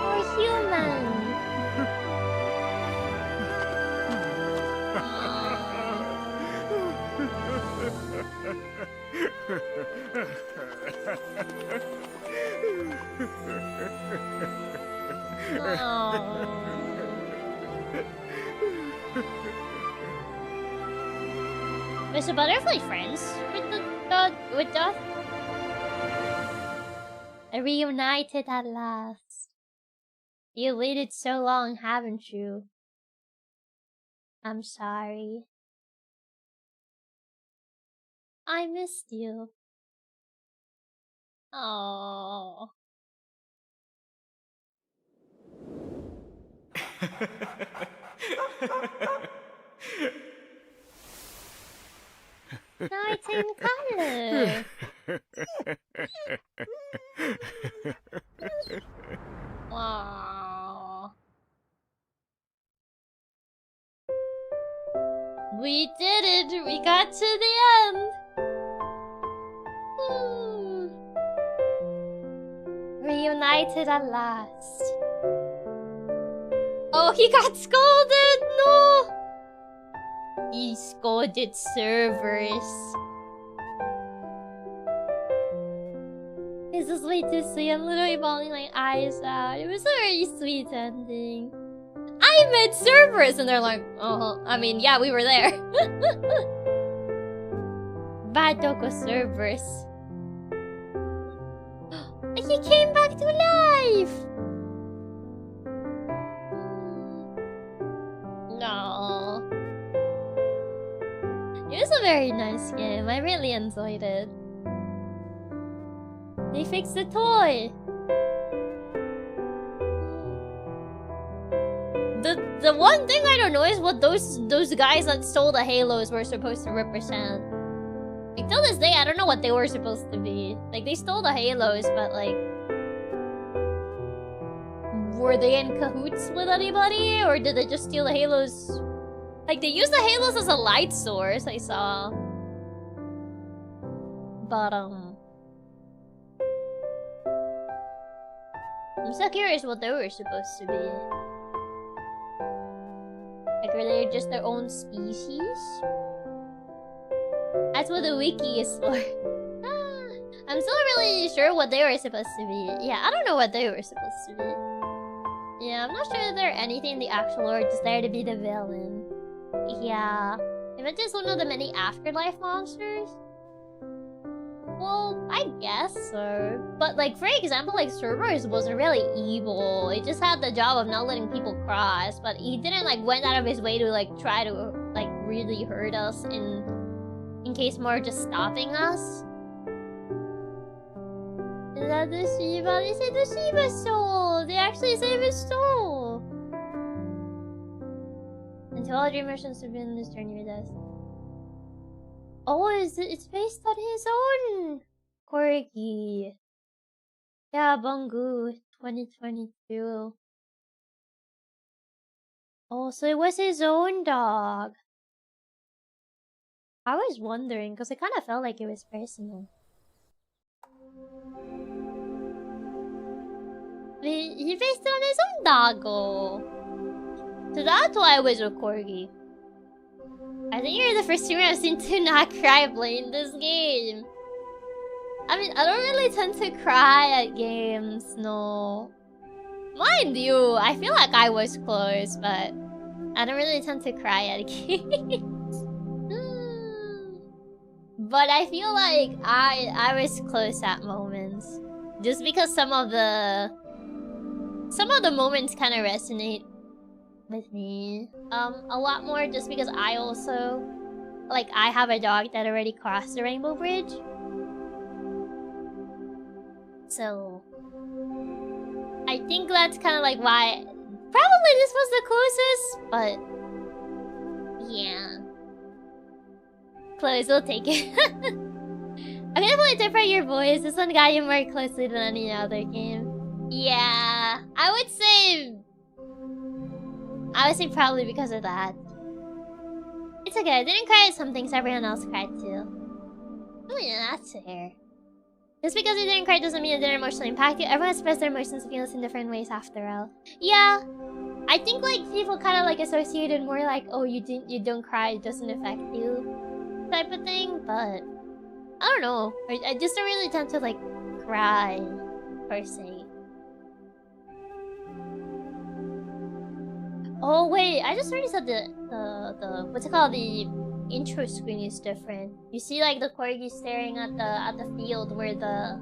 We're human. Was the butterfly friends with the reunited at last? You waited so long, haven't you? I'm sorry. I missed you. Oh. Now it's in color. Wow. We did it! We got to the end! Reunited at last. Oh, he got scolded! No! He scolded Cerberus. This is way too sweet. I'm literally bawling my eyes out. It was a very sweet ending. I met Cerberus and they're like, oh, I mean, yeah, we were there. Bad Doko Cerberus. He came back to life! No. It was a very nice game. I really enjoyed it. They fixed the toy. The one thing I don't know is what those guys that stole the halos were supposed to represent. Like, till this day, I don't know what they were supposed to be. Like, they stole the halos, but like, were they in cahoots with anybody, or did they just steal the halos? Like, they used the halos as a light source, I saw. But I'm so curious what they were supposed to be. Like, are they just their own species? That's what the wiki is for. I'm still really sure what they were supposed to be. Yeah, I don't know what they were supposed to be. Yeah, I'm not sure if they're anything in the actual lore, just there to be the villain. Yeah. If it's just one of the many afterlife monsters? Well, I guess so. But like, for example, like Cerberus wasn't really evil. He just had the job of not letting people cross, but he didn't like went out of his way to like try to like really hurt us in case more just stopping us. Is that the Shiva? They say the Shiva soul! They actually save his soul! Until all dreamers should have been in this journey with us. Oh, it's based on his own corgi. Yeah, Bungu 2022. Oh, so it was his own dog. I was wondering, because it kind of felt like it was personal. He based it on his own doggo. So that's why it was a corgi. I think you're the first streamer I've seen to not cry playing this game. I mean, I don't really tend to cry at games, no. Mind you, I feel like I was close, but I don't really tend to cry at games. But I feel like I was close at moments. Just because some of the moments kind of resonate with me. A lot more just because I also, like, I have a dog that already crossed the Rainbow Bridge. So I think that's kind of like why probably this was the closest, but yeah. Close, we'll take it. I'm gonna play different your voice. This one got you more closely than any other game. Yeah, I would say probably because of that. It's okay, I didn't cry at some things everyone else cried too. Oh yeah, that's fair. Just because you didn't cry doesn't mean it didn't emotionally impact you. Everyone expresses their emotions and feelings in different ways after all. Yeah, I think like people kind of like associated more like, oh, you don't cry, it doesn't affect you, type of thing. But I don't know. I just don't really tend to like cry per se. Oh wait, I just already said the what's it called, the intro screen is different. You see like the corgi staring at the field where the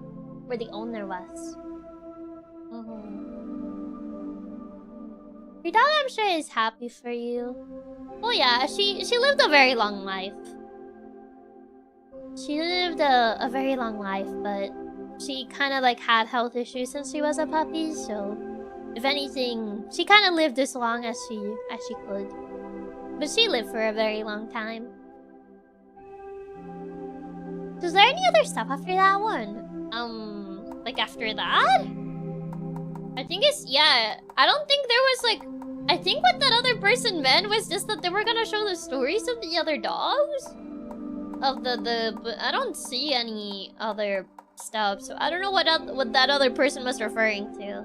owner was. Your dog, I'm sure, is happy for you. Oh yeah, she lived a very long life. She lived a very long life, but she kind of like had health issues since she was a puppy, so if anything, she kind of lived as long as she could. But she lived for a very long time. Was there any other stuff after that one? Like after that? I think it's, yeah, I don't think there was like, I think what that other person meant was just that they were gonna show the stories of the other dogs? Of but I don't see any other stuff, so I don't know what that other person was referring to.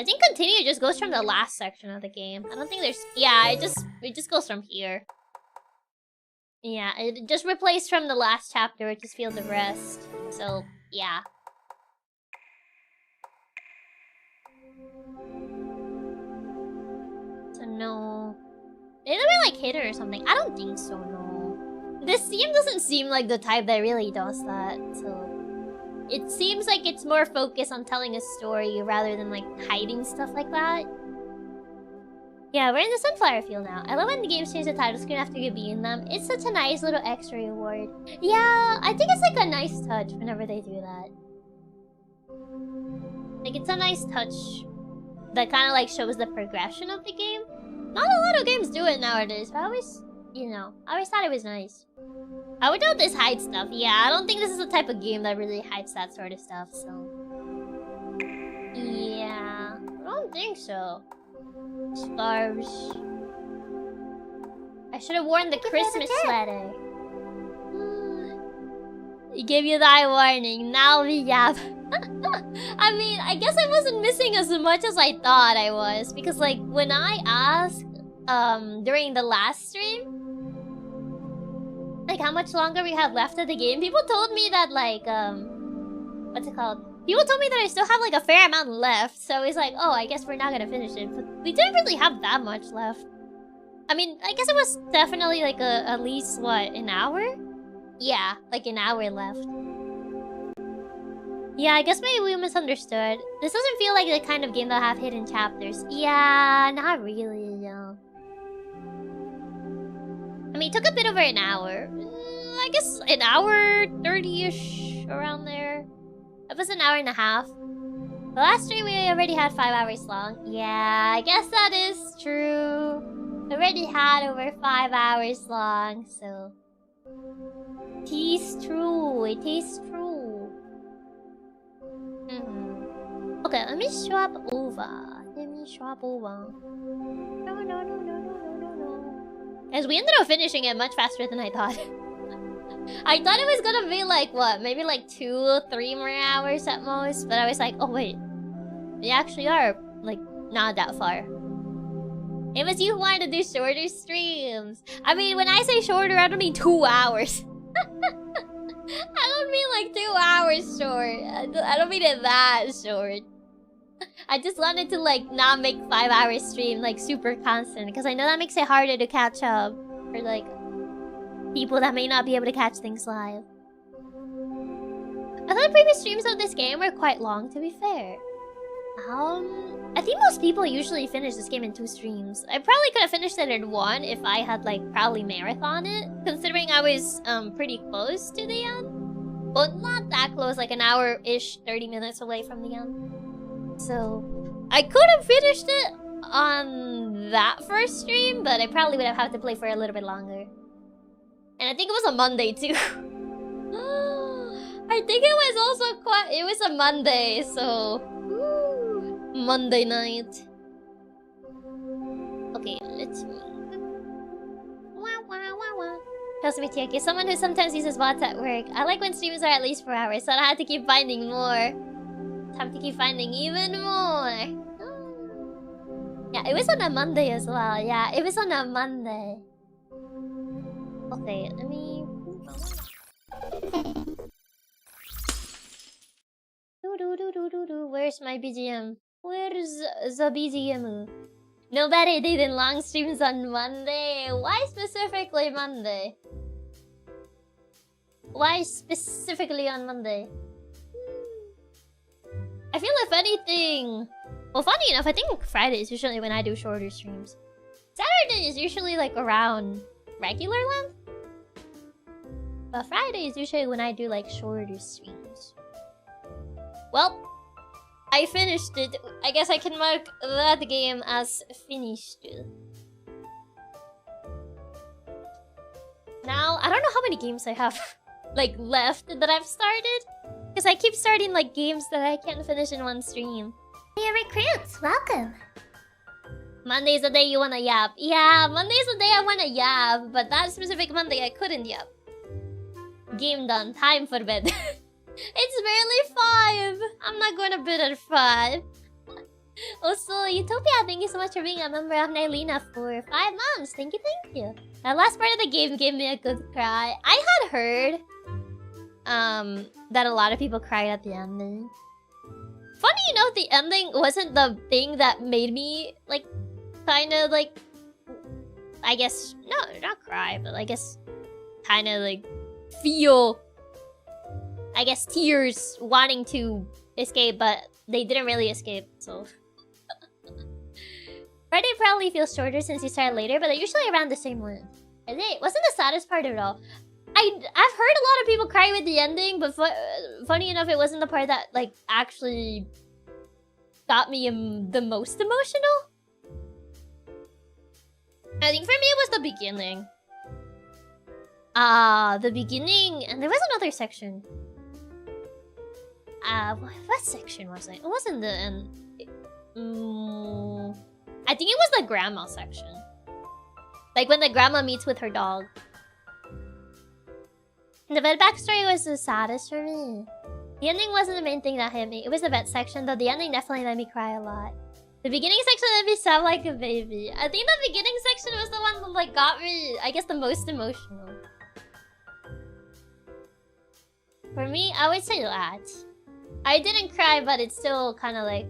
I think continue just goes from the last section of the game. I don't think there's... Yeah, it just goes from here. Yeah, it just replaced from the last chapter, it just feels the rest. So, yeah. So, no. Maybe they like hit it or something. I don't think so, no. This game doesn't seem like the type that really does that, so... It seems like it's more focused on telling a story rather than like hiding stuff like that. Yeah, we're in the sunflower field now. I love when the games change the title screen after you beat them. It's such a nice little extra reward. Yeah, I think it's like a nice touch whenever they do that. Like, it's a nice touch that kind of like shows the progression of the game. Not a lot of games do it nowadays, but I always, you know, I always thought it was nice. I would know this hide stuff. Yeah, I don't think this is the type of game that really hides that sort of stuff, so... Yeah, I don't think so. Scarves. I should have worn the Christmas sweater. He gave you the eye warning, now we have... I mean, I guess I wasn't missing as much as I thought I was. Because, like, when I asked, during the last stream, like, how much longer we have left of the game, people told me that, like, what's it called? People told me that I still have, like, a fair amount left. So it's like, oh, I guess we're not gonna finish it. But we didn't really have that much left. I mean, I guess it was definitely, like, at least, what, an hour? Yeah, like an hour left. Yeah, I guess maybe we misunderstood. This doesn't feel like the kind of game that'll have hidden chapters. Yeah, not really, no. I mean, it took a bit over an hour. I guess an hour 30-ish, around there. It was an hour and a half. The last stream we already had 5 hours long. Yeah, I guess that is true. We already had over 5 hours long, so... It is true, it is true. Okay, let me swap over. No. As we ended up finishing it much faster than I thought. I thought it was gonna be like, what, maybe like 2 or 3 more hours at most. But I was like, oh wait. We actually are, like, not that far. It was you who wanted to do shorter streams. I mean, when I say shorter, I don't mean 2 hours. I don't mean like 2 hours short. I don't mean it that short. I just wanted to like not make 5 hour stream like super constant, because I know that makes it harder to catch up for like people that may not be able to catch things live. I thought previous streams of this game were quite long, to be fair. I think most people usually finish this game in 2 streams. I probably could have finished it in 1 if I had like probably marathon it, considering I was pretty close to the end. But not that close, like an hour-ish, 30 minutes away from the end. So I could have finished it on that first stream, but I probably would have had to play for a little bit longer. And I think it was a Monday too. I think it was also quite... It was a Monday, so... Monday night. Okay, let's see. Katsumi Chiaki, someone who sometimes uses bots at work. I like when streams are at least 4 hours, so I have to keep finding more. Time to keep finding even more. Yeah, it was on a Monday as well. Yeah, it was on a Monday. Okay, let me... Where's my BGM? Where's the BGM? Nobody did in long streams on Monday. Why specifically Monday? Why specifically on Monday? I feel if anything... Well, funny enough, I think Friday is usually when I do shorter streams. Saturday is usually like around regular length. But Friday is usually when I do like shorter streams. Well, I finished it. I guess I can mark that game as finished. Now, I don't know how many games I have like left that I've started. Because I keep starting like games that I can't finish in one stream. Hey recruits, welcome. Monday's the day you wanna yap. Yeah, Monday's the day I wanna yap. But that specific Monday I couldn't yap. Game done, time for bed. It's barely 5. I'm not going to bed at 5. Also, Utopia, thank you so much for being a member of Nylina for 5 months. Thank you. That last part of the game gave me a good cry. I had heard that a lot of people cried at the ending. Funny enough, the ending wasn't the thing that made me like kind of like, I guess, no, not cry, but I guess kind of like feel, I guess, tears wanting to escape, but they didn't really escape, so... Friday probably feels shorter since you start later, but they're usually around the same length. And it wasn't the saddest part at all. I've heard a lot of people cry with the ending, but funny enough, it wasn't the part that like actually got me the most emotional. I think for me it was the beginning. The beginning, and there was another section. What section was it? It wasn't the end. I think it was the grandma section. Like when the grandma meets with her dog. The vet backstory was the saddest for me. The ending wasn't the main thing that hit me. It was the vet section, though the ending definitely made me cry a lot. The beginning section made me sound like a baby. I think the beginning section was the one that like got me, I guess, the most emotional. For me, I would say that. I didn't cry, but it's still kind of like...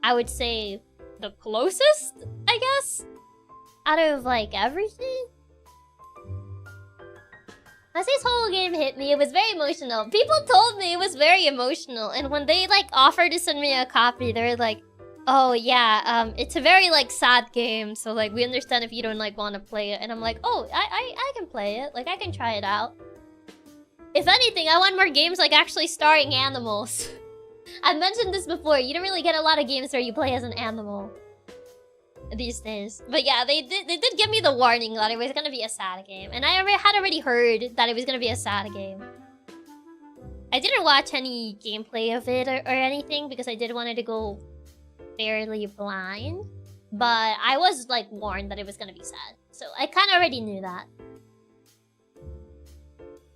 I would say the closest, I guess? Out of like everything? As this whole game hit me, it was very emotional. People told me it was very emotional, and when they like offered to send me a copy, they were like, "Oh yeah, it's a very like sad game, so like we understand if you don't like want to play it." And I'm like, "Oh, I can play it. Like I can try it out." If anything, I want more games like actually starring animals. I've mentioned this before. You don't really get a lot of games where you play as an animal these days. But yeah, they did give me the warning that it was gonna be a sad game. And I had already heard that it was gonna be a sad game. I didn't watch any gameplay of it or anything because I did wanted to go fairly blind. But I was like warned that it was gonna be sad. So I kinda already knew that.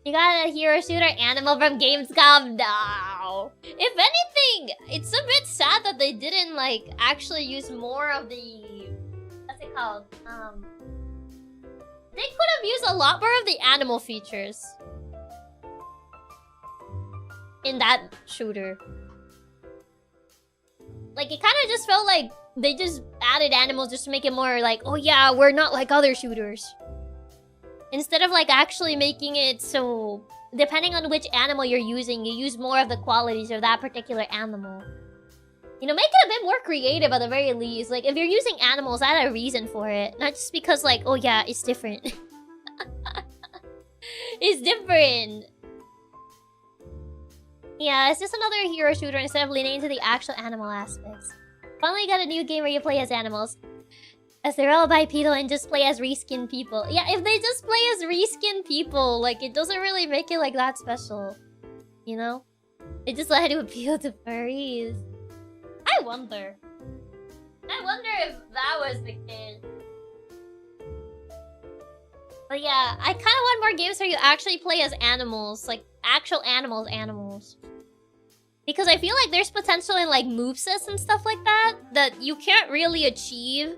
You got a hero shooter animal from Gamescom? No. If anything, it's a bit sad that they didn't like actually use more of the... What's it called? They could have used a lot more of the animal features in that shooter. Like it kind of just felt like they just added animals just to make it more like, oh yeah, we're not like other shooters. Instead of like actually making it so, depending on which animal you're using, you use more of the qualities of that particular animal. You know, make it a bit more creative at the very least. Like, if you're using animals, add a reason for it. Not just because like, oh yeah, it's different. It's different. Yeah, it's just another hero shooter instead of leaning into the actual animal aspects. Finally got a new game where you play as animals. As they're all bipedal and just play as reskin people. Yeah, if they just play as reskin people, like, it doesn't really make it, like, that special. You know? They just had to appeal to furries. I wonder if that was the case. But yeah, I kind of want more games where you actually play as animals. Like, actual animals. Because I feel like there's potential in, like, movesets and stuff like that that you can't really achieve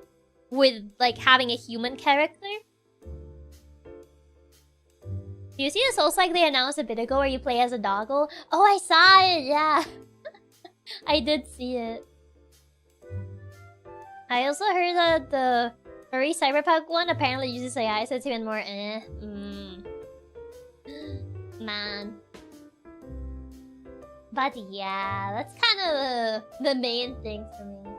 with, like, having a human character. Do you see the Souls-like they announced a bit ago where you play as a doggo? Oh, I saw it, yeah. I did see it. I also heard that the furry cyberpunk one apparently uses AI, so it's even more Man. But yeah, that's kind of the main thing for me.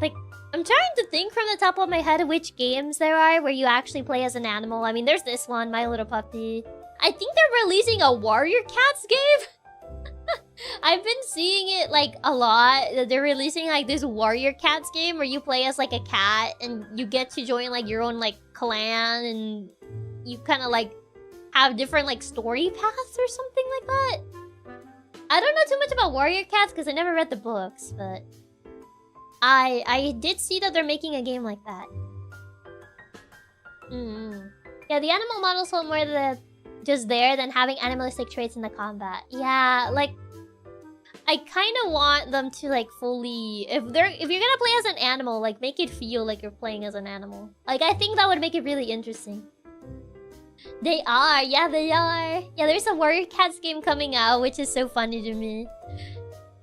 Like, I'm trying to think from the top of my head which games there are where you actually play as an animal. I mean, there's this one, My Little Puppy. I think they're releasing a Warrior Cats game. I've been seeing it, like, a lot. They're releasing, like, this Warrior Cats game where you play as, like, a cat and you get to join, like, your own, like, clan and you kind of, like, have different, like, story paths or something like that. I don't know too much about Warrior Cats because I never read the books, but I did see that they're making a game like that. Yeah, the animal models hold more than just there than having animalistic traits in the combat. Yeah, like, I kind of want them to, like, fully... If you're gonna play as an animal, like, make it feel like you're playing as an animal. Like, I think that would make it really interesting. They are. Yeah, they are. Yeah, there's a Warrior Cats game coming out, which is so funny to me.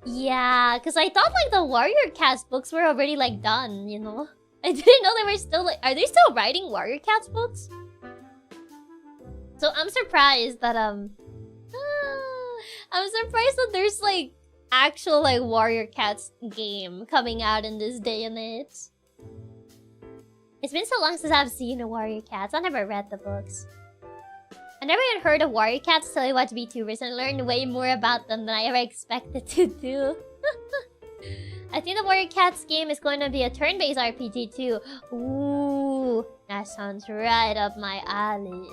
Yeah, because I thought, like, the Warrior Cats books were already, like, done, you know? I didn't know they were still, like... Are they still writing Warrior Cats books? So I'm surprised that, I'm surprised that there's, like, actual like Warrior Cats game coming out in this day and age. It's been so long since I've seen the Warrior Cats. I never read the books. I never even heard of Warrior Cats until I watched Vtubers and learned way more about them than I ever expected to do. I think the Warrior Cats game is going to be a turn-based RPG too. Ooh, that sounds right up my alley.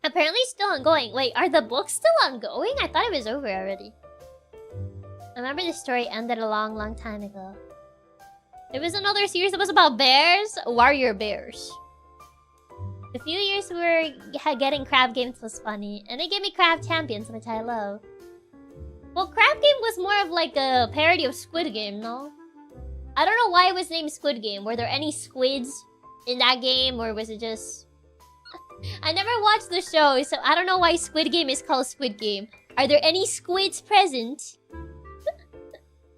Apparently still ongoing. Wait, are the books still ongoing? I thought it was over already. I remember the story ended a long, long time ago. There was another series that was about bears. Warrior Bears. The few years we were getting crab games was funny. And they gave me Crab Champions, which I love. Well, Crab Game was more of like a parody of Squid Game, no? I don't know why it was named Squid Game. Were there any squids in that game? Or was it just... I never watched the show, so I don't know why Squid Game is called Squid Game. Are there any squids present?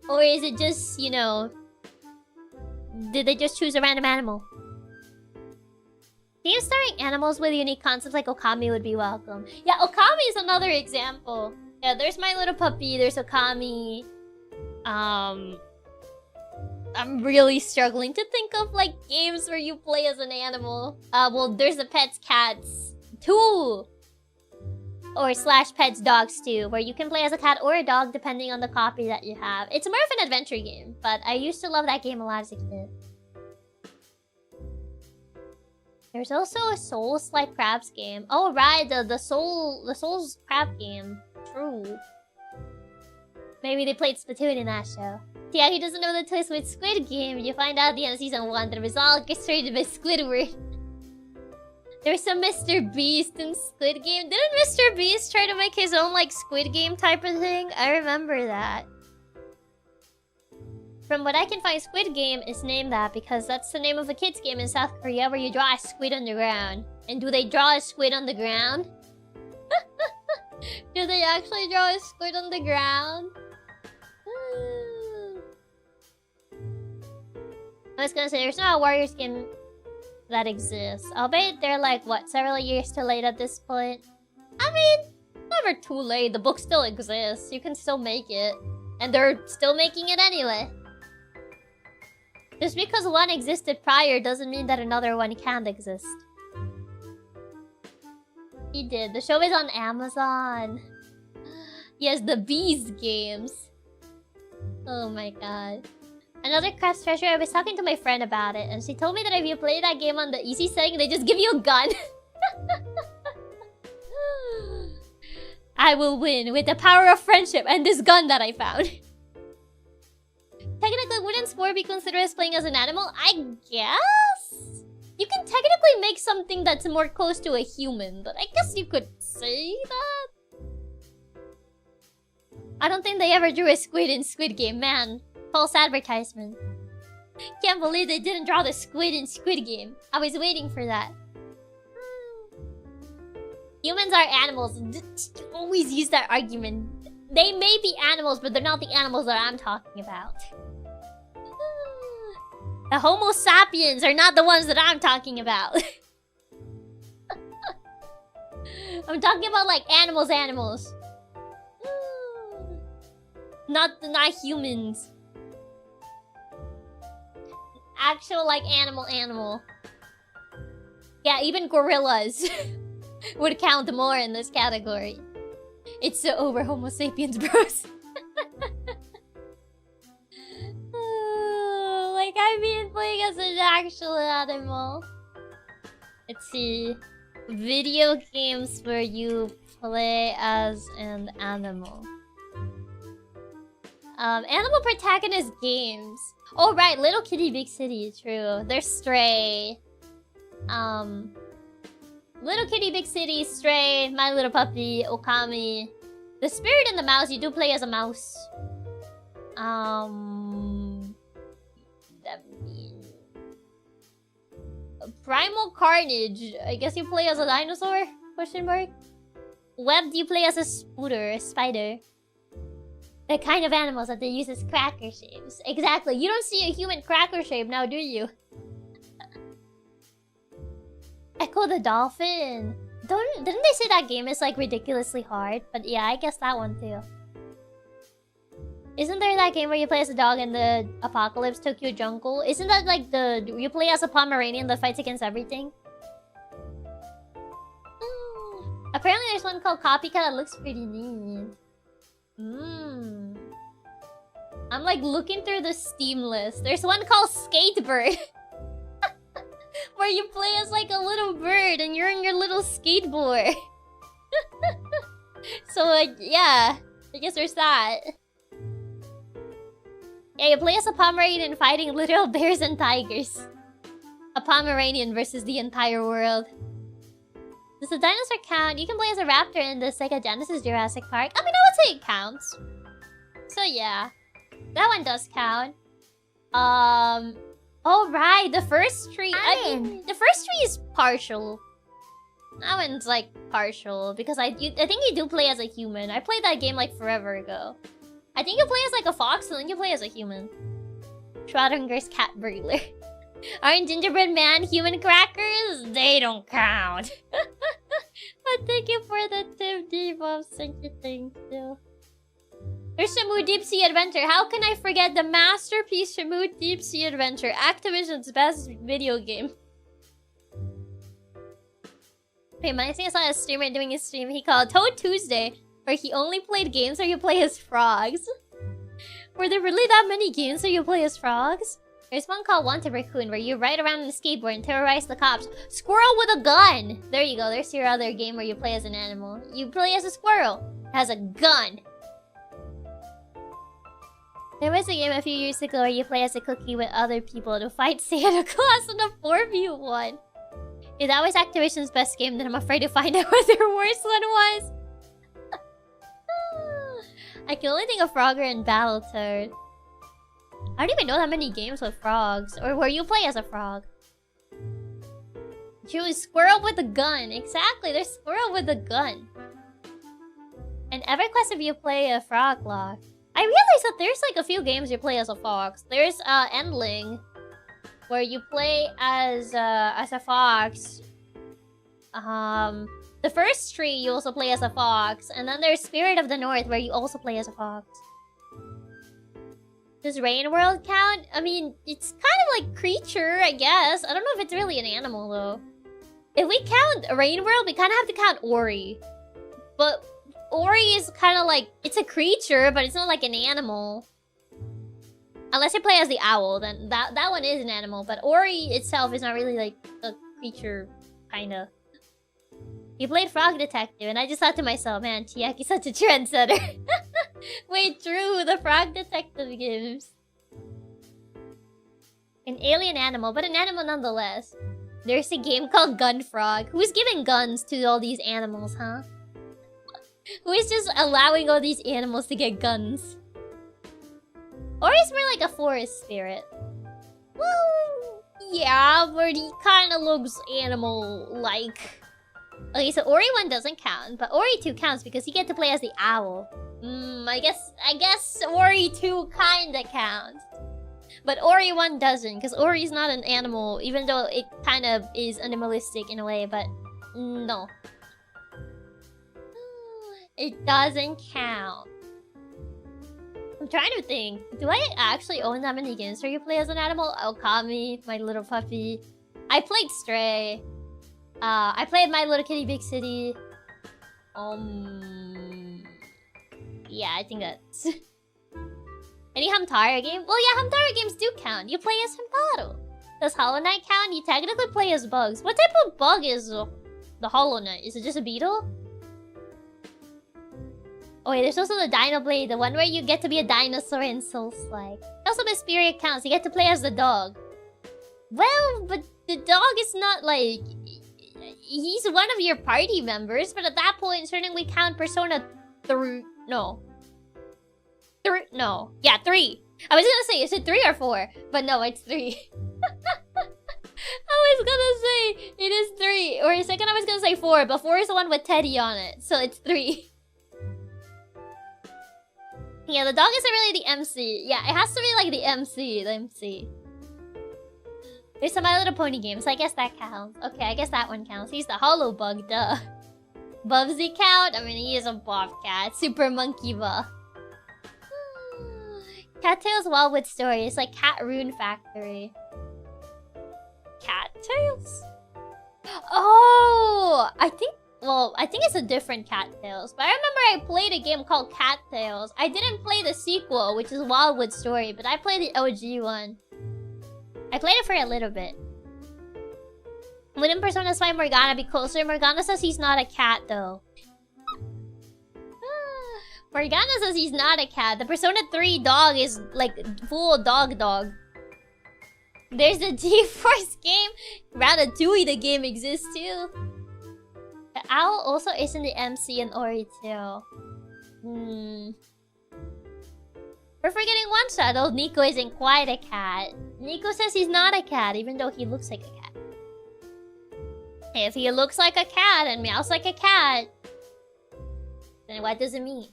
Or is it just, you know... Did they just choose a random animal? Games starring animals with unique concepts like Okami would be welcome. Yeah, Okami is another example. Yeah, there's My Little Puppy, there's Okami. I'm really struggling to think of like games where you play as an animal. Well, there's the Pets Cats 2. Or / Pets Dogs 2, where you can play as a cat or a dog depending on the copy that you have. It's more of an adventure game, but I used to love that game a lot as a kid. There's also a Souls-like Crabs game. Oh right, the Souls Crab game. True. Maybe they played Splatoon in that show. Chiaki doesn't know the twist with Squid Game. You find out at the end of season 1 that it was all orchestrated by Squidward. There's some Mr. Beast in Squid Game. Didn't Mr. Beast try to make his own like Squid Game type of thing? I remember that. From what I can find, Squid Game is named that because that's the name of a kids game in South Korea where you draw a squid on the ground. And do they draw a squid on the ground? Do they actually draw a squid on the ground? I was gonna say, there's not a Warriors game that exists. I'll bet they're like, what, several years too late at this point? I mean, never too late. The book still exists. You can still make it. And they're still making it anyway. Just because one existed prior doesn't mean that another one can't exist. He did. The show is on Amazon. Yes, the Bees games. Oh my god. Another Crafts Treasure, I was talking to my friend about it, and she told me that if you play that game on the easy setting, they just give you a gun. I will win with the power of friendship and this gun that I found. Technically, wouldn't Spore be considered as playing as an animal? I guess? You can technically make something that's more close to a human, but I guess you could say that? I don't think they ever drew a squid in Squid Game, man. False advertisement. Can't believe they didn't draw the squid in Squid Game. I was waiting for that. Humans are animals. Always use that argument. They may be animals, but they're not the animals that I'm talking about. The Homo sapiens are not the ones that I'm talking about. I'm talking about like animals. Not humans. Actual like animal. Yeah, even gorillas would count more in this category. It's so over Homo sapiens, bros. Like I mean playing as an actual animal. Let's see. Video games where you play as an animal. Animal protagonist games. Oh right, Little Kitty Big City, true. There's Stray. Little Kitty Big City, Stray, My Little Puppy, Okami. The Spirit and the Mouse, you do play as a mouse. That means... Primal Carnage. I guess you play as a dinosaur? Question mark. Webbed, you play as a spooter, a spider. The kind of animals that they use as cracker shapes. Exactly. You don't see a human cracker shape now, do you? Echo the Dolphin. Didn't they say that game is like ridiculously hard? But yeah, I guess that one too. Isn't there that game where you play as a dog in the Apocalypse Tokyo Jungle? Isn't that like you play as a Pomeranian that fights against everything? Apparently there's one called Copycat that looks pretty neat. I'm like looking through the Steam list. There's one called Skatebird. Where you play as like a little bird and you're in your little skateboard. So yeah, I guess there's that. Yeah, you play as a Pomeranian fighting literal bears and tigers. A Pomeranian versus the entire world. Does the dinosaur count? You can play as a raptor in the Sega Genesis Jurassic Park. I mean, I would say it counts. So yeah, that one does count. Oh right, the first tree. I mean, the first tree is partial. That one's like partial because I think you do play as a human. I played that game like forever ago. I think you play as like a fox and then you play as a human. Schrodinger's cat burglar. Aren't gingerbread man human crackers? They don't count. But thank you for the tip, Debuff. Thank you, thank you. There's Shamu Deep Sea Adventure. How can I forget the masterpiece Shamu Deep Sea Adventure? Activision's best video game. Wait, I think I saw a streamer doing a stream he called Toad Tuesday, where he only played games where you play as frogs. Were there really that many games where you play as frogs? There's one called Wanted Raccoon, where you ride around on a skateboard and terrorize the cops. Squirrel with a gun! There you go, there's your other game where you play as an animal. You play as a squirrel. It has a gun. There was a game a few years ago where you play as a cookie with other people to fight Santa Claus in a 4v1. If that was Activision's best game, then I'm afraid to find out what their worst one was. I can only think of Frogger and Battletoad. I don't even know that many games with frogs. Or where you play as a frog. Choose squirrel with a gun. Exactly, there's squirrel with a gun. And EverQuest if you play a frog lock. I realized that there's like a few games you play as a fox. There's Endling, where you play as a fox. The first tree you also play as a fox, and then there's Spirit of the North where you also play as a fox. Does Rain World count? I mean, it's kind of like creature, I guess. I don't know if it's really an animal though. If we count Rain World, we kind of have to count Ori. But Ori is kind of like, it's a creature, but it's not like an animal. Unless you play as the owl, then that one is an animal. But Ori itself is not really like a creature, kinda. You played Frog Detective, and I just thought to myself, man, Chiaki's such a trendsetter. Wait, true, the Frog Detective games. An alien animal, but an animal nonetheless. There's a game called Gun Frog. Who's giving guns to all these animals, huh? Who is just allowing all these animals to get guns? Or is more like a forest spirit? Well, yeah, but he kind of looks animal-like. Okay, so Ori 1 doesn't count, but Ori 2 counts because you get to play as the owl. I guess Ori 2 kinda counts. But Ori 1 doesn't, because Ori is not an animal, even though it kind of is animalistic in a way, but no. It doesn't count. I'm trying to think. Do I actually own that many games where you play as an animal? Okami, My Little Puppy. I played Stray. I played My Little Kitty Big City. Yeah, I think that's... Any Hamtaro game? Well, yeah, Hamtaro games do count. You play as Hamtaro. Does Hollow Knight count? You technically play as bugs. What type of bug is the Hollow Knight? Is it just a beetle? Oh wait, there's also the Dino Blade, the one where you get to be a dinosaur in Souls-like. Also, the Spirit counts. You get to play as the dog. Well, but the dog is not like... He's one of your party members, but at that point, certainly we count Persona 3... No. No. Yeah, 3. I was gonna say, is it 3 or 4? But no, it's 3. I was gonna say, it is 3. Or a second, I was gonna say 4, but 4 is the one with Teddy on it. So it's 3. Yeah, the dog isn't really the MC. Yeah, it has to be like the MC. There's some My Little Pony games, so I guess that counts. Okay, I guess that one counts. He's the hollow bug, duh. Bubsy count? I mean, he is a bobcat. Super monkey ba. Cattails Wildwood Story. It's like Cat Rune Factory. Cattails? Oh! I think it's a different Cattails. But I remember I played a game called Cattails. I didn't play the sequel, which is Wildwood Story, but I played the OG one. I played it for a little bit. Wouldn't Persona 5 Morgana be closer? Morgana says he's not a cat, though. Morgana says he's not a cat. The Persona 3 dog is, like, full dog. There's the G-Force game. Ratatouille, the game exists, too. The owl also is in the MC and Ori, too. We're forgetting one shot. Old Nico isn't quite a cat. Nico says he's not a cat, even though he looks like a cat. If he looks like a cat and meows like a cat, then what does it mean?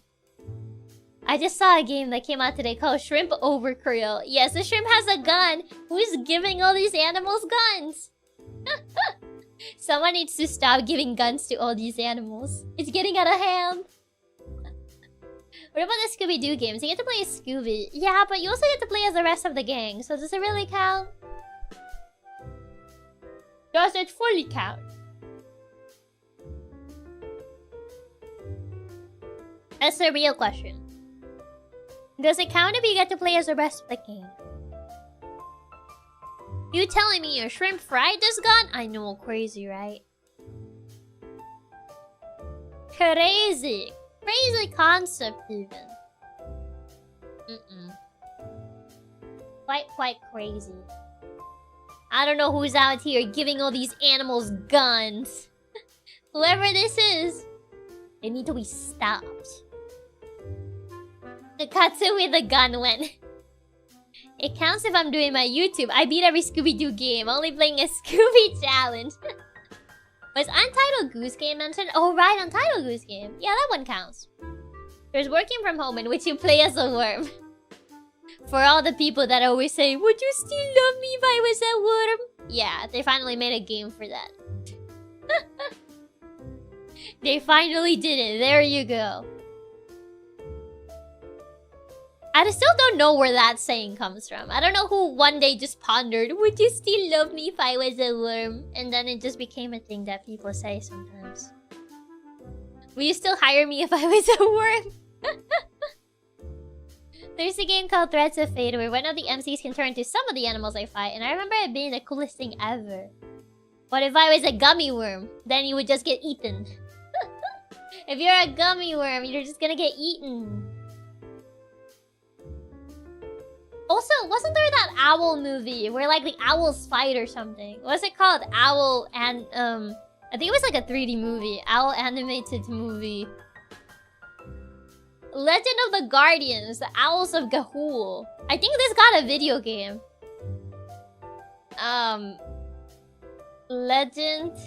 I just saw a game that came out today called Shrimp Overkill. Yes, the shrimp has a gun. Who's giving all these animals guns? Someone needs to stop giving guns to all these animals. It's getting out of hand. What about the Scooby-Doo games? You get to play as Scooby. Yeah, but you also get to play as the rest of the gang. So does it really count? Does it fully count? That's the real question. Does it count if you get to play as the rest of the game? You telling me your shrimp fried this gun? I know, crazy, right? Crazy. Crazy concept, even. Quite crazy. I don't know who's out here giving all these animals guns. Whoever this is, they need to be stopped. The Katsumi the gun went. It counts if I'm doing my YouTube. I beat every Scooby-Doo game, only playing a Scooby challenge. Was Untitled Goose Game mentioned? Oh right, Untitled Goose Game. Yeah, that one counts. There's Working From Home in which you play as a worm. For all the people that always say, would you still love me if I was a worm? Yeah, they finally made a game for that. They finally did it. There you go. I still don't know where that saying comes from. I don't know who one day just pondered, would you still love me if I was a worm? And then it just became a thing that people say sometimes. Will you still hire me if I was a worm? There's a game called Threads of Fate where one of the MCs can turn into some of the animals I fight, and I remember it being the coolest thing ever. What if I was a gummy worm? Then you would just get eaten. If you're a gummy worm, you're just gonna get eaten. Also, wasn't there that owl movie where like the owls fight or something? What's it called? Owl and I think it was like a 3D movie. Owl animated movie. Legend of the Guardians, the Owls of Ga'Hoole. I think this got a video game. Legend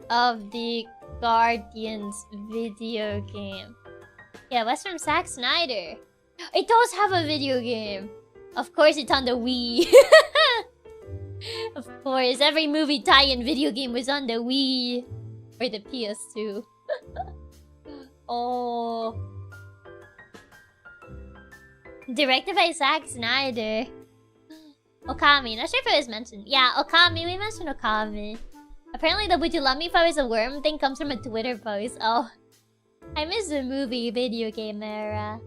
of the Guardians video game. Yeah, it was from Zack Snyder. It does have a video game. Of course, it's on the Wii. Of course, every movie tie-in video game was on the Wii. Or the PS2. Oh. Directed by Zack Snyder. Okami. Not sure if it was mentioned. Yeah, Okami. We mentioned Okami. Apparently the would you love me if I was a worm thing comes from a Twitter post. Oh. I miss the movie video game era.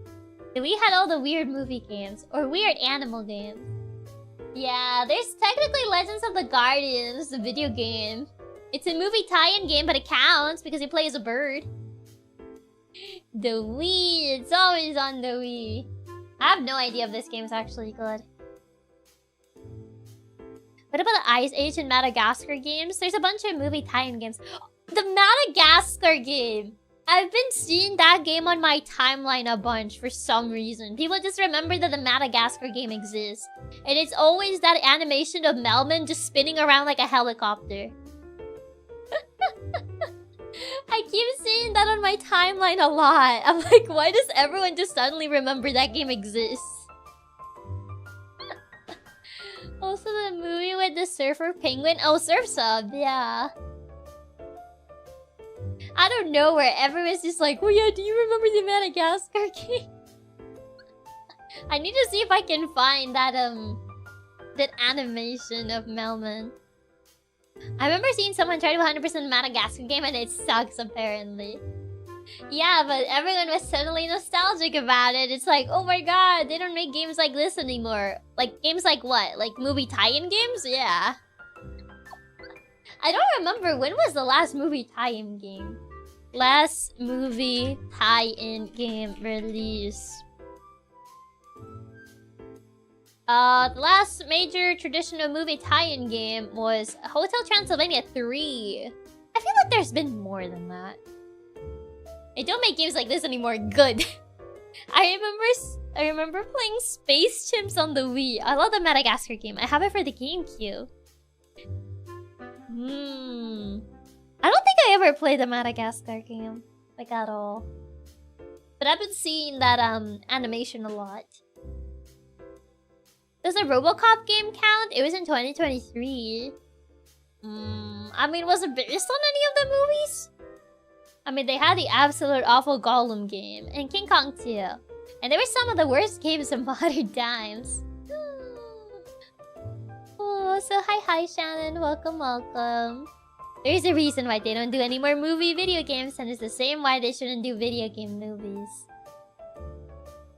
We had all the weird movie games. Or weird animal games. Yeah, there's technically Legends of the Guardians, the video game. It's a movie tie-in game, but it counts because you play as a bird. The Wii. It's always on the Wii. I have no idea if this game is actually good. What about the Ice Age and Madagascar games? There's a bunch of movie tie-in games. The Madagascar game! I've been seeing that game on my timeline a bunch for some reason. People just remember that the Madagascar game exists. And it's always that animation of Melman just spinning around like a helicopter. I keep seeing that on my timeline a lot. I'm like, why does everyone just suddenly remember that game exists? Also, the movie with the surfer penguin. Oh, Surf Sub, yeah. out of nowhere, everyone's just like, oh yeah, do you remember the Madagascar game? I need to see if I can find that animation of Melman. I remember seeing someone try to 100% the Madagascar game and it sucks apparently. Yeah, but everyone was suddenly nostalgic about it. It's like, oh my god, they don't make games like this anymore. Like, games like what? Like movie tie-in games? Yeah. I don't remember, when was the last movie tie-in game? Last movie tie-in game release. The last major traditional movie tie-in game was Hotel Transylvania 3. I feel like there's been more than that. They don't make games like this anymore. Good. I remember playing Space Chimps on the Wii. I love the Madagascar game. I have it for the GameCube. I don't think I ever played the Madagascar game, like at all. But I've been seeing that animation a lot. Does the RoboCop game count? It was in 2023. I mean, was it based on any of the movies? I mean, they had the absolute awful Gollum game and King Kong 2. And they were some of the worst games of modern times. Oh, so hi Shannon, welcome. There's a reason why they don't do any more video games, and it's the same why they shouldn't do video game movies.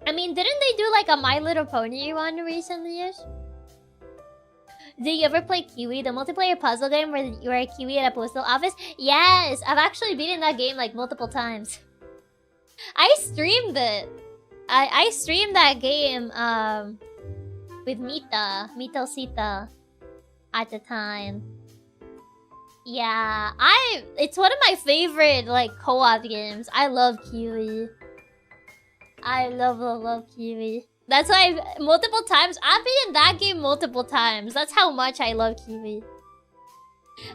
I mean, didn't they do like a My Little Pony one recently? Did you ever play Kiwi, the multiplayer puzzle game where you are a Kiwi at a postal office? Yes, I've actually beaten that game like multiple times. I streamed it. I streamed that game with Mito Sita at the time. Yeah, it's one of my favorite like co-op games. I love Kiwi. I love Kiwi. That's why multiple times I've been in that game multiple times. That's how much I love Kiwi.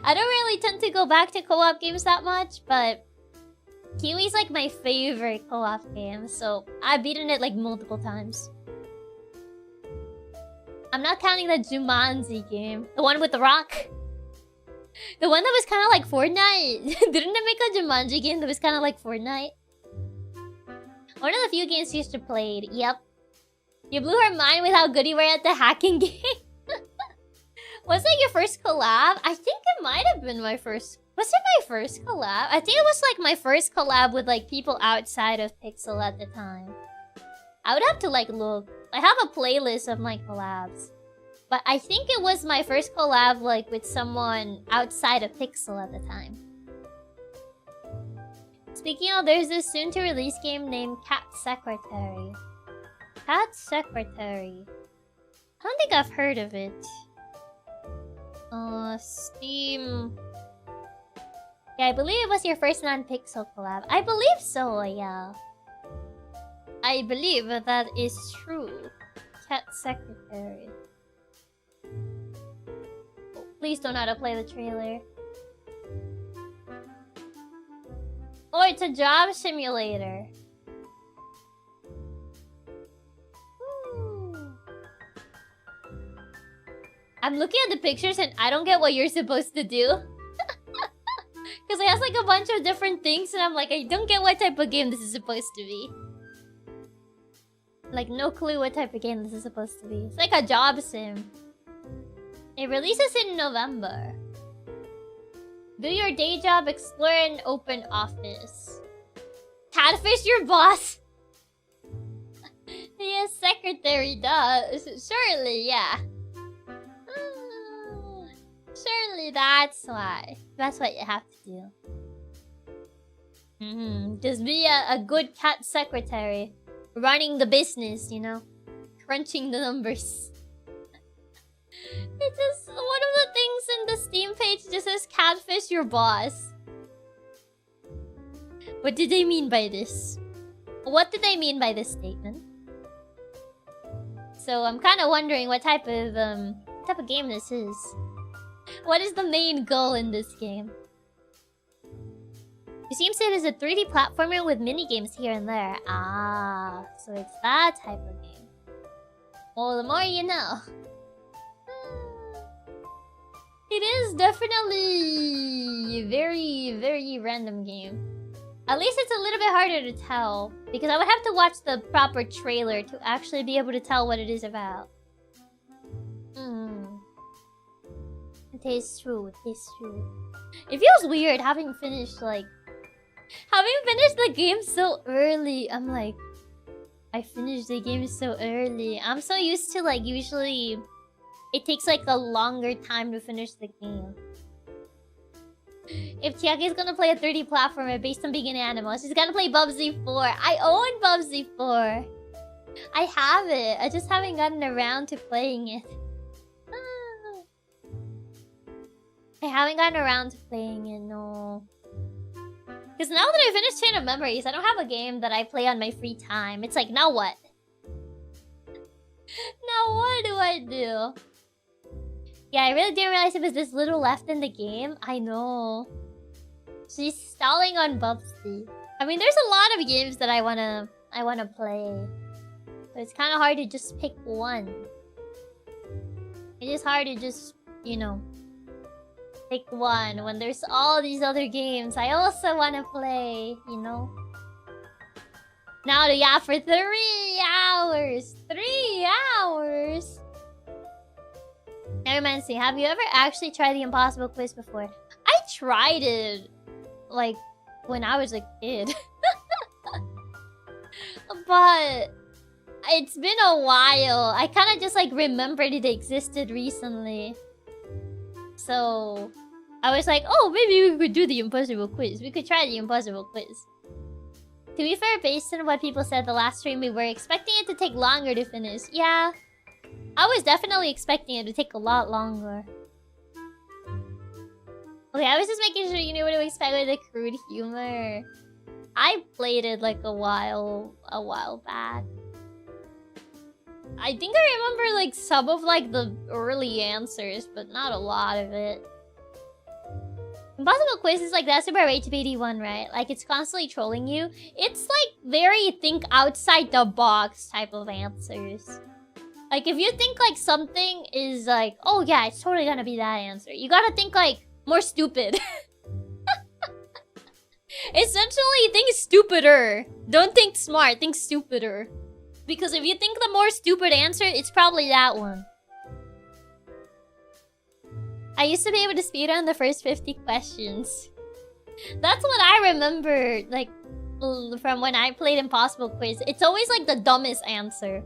I don't really tend to go back to co-op games that much, but Kiwi's like my favorite co-op game, so I've beaten it like multiple times. I'm not counting the Jumanji game, the one with the rock. The one that was kind of like Fortnite. Didn't they make a Jumanji game that was kind of like Fortnite? One of the few games you used to play. Yep. You blew her mind with how good you were at the hacking game. Was that your first collab? I think it might have been my first... Was it my first collab? I think it was like my first collab with like people outside of Pixel at the time. I would have to like look. I have a playlist of my collabs. But I think it was my first collab like with someone outside of Pixel at the time. Speaking of, there's this soon-to-release game named Cat Secretary. Cat Secretary. I don't think I've heard of it. Steam... Yeah, I believe it was your first non-Pixel collab. I believe so, yeah. I believe that is true. Cat Secretary. Oh, please don't know how to play the trailer. Oh, it's a job simulator. Ooh. I'm looking at the pictures and I don't get what you're supposed to do. Because it has like a bunch of different things and I'm like, I don't get what type of game this is supposed to be. Like, no clue what type of game this is supposed to be. It's like a job sim. It releases in November. Do your day job, explore an open office. Catfish your boss? Yes, secretary does. Surely, yeah. Surely that's why. That's what you have to do. Just be a good cat secretary. Running the business, you know? Crunching the numbers. It's just one of the things in the Steam page just says catfish your boss. What did they mean by this? What did they mean by this statement? So I'm kind of wondering what type of game this is. What is the main goal in this game? It seems it is a 3D platformer with mini-games here and there. Ah, so it's that type of game. Well, the more you know. It is definitely a very, very random game. At least it's a little bit harder to tell. Because I would have to watch the proper trailer to actually be able to tell what it is about. It tastes true, it tastes true. It feels weird having finished, like... Having finished the game so early. I'm like... I finished the game so early. I'm so used to, like, usually... It takes, like, a longer time to finish the game. If Chiaki is gonna play a 3D platformer based on being an animal, she's gonna play Bubsy 4. I own Bubsy 4. I have it. I just haven't gotten around to playing it. I haven't gotten around to playing it, no. Because now that I finished Chain of Memories, I don't have a game that I play on my free time. It's like, now what? Now what do I do? Yeah, I really didn't realize it was this little left in the game. I know. She's stalling on Bubsy. I mean, there's a lot of games that I wanna play. But it's kind of hard to just pick one. It is hard to just, you know, pick one when there's all these other games I also want to play, you know? Now to Nyaa for 3 hours! 3 hours! That reminds me, have you ever actually tried the impossible quiz before? I tried it, like, when I was a kid. But it's been a while. I kind of just, like, remembered it existed recently. So, I was like, oh, maybe we could do the impossible quiz. We could try the impossible quiz. To be fair, based on what people said the last stream, we were expecting it to take longer to finish. Yeah. I was definitely expecting it to take a lot longer. Okay, I was just making sure you knew what to expect with the crude humor. I played it like a while back. I think I remember like some of like the early answers, but not a lot of it. Impossible quiz is like that super rate to 81, right? Like it's constantly trolling you. It's like very think outside the box type of answers. Like, if you think, like, something is, like... Oh, yeah, it's totally gonna be that answer. You gotta think, like, more stupid. Essentially, think stupider. Don't think smart, think stupider. Because if you think the more stupid answer, it's probably that one. I used to be able to speedrun the first 50 questions. That's what I remember, like, from when I played Impossible Quiz. It's always, like, the dumbest answer.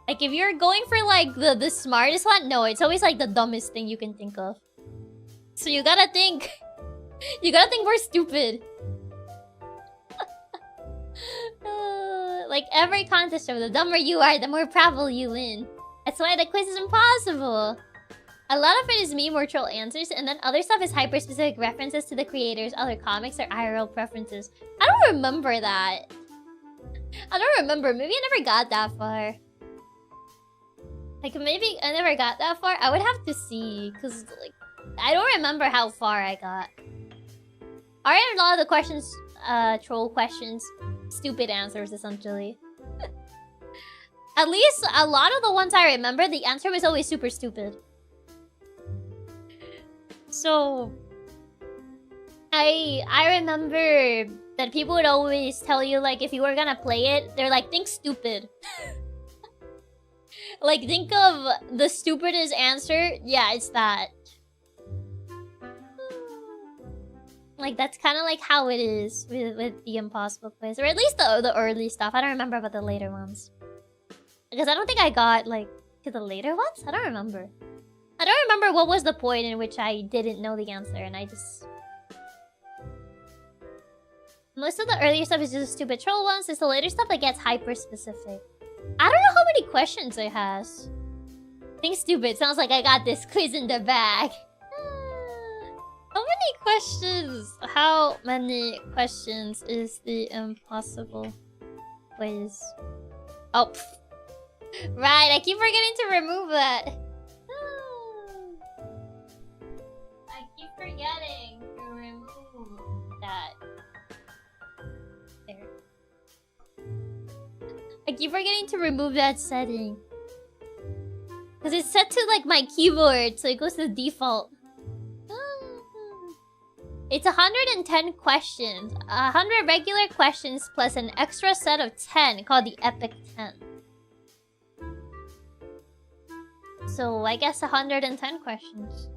Like, if you're going for, like, the smartest one, no, it's always, like, the dumbest thing you can think of. So you gotta think... You gotta think more stupid. Like, every contest show, the dumber you are, the more probable you win. That's why the quiz is impossible. A lot of it is meme or troll answers, and then other stuff is hyper-specific references to the creators, other comics, or IRL preferences. I don't remember that. I don't remember. Maybe I never got that far. Like, maybe I never got that far. I would have to see, because, like, I don't remember how far I got. Aren't a lot of the questions, troll questions, stupid answers, essentially? At least, a lot of the ones I remember, the answer was always super stupid. So... I remember that people would always tell you, like, if you were gonna play it, they're like, think stupid. Like, think of the stupidest answer. Yeah, it's that. Like, that's kind of like how it is with the Impossible Quiz. Or at least the early stuff. I don't remember about the later ones. Because I don't think I got, like, to the later ones? I don't remember. I don't remember what was the point in which I didn't know the answer and I just... Most of the earlier stuff is just stupid troll ones. It's the later stuff that gets hyper-specific. I don't know how many questions it has. Think stupid. Sounds like I got this quiz in the bag. How many questions? How many questions is the Impossible Quiz? Oh, pff. Right. I keep forgetting to remove that. I keep forgetting to remove that. There. I keep forgetting to remove that setting. Because it's set to, like, my keyboard, so it goes to default. It's 110 questions. 100 regular questions plus an extra set of 10 called the Epic 10. So I guess 110 questions.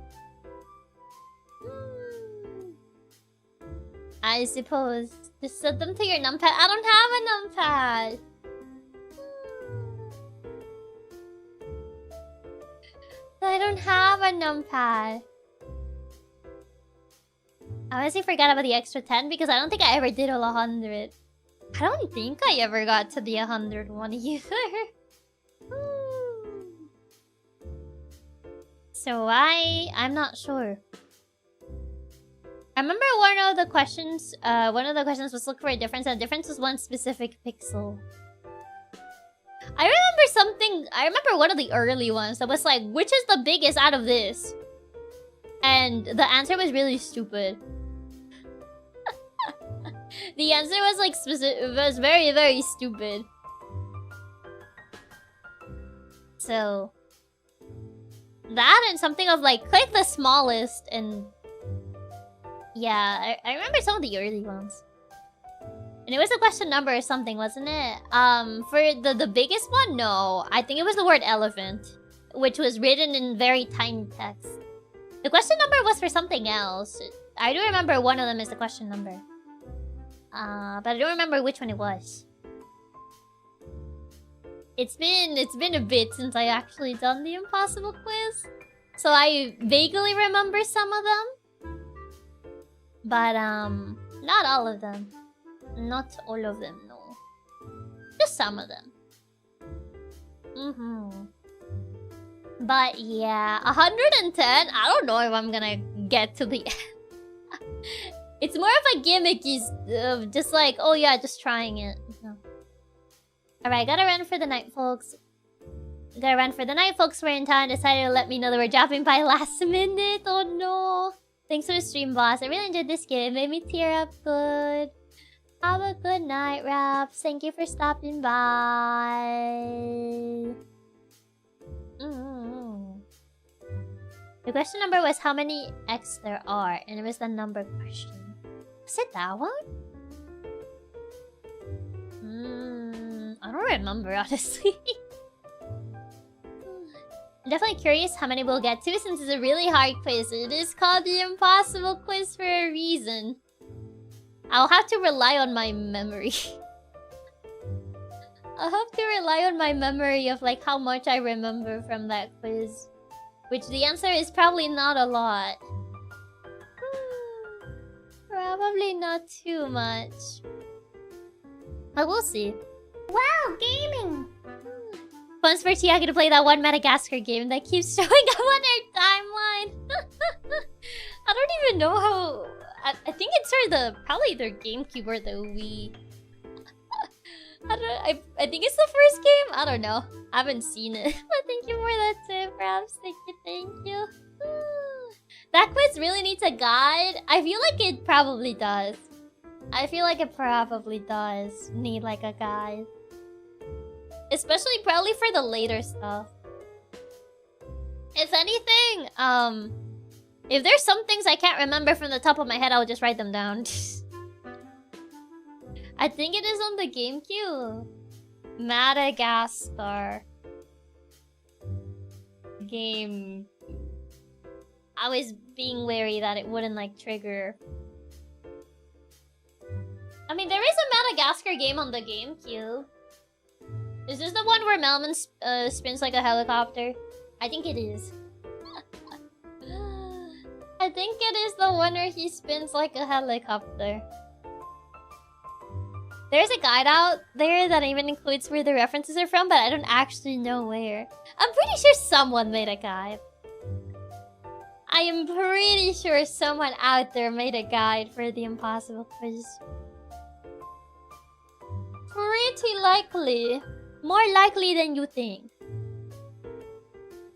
I suppose. Just set them to your numpad. I don't have a numpad. I don't have a numpad. I honestly forgot about the extra 10 because I don't think I ever did all 100. I don't think I ever got to the 100 one either. So I'm not sure. I remember one of the questions was look for a difference, and the difference was one specific pixel. I remember one of the early ones that was like, which is the biggest out of this? And the answer was really stupid. The answer was like was very, very stupid. So that and something of like, click the smallest, and yeah, I remember some of the early ones. And it was a question number or something, wasn't it? For the biggest one, no. I think it was the word elephant, which was written in very tiny text. The question number was for something else. I do remember one of them is the question number. But I don't remember which one it was. It's been a bit since I actually done the impossible quiz, so I vaguely remember some of them. But not all of them. Not all of them, no. Just some of them. But yeah, 110. I don't know if I'm gonna get to the end. It's more of a gimmicky, just like, oh yeah, just trying it. No. Alright, gotta run for the night, folks. We're in town. Decided to let me know they were dropping by last minute. Oh no. Thanks for the stream, boss. I really enjoyed this game. It made me tear up good. Have a good night, Raps. Thank you for stopping by. The question number was how many X there are, and it was the number question. Was it that one? I don't remember, honestly. I'm definitely curious how many we'll get to since it's a really hard quiz. It is called the impossible quiz for a reason. I'll have to rely on my memory. I'll have to rely on my memory of like how much I remember from that quiz. Which the answer is probably not a lot. Probably not too much. But we'll see. Wow, gaming! Fun's for Chiaki to play that one Madagascar game that keeps showing up on our timeline. I don't even know how... I think it's for probably their GameCube or the Wii. I think it's the first game? I don't know. I haven't seen it. But thank you for that tip, Raps. Thank you. That quiz really needs a guide. I feel like it probably does. I feel like it probably does need like a guide. Especially probably for the later stuff. If anything, if there's some things I can't remember from the top of my head, I'll just write them down. I think it is on the GameCube. Madagascar. Game. I was being wary that it wouldn't like trigger. I mean, there is a Madagascar game on the GameCube. Is this the one where Melman spins like a helicopter? I think it is. I think it is the one where he spins like a helicopter. There's a guide out there that even includes where the references are from, but I don't actually know where. I'm pretty sure someone made a guide. I am pretty sure someone out there made a guide for the impossible quiz. Pretty likely. More likely than you think.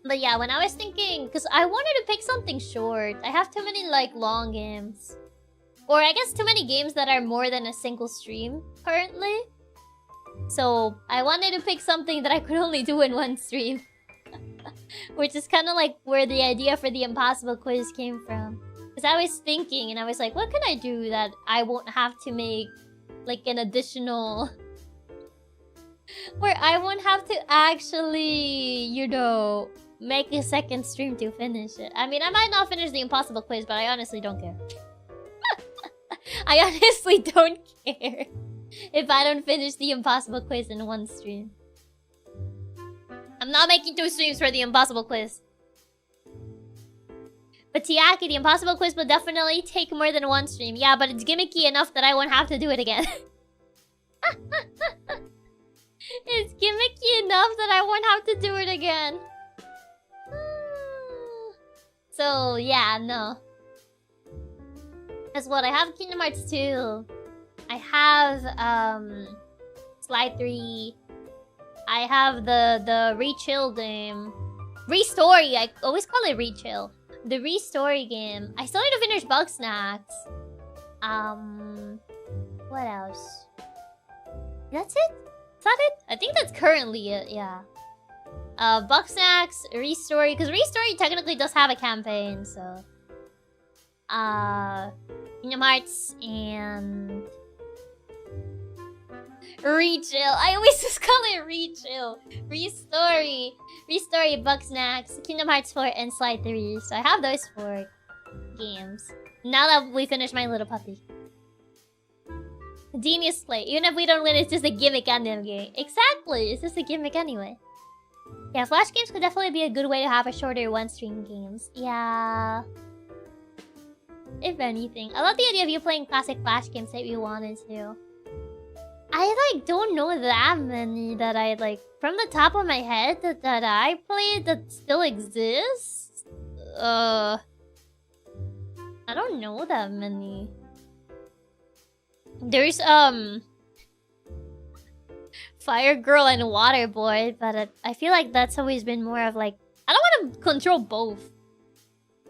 But yeah, when I was thinking, because I wanted to pick something short. I have too many like long games. Or I guess too many games that are more than a single stream currently. So I wanted to pick something that I could only do in one stream. Which is kind of like where the idea for the impossible quiz came from. Because I was thinking, and I was like, what can I do that I won't have to make, like, an additional... where I won't have to actually, you know, make a second stream to finish it. I mean, I might not finish the impossible quiz, but I honestly don't care. I honestly don't care if I don't finish the impossible quiz in one stream. I'm not making 2 streams for the impossible quiz. But Chiaki, the impossible quiz will definitely take more than 1 stream. Yeah, but it's gimmicky enough that I won't have to do it again. It's gimmicky enough that I won't have to do it again. So, yeah, no. Guess what? I have Kingdom Hearts 2. I have, Slide 3. I have the Re-Chill game. Re-Story! I always call it Re-Chill. The Re-Story game. I still need to finish Bug Snacks. What else? That's it? Is that it? I think that's currently it, yeah. Bug Snacks, Re-Story, because Re-Story technically does have a campaign, so... Kingdom Hearts, and... Re-Chill. I always just call it Re-Chill. Re-Story. Re-Story, Bug Snacks, Kingdom Hearts 4, and Slide 3. So I have those 4 games. Now that we finished My Little Puppy. Genius play. Even if we don't win, it's just a gimmick anime game. Exactly! It's just a gimmick anyway. Yeah, Flash games could definitely be a good way to have a shorter one-stream games. Yeah... If anything. I love the idea of you playing classic Flash games that you wanted to. I, like, don't know that many that I, like... From the top of my head that I played that still exists? I don't know that many. There's, Fire Girl and Water Boy, but I feel like that's always been more of, like... I don't want to control both.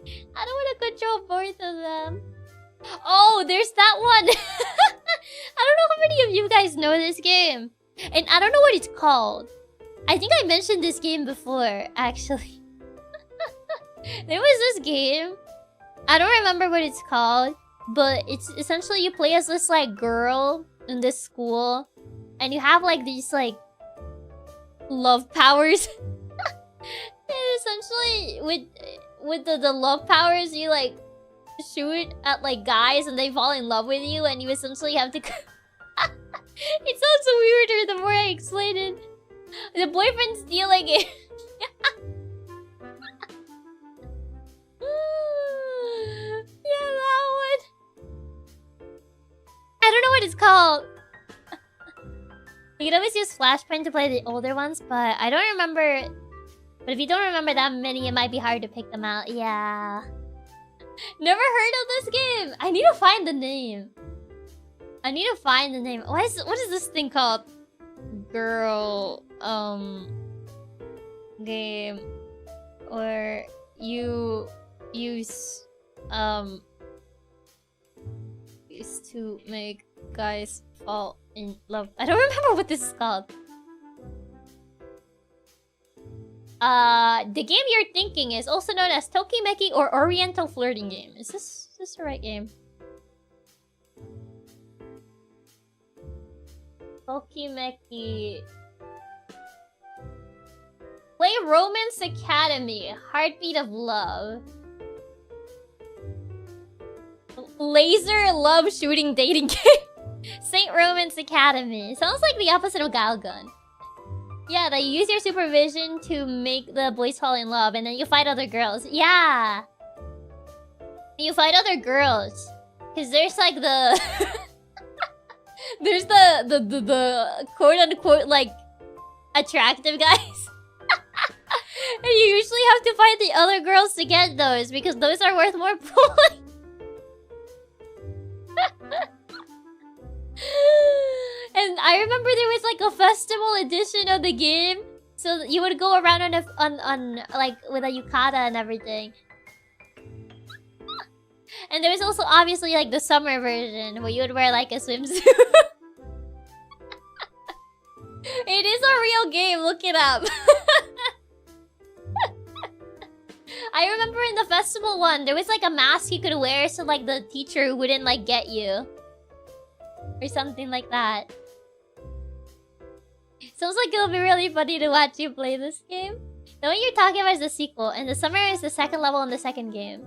I don't want to control both of them. Oh, there's that one! I don't know how many of you guys know this game. And I don't know what it's called. I think I mentioned this game before, actually. There was this game. I don't remember what it's called. But it's essentially you play as this, like, girl in this school. And you have, like, these, like... love powers. And essentially, with the love powers, you, like... shoot at, like, guys and they fall in love with you. And you essentially have to... It sounds weirder the more I explain it. The boyfriend stealing it. Yeah, that one. I don't know what it's called. You can always use Flashpoint to play the older ones, but I don't remember. But if you don't remember that many, it might be hard to pick them out. Yeah. Never heard of this game. I need to find the name. What is this thing called? Girl, game, or you use, used to make guys fall in love. I don't remember what this is called. The game you're thinking is also known as Tokimeki or Oriental Flirting Game. Is this the right game? Tokimeki. Play Romance Academy, Heartbeat of Love. Laser love shooting dating game. Saint Romance Academy. Sounds like the opposite of Galgun. Yeah, that you use your supervision to make the boys fall in love and then you fight other girls. Yeah. You fight other girls. Cause there's like the... there's the quote-unquote, like, attractive guys. And you usually have to fight the other girls to get those, because those are worth more points. And I remember there was, like, a festival edition of the game. So you would go around on like, with a yukata and everything. And there was also, obviously, like, the summer version, where you would wear, like, a swimsuit. It is a real game, look it up. I remember in the festival one, there was like a mask you could wear so like the teacher wouldn't like get you. Or something like that. Sounds like it'll be really funny to watch you play this game. The one you're talking about is the sequel, and the summer is the second level in the second game.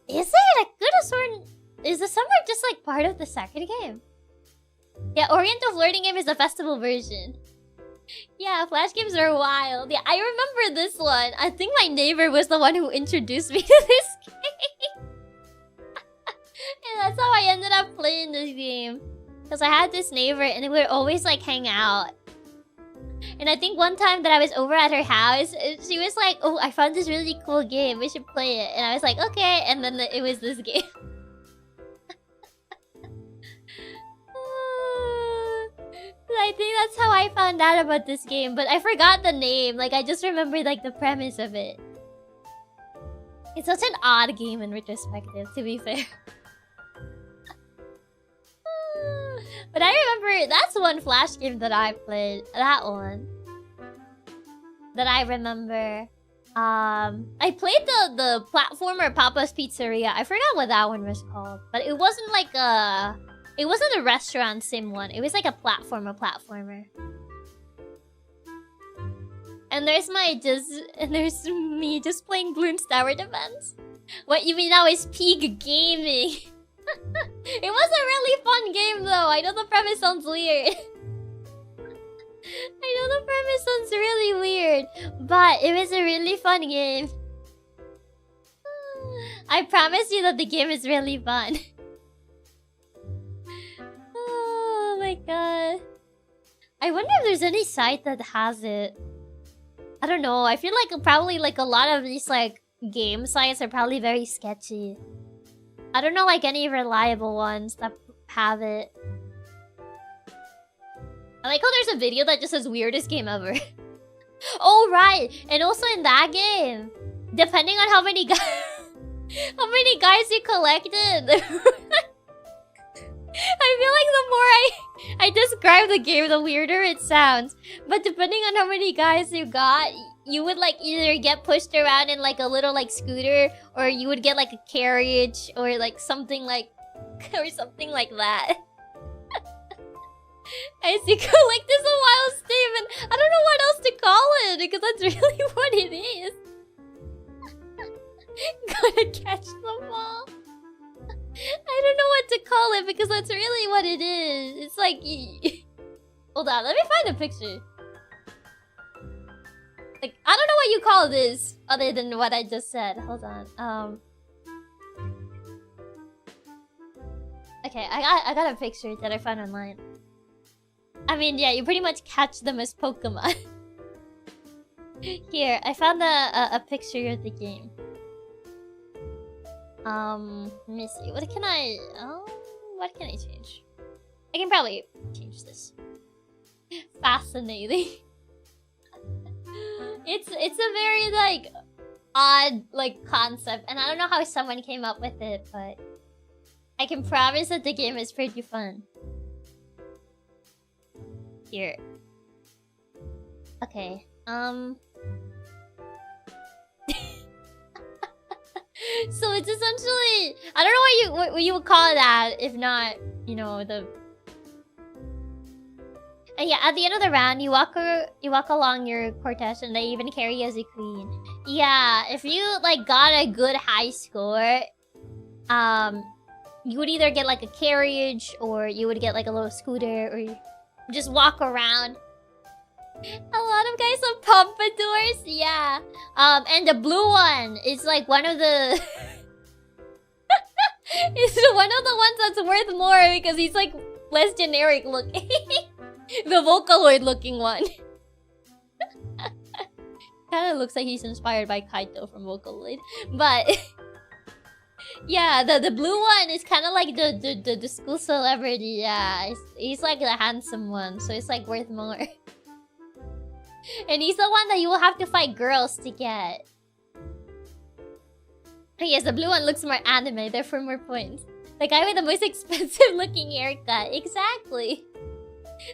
Is it? I could have sworn... Is the summer just like part of the second game? Yeah, Oriental Flirting Game is the festival version. Yeah, Flash games are wild. Yeah, I remember this one. I think my neighbor was the one who introduced me to this game. And that's how I ended up playing this game. Because I had this neighbor and we would always like hang out. And I think one time that I was over at her house, she was like, oh, I found this really cool game. We should play it. And I was like, okay. And then it was this game. I think that's how I found out about this game. But I forgot the name. Like, I just remembered like the premise of it. It's such an odd game in retrospective, to be fair. But I remember that's one Flash game that I played. That one. That I remember. I played the platformer Papa's Pizzeria. I forgot what that one was called. But it wasn't like a... It wasn't a restaurant sim one. It was like a platformer. And there's there's me just playing Bloons Tower Defense. What you mean now is peak gaming. It was a really fun game though. I know the premise sounds weird. I know the premise sounds really weird. But it was a really fun game. I promise you that the game is really fun. Oh my god. I wonder if there's any site that has it. I don't know. I feel like probably like a lot of these like game sites are probably very sketchy. I don't know like any reliable ones that have it. I like how there's a video that just says weirdest game ever. Oh right, and also in that game, depending on how many guys you collected. I feel like the more I describe the game, the weirder it sounds. But depending on how many guys you got, you would like either get pushed around in like a little like scooter, or you would get like a carriage, or like something like that. As you collect this a wild statement. I don't know what else to call it, because that's really what it is. Gotta catch them all. I don't know what to call it because that's really what it is. It's like... Hold on, let me find a picture. Like, I don't know what you call this other than what I just said. Hold on. Okay, I got a picture that I found online. I mean, yeah, you pretty much catch them as Pokemon. Here, I found a picture of the game. Let me see. What can I change? I can probably change this. Fascinating. It's a very like odd like concept, and I don't know how someone came up with it, but I can promise that the game is pretty fun. Here. Okay. So it's essentially, I don't know what you would call that if not, you know, the... And yeah, at the end of the round, you walk along your cortege, and they even carry you as a queen. Yeah, if you like got a good high score, you would either get like a carriage, or you would get like a little scooter, or you just walk around. A lot of guys have pompadours, yeah. And the blue one is like one of the... It's one of the ones that's worth more because he's like less generic looking. The Vocaloid looking one. Kinda looks like he's inspired by Kaito from Vocaloid. But... yeah, the blue one is kind of like the school celebrity, yeah. He's like the handsome one, so it's like worth more. And he's the one that you will have to fight girls to get. Yes, the blue one looks more anime, therefore more points. The guy with the most expensive looking haircut. Exactly.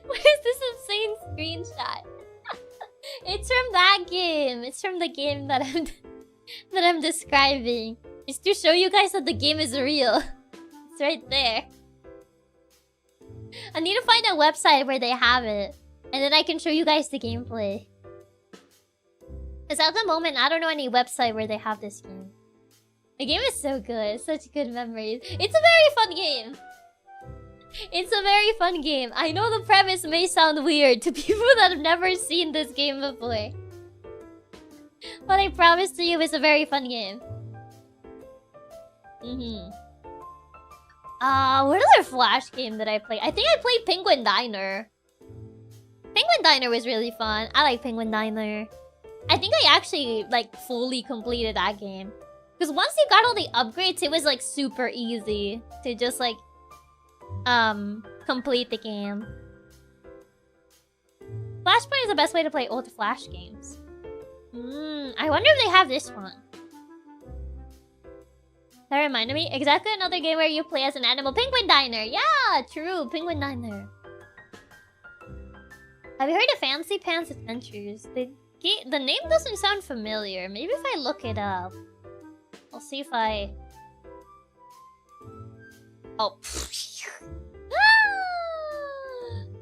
What is this insane screenshot? It's from that game. It's from the game that I'm... that I'm describing. It's to show you guys that the game is real. It's right there. I need to find a website where they have it. And then I can show you guys the gameplay. Because at the moment, I don't know any website where they have this game. The game is so good. Such good memories. It's a very fun game. It's a very fun game. I know the premise may sound weird to people that have never seen this game before. But I promise to you, it's a very fun game. What other Flash game did I play? I think I played Penguin Diner. Penguin Diner was really fun. I like Penguin Diner. I think I actually, like, fully completed that game. Because once you got all the upgrades, it was, like, super easy to just, like, complete the game. Flashpoint is the best way to play old Flash games. I wonder if they have this one. That reminded me, exactly another game where you play as an animal. Penguin Diner! Yeah, true, Penguin Diner. Have you heard of Fancy Pants Adventures? The name doesn't sound familiar. Maybe if I look it up. I'll see if I... Oh.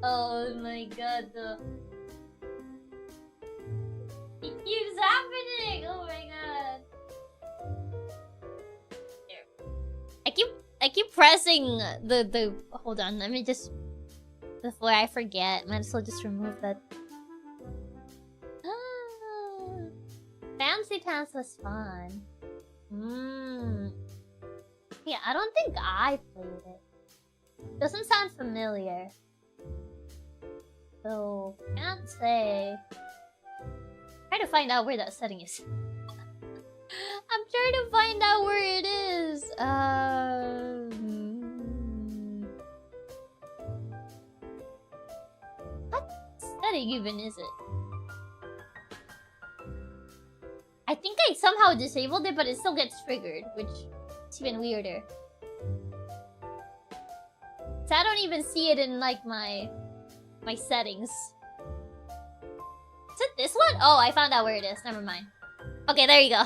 Oh my god, it keeps happening! Oh my god. There. I keep pressing the hold on, let me just before I forget, might as well just remove that. Fancy Pants was fun. Yeah, I don't think I played it. Doesn't sound familiar. So, can't say. Try to find out where that setting is. I'm trying to find out where it is. What setting even is it? I think I somehow disabled it, but it still gets triggered, which is even weirder. So I don't even see it in like my settings. Is it this one? Oh, I found out where it is. Never mind. Okay, there you go.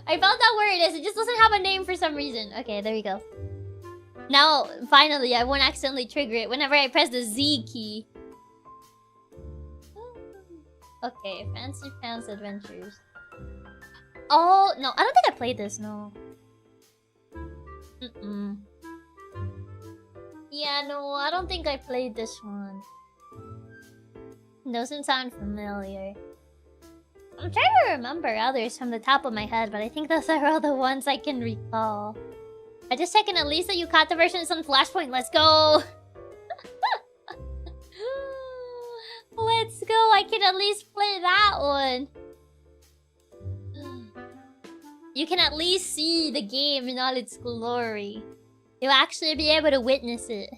I found out where it is. It just doesn't have a name for some reason. Okay, there you go. Now, finally, I won't accidentally trigger it whenever I press the Z key. Okay, Fancy Pants Adventures. Oh, no. I don't think I played this, no. Yeah, no, I don't think I played this one. Doesn't sound familiar. I'm trying to remember others from the top of my head, but I think those are all the ones I can recall. I just checking at least that you caught the versions on Flashpoint. Let's go! Let's go! I can at least play that one. You can at least see the game in all its glory. You'll actually be able to witness it.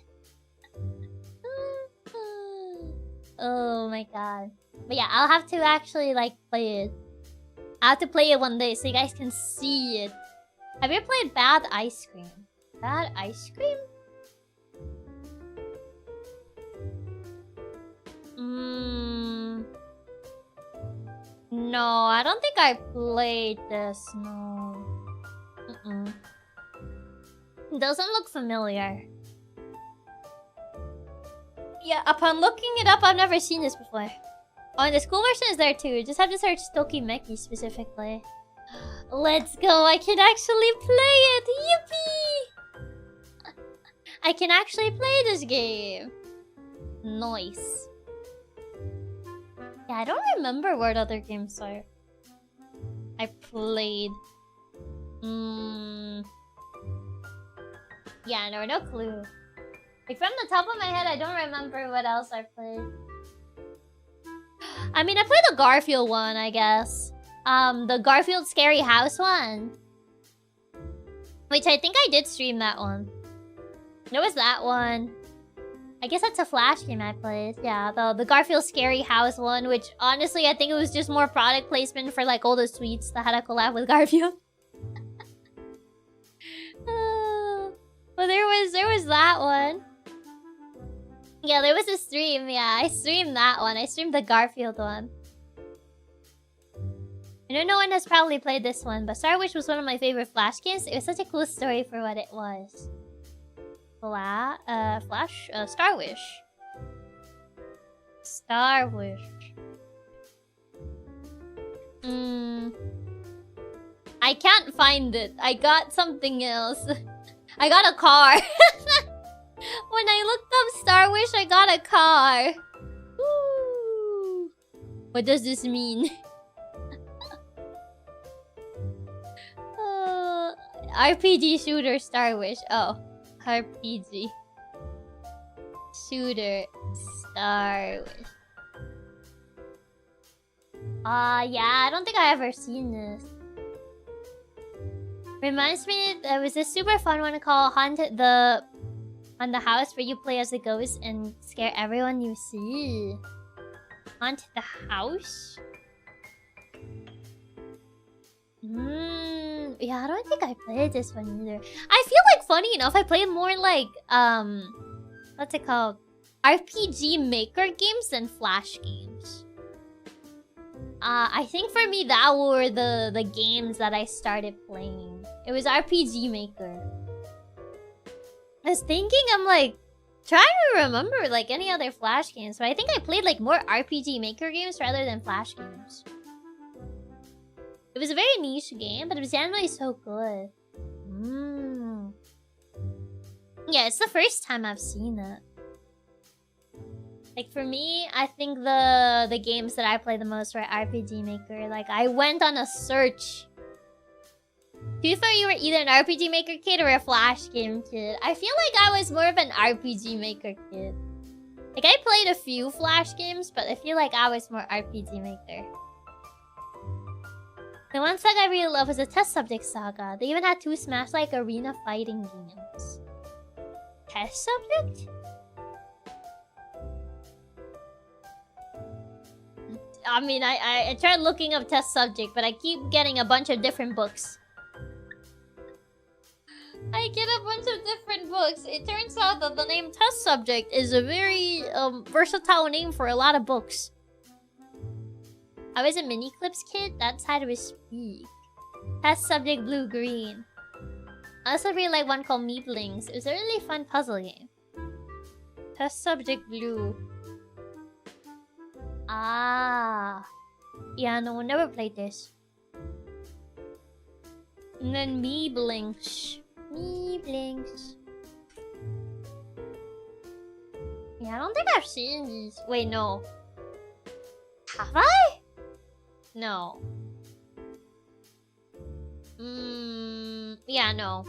Oh my god. But yeah, I'll have to actually, like, play it. I'll have to play it one day so you guys can see it. Have you ever played Bad Ice Cream? Bad Ice Cream? No, I don't think I played this, no. It doesn't look familiar. Yeah, upon looking it up, I've never seen this before. Oh, and the school version is there too. Just have to search Tokimeki specifically. Let's go! I can actually play it! Yippee! I can actually play this game! Nice. Yeah, I don't remember what other games are I played. Yeah, no clue. Like, from the top of my head, I don't remember what else I played. I mean, I played the Garfield one, I guess. The Garfield Scary House one. Which I think I did stream that one. There was that one. I guess that's a Flash game I played. Yeah, the Garfield Scary House one, which honestly, I think it was just more product placement for like all the sweets that had a collab with Garfield. Well, there was that one. Yeah, there was a stream. Yeah, I streamed that one. I streamed the Garfield one. I know no one has probably played this one, but Star Wish was one of my favorite Flash games. It was such a cool story for what it was. Star Wish. Star Wish. I can't find it. I got something else. I got a car. When I looked up Star Wish, I got a car. Woo. What does this mean? RPG shooter Star Wish. Oh, RPG shooter Star Wish. Yeah, I don't think I ever seen this. Reminds me, there was this super fun one called Haunted the House, where you play as a ghost and scare everyone you see. Haunt the House? Yeah, I don't think I played this one either. I feel like, funny enough, I played more like, what's it called? RPG Maker games than Flash games. I think for me, that were the games that I started playing. It was RPG Maker. I was thinking, I'm like, trying to remember like any other Flash games, but I think I played like more RPG Maker games rather than Flash games. It was a very niche game, but it was generally so good. Yeah, it's the first time I've seen it. Like for me, I think the games that I play the most were RPG Maker. Like I went on a search. To be fair, you were either an RPG Maker kid or a Flash game kid. I feel like I was more of an RPG Maker kid. Like I played a few Flash games, but I feel like I was more RPG Maker. The one saga I really love was the Test Subject Saga. They even had 2 Smash-like arena fighting games. Test Subject? I mean, I tried looking up Test Subject, but I keep getting a bunch of different books. I get a bunch of different books. It turns out that the name Test Subject is a very versatile name for a lot of books. I was a Mini Clips kid. That's how to speak. Test Subject Blue-Green. I also really like one called Meeblings. It was a really fun puzzle game. Test Subject Blue. Ah. Yeah, no one never played this. And then Meeblings. Meeblings. Yeah, I don't think I've seen these. Wait, no. Have I? No. Yeah, no.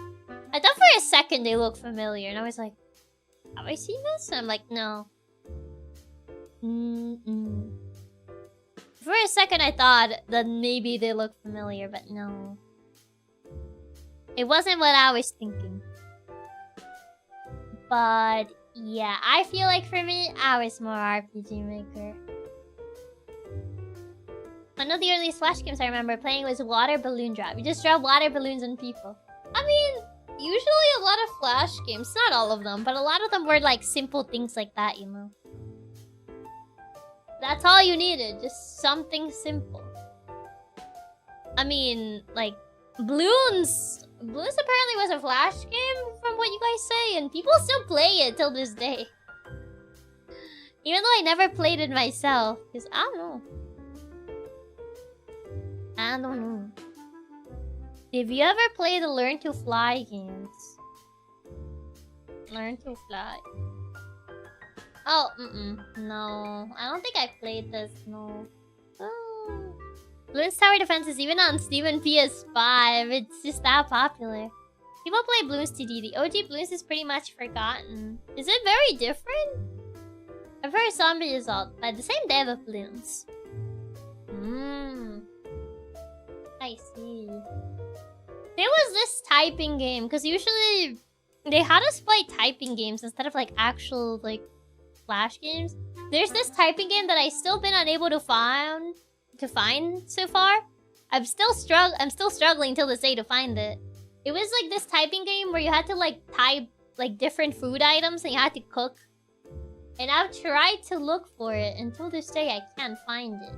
I thought for a second they looked familiar, and I was like, have I seen this? And I'm like, no. For a second I thought that maybe they looked familiar, but no. It wasn't what I was thinking. But yeah, I feel like for me, I was more RPG Maker. One of the earliest Flash games I remember playing was Water Balloon Drop. You just drop water balloons on people. I mean, usually a lot of Flash games, not all of them, but a lot of them were like simple things like that, you know. That's all you needed, just something simple. I mean, like, Bloons apparently was a Flash game from what you guys say, and people still play it till this day. Even though I never played it myself, because I don't know. I don't know. Have you ever played the Learn to Fly games? Learn to Fly. Oh, no. I don't think I played this, no. Oh. Bloons Tower Defense is even on Steam and PS5. It's just that popular. People play Bloons TD. The OG Bloons is pretty much forgotten. Is it very different? I've heard Zombie Assault by the same dev of Bloons. I see. There was this typing game, because usually they had us play typing games instead of like actual like Flash games. There's this typing game that I still been unable to find so far. I'm still struggling till this day to find it. It was like this typing game where you had to like type like different food items and you had to cook. And I've tried to look for it until this day I can't find it.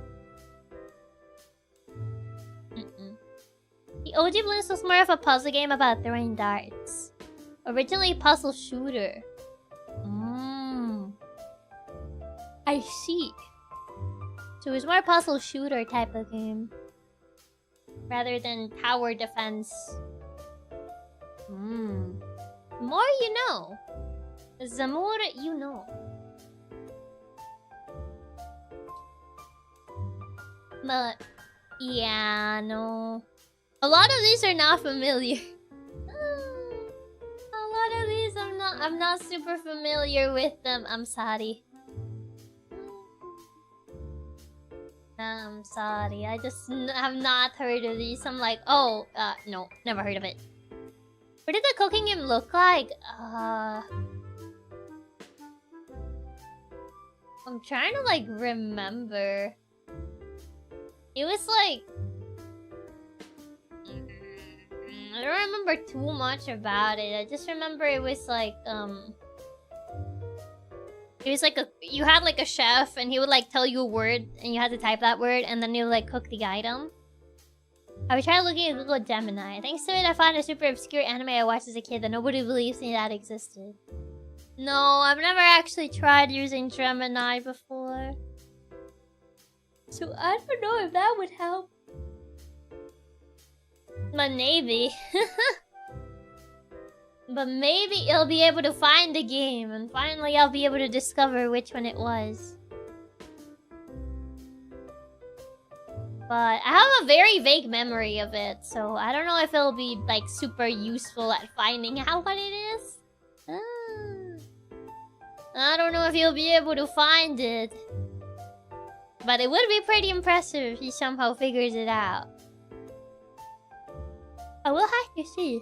The OG Bloons was more of a puzzle game about throwing darts. Originally puzzle shooter. I see. So it was more puzzle shooter type of game. Rather than tower defense. More you know. The more you know. But yeah, no. A lot of these are not familiar. A lot of these I'm not super familiar with them. I'm sorry. I'm sorry. I just have not heard of these. I'm like, oh, no, never heard of it. What did the cooking game look like? I'm trying to like remember. It was like I don't remember too much about it. I just remember it was like you had like a chef and he would like tell you a word and you had to type that word and then he would like cook the item. I was trying looking at Google Gemini. Thanks to it, I found a super obscure anime I watched as a kid that nobody believes me that existed. No, I've never actually tried using Gemini before. So I don't know if that would help. But maybe. But maybe it'll be able to find the game and finally I'll be able to discover which one it was. But I have a very vague memory of it, so I don't know if it'll be like super useful at finding out what it is. I don't know if you'll be able to find it. But it would be pretty impressive if he somehow figures it out. I will have to see.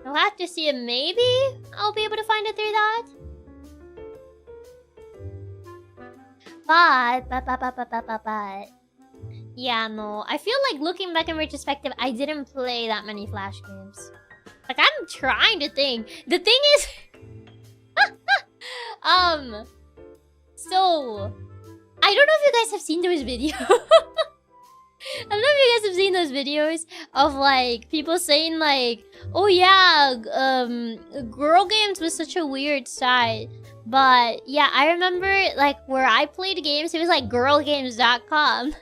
I'll have to see if maybe I'll be able to find it through that. But yeah, no. I feel like looking back in retrospective, I didn't play that many Flash games. Like, I'm trying to think. The thing is... So... I don't know if you guys have seen those videos. I don't know if you guys have seen those videos of, like, people saying, like... Oh, yeah, girl games was such a weird site. But, yeah, I remember, like, where I played games, it was, like, girlgames.com.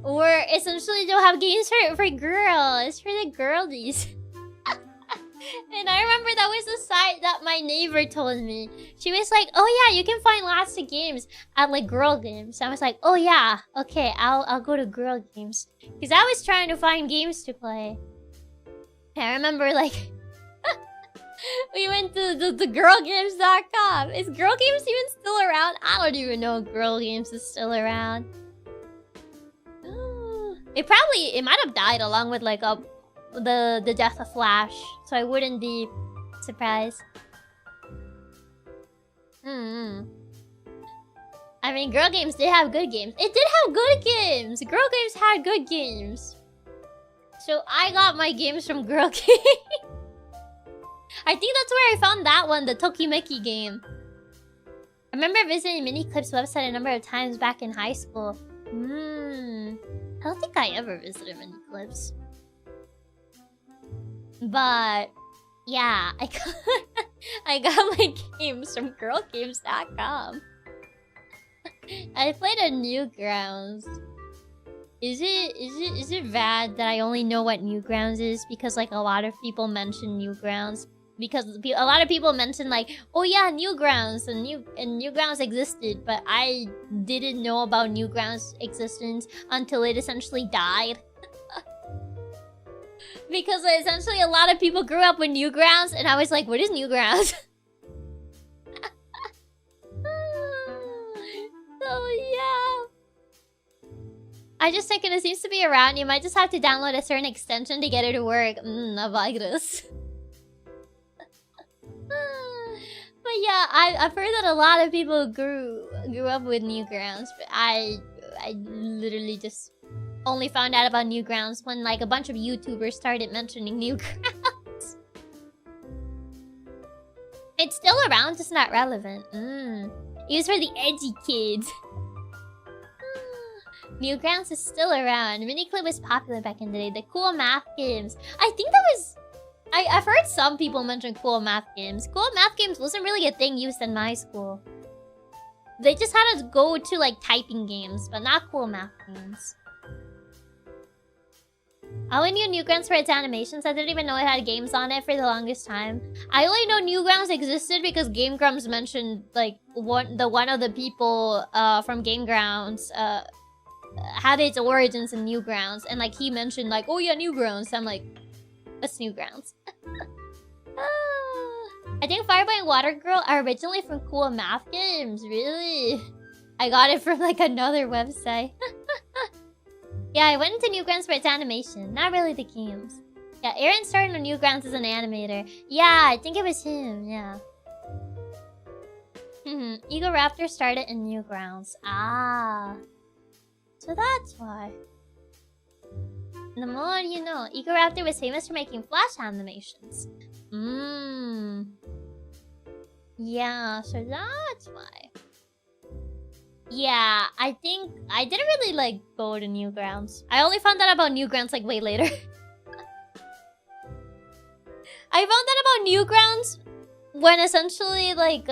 Or essentially they'll have games for girls, for the girlies. And I remember that was the site that my neighbor told me. She was like, oh yeah, you can find lots of games at like girl games. I was like, oh yeah, okay, I'll go to girl games. Because I was trying to find games to play. And I remember like we went to the girlgames.com. Is girl games even still around? I don't even know if girl games is still around. It might have died along with like the death of Flash, so I wouldn't be surprised. I mean, girl games did have good games. It did have good games. Girl games had good games. So I got my games from girl games. I think that's where I found that one, the Tokimeki game. I remember visiting Miniclip's website a number of times back in high school. I don't think I ever visited Miniclips. But yeah, I got my games from girlgames.com. I played a Newgrounds. Is it bad that I only know what Newgrounds is because like a lot of people mention Newgrounds? Because a lot of people mention like, oh yeah, Newgrounds and Newgrounds existed, but I didn't know about Newgrounds' existence until it essentially died. Because essentially a lot of people grew up with Newgrounds, and I was like, what is Newgrounds? So yeah. I just think it seems to be around. You might just have to download a certain extension to get it to work. A virus. But yeah, I've heard that a lot of people grew up with Newgrounds, but I literally just only found out about Newgrounds when like a bunch of YouTubers started mentioning Newgrounds. It's still around, just not relevant. It was for the edgy kids. Newgrounds is still around. Miniclip was popular back in the day. The cool math games. I think that was... I've heard some people mention cool math games. Cool math games wasn't really a thing used in my school. They just had us go to like typing games, but not cool math games. I only knew Newgrounds for its animations. I didn't even know it had games on it for the longest time. I only know Newgrounds existed because Game Grumps mentioned like one of the people from Game Grounds had its origins in Newgrounds, and like he mentioned like, oh yeah, Newgrounds. So I'm like, what's Newgrounds? I think Fireboy and Water Girl are originally from cool math games. Really? I got it from like another website. Yeah, I went into Newgrounds for its animation, not really the games. Yeah, Aaron started on Newgrounds as an animator. Yeah, I think it was him, yeah. Eagle Raptor started in Newgrounds. Ah. So that's why. The more you know, Eagle Raptor was famous for making flash animations. Yeah, so that's why. Yeah, I think I didn't really like go to Newgrounds. I only found out about Newgrounds like way later. I found out about Newgrounds when essentially like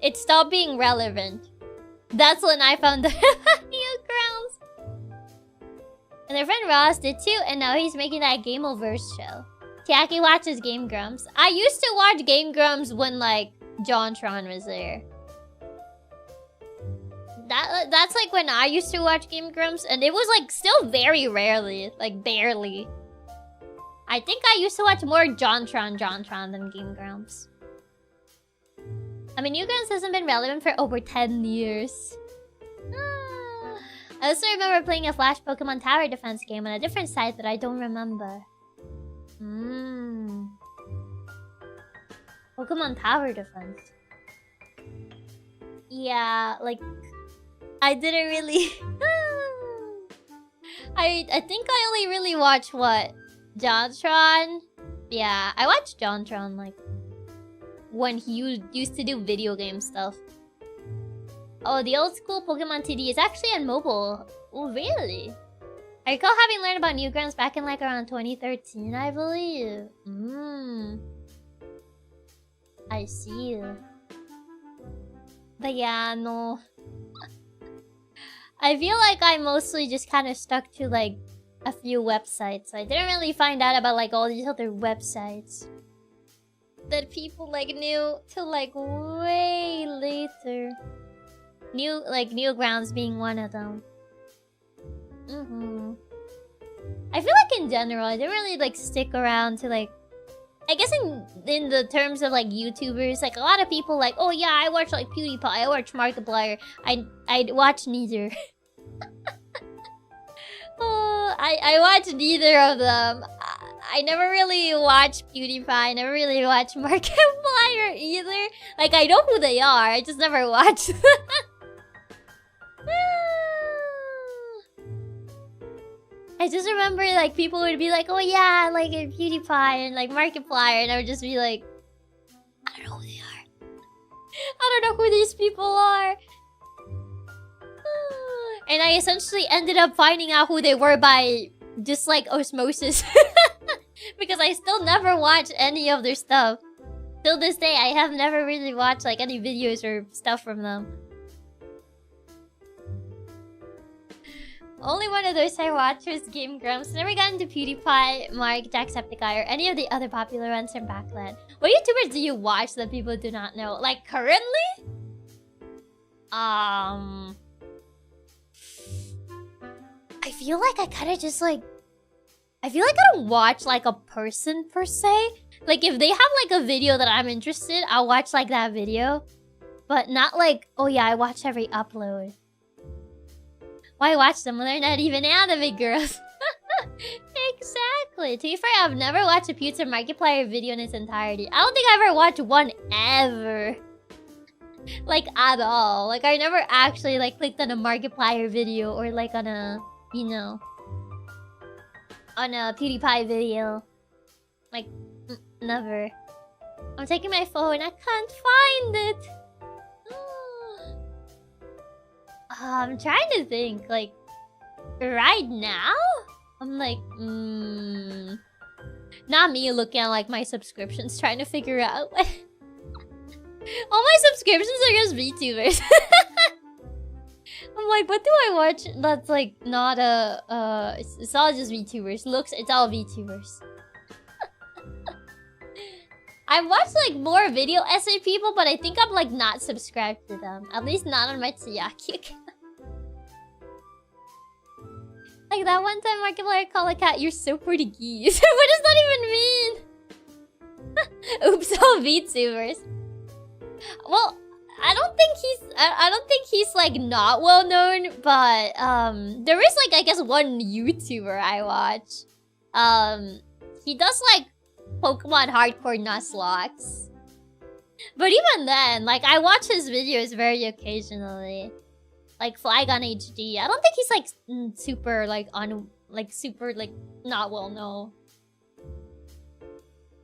it stopped being relevant. That's when I found out Newgrounds. And their friend Ross did too, and now he's making that Gameoverse show. Chiaki watches Game Grumps. I used to watch Game Grumps when like JonTron was there. That's like when I used to watch Game Grumps, and it was like still very rarely, like barely. I think I used to watch more JonTron than Game Grumps. I mean, Newgrounds hasn't been relevant for over 10 years. I also remember playing a Flash Pokemon Tower Defense game on a different site that I don't remember. Pokemon Tower Defense. Yeah, like... I didn't really... I think I only really watched, what? JonTron? Yeah, I watched JonTron, like... when he used to do video game stuff. Oh, the old school Pokemon TD is actually on mobile. Oh, really? I recall having learned about Newgrounds back in like around 2013, I believe. I see. But yeah, no. I feel like I mostly just kind of stuck to like a few websites. I didn't really find out about like all these other websites that people like knew till like way later. Newgrounds being one of them. I feel like in general, I didn't really like stick around to like... I guess in the terms of like YouTubers, like a lot of people like, oh yeah, I watch like PewDiePie, I watch Markiplier. I'd watch neither. Oh, I watch neither of them. I never really watch PewDiePie, I never really watch Markiplier either. Like, I know who they are, I just never watch them. I just remember like people would be like, oh yeah, like PewDiePie and like Markiplier, and I would just be like, I don't know who they are. I don't know who these people are. And I essentially ended up finding out who they were by just like osmosis. Because I still never watched any of their stuff. Till this day, I have never really watched like any videos or stuff from them. Only one of those I watched was Game Grumps. Never got into PewDiePie, Mark, Jacksepticeye, or any of the other popular ones from back then. What YouTubers do you watch that people do not know? Like, currently? I feel like I kind of just like... I feel like I don't watch like a person per se. Like, if they have like a video that I'm interested, I'll watch like that video. But not like, oh yeah, I watch every upload. Why watch them when they're not even anime girls? Exactly. To be fair, I've never watched a Pewter Markiplier video in its entirety. I don't think I've ever watched one ever. Like, at all. Like, I never actually, like, clicked on a Markiplier video or, like, on a, you know, on a PewDiePie video. Like, never. I'm taking my phone. I can't find it. I'm trying to think, like... Right now? I'm like, not me looking at like my subscriptions, trying to figure out. All my subscriptions are just VTubers. I'm like, what do I watch that's like not it's all just VTubers. Looks, it's all VTubers. I've watched like more video essay people, but I think I'm like not subscribed to them. At least not on my Chiaki account. Like that one time Markiplier called a cat, "You're so Portuguese." What does that even mean? Oops, all VTubers. Well, I don't think he's like not well known, but there is like I guess one YouTuber I watch. He does like Pokemon hardcore Nuzlocke. But even then, like I watch his videos very occasionally. Like Flygon HD. I don't think he's like super like super like not well known.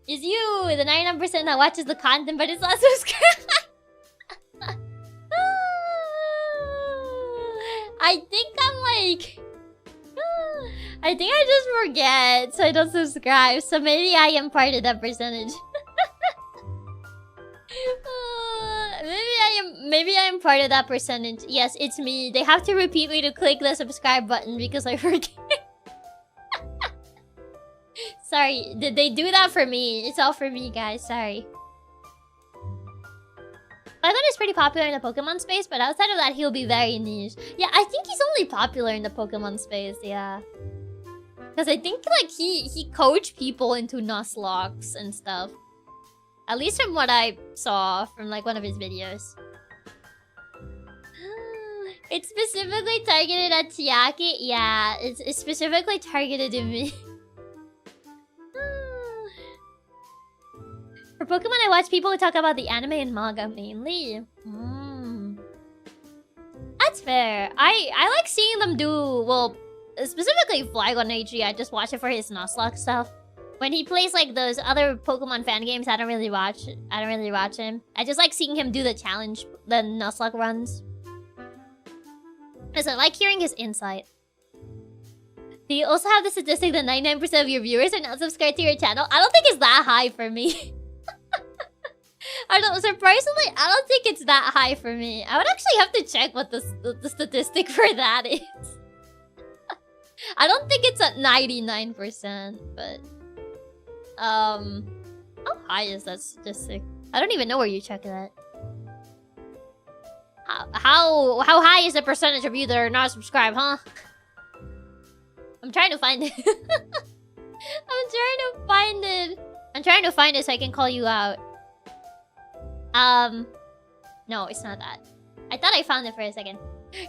Is you the 99% that watches the content but it's not subscribed? I think I'm like I think I just forget, so I don't subscribe. So maybe I am part of that percentage. Maybe I am part of that percentage. Yes, it's me. They have to repeat me to click the subscribe button because I forget. Sorry, they do that for me. It's all for me, guys. Sorry. I thought he's pretty popular in the Pokemon space, but outside of that, he'll be very niche. Yeah, I think he's only popular in the Pokemon space, yeah. Because I think, like, he coached people into Nuzlocke and stuff. At least from what I saw from, like, one of his videos. It's specifically targeted at Chiaki? Yeah, it's specifically targeted at me. For Pokemon, I watch people who talk about the anime and manga mainly. That's fair. I like seeing them do, well, specifically Flygon HG. I just watch it for his Nuzlocke stuff. When he plays like those other Pokemon fan games, I don't really watch him. I just like seeing him do the challenge, the Nuzlocke runs. Because I like hearing his insight. Do you also have the statistic that 99% of your viewers are not subscribed to your channel? I don't think it's that high for me. Surprisingly, I don't think it's that high for me. I would actually have to check what the statistic for that is. I don't think it's at 99%, but... How high is that statistic? I don't even know where you check that. How high is the percentage of you that are not subscribed, huh? I'm trying to find it. I'm trying to find it so I can call you out. No, it's not that. I thought I found it for a second.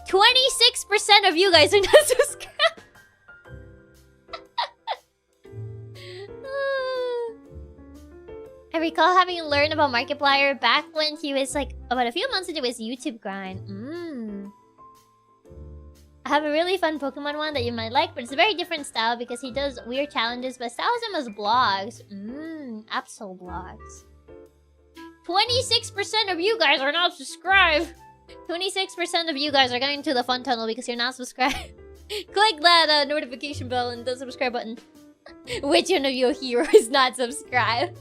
26% of you guys are not subscribed. I recall having learned about Markiplier back when he was like about a few months into his YouTube grind. I have a really fun Pokemon one that you might like, but it's a very different style because he does weird challenges but styles them as blogs. Absol blogs. 26% of you guys are not subscribed. 26% of you guys are going to the fun tunnel because you're not subscribed. Click that notification bell and the subscribe button. Which one of your heroes is not subscribed?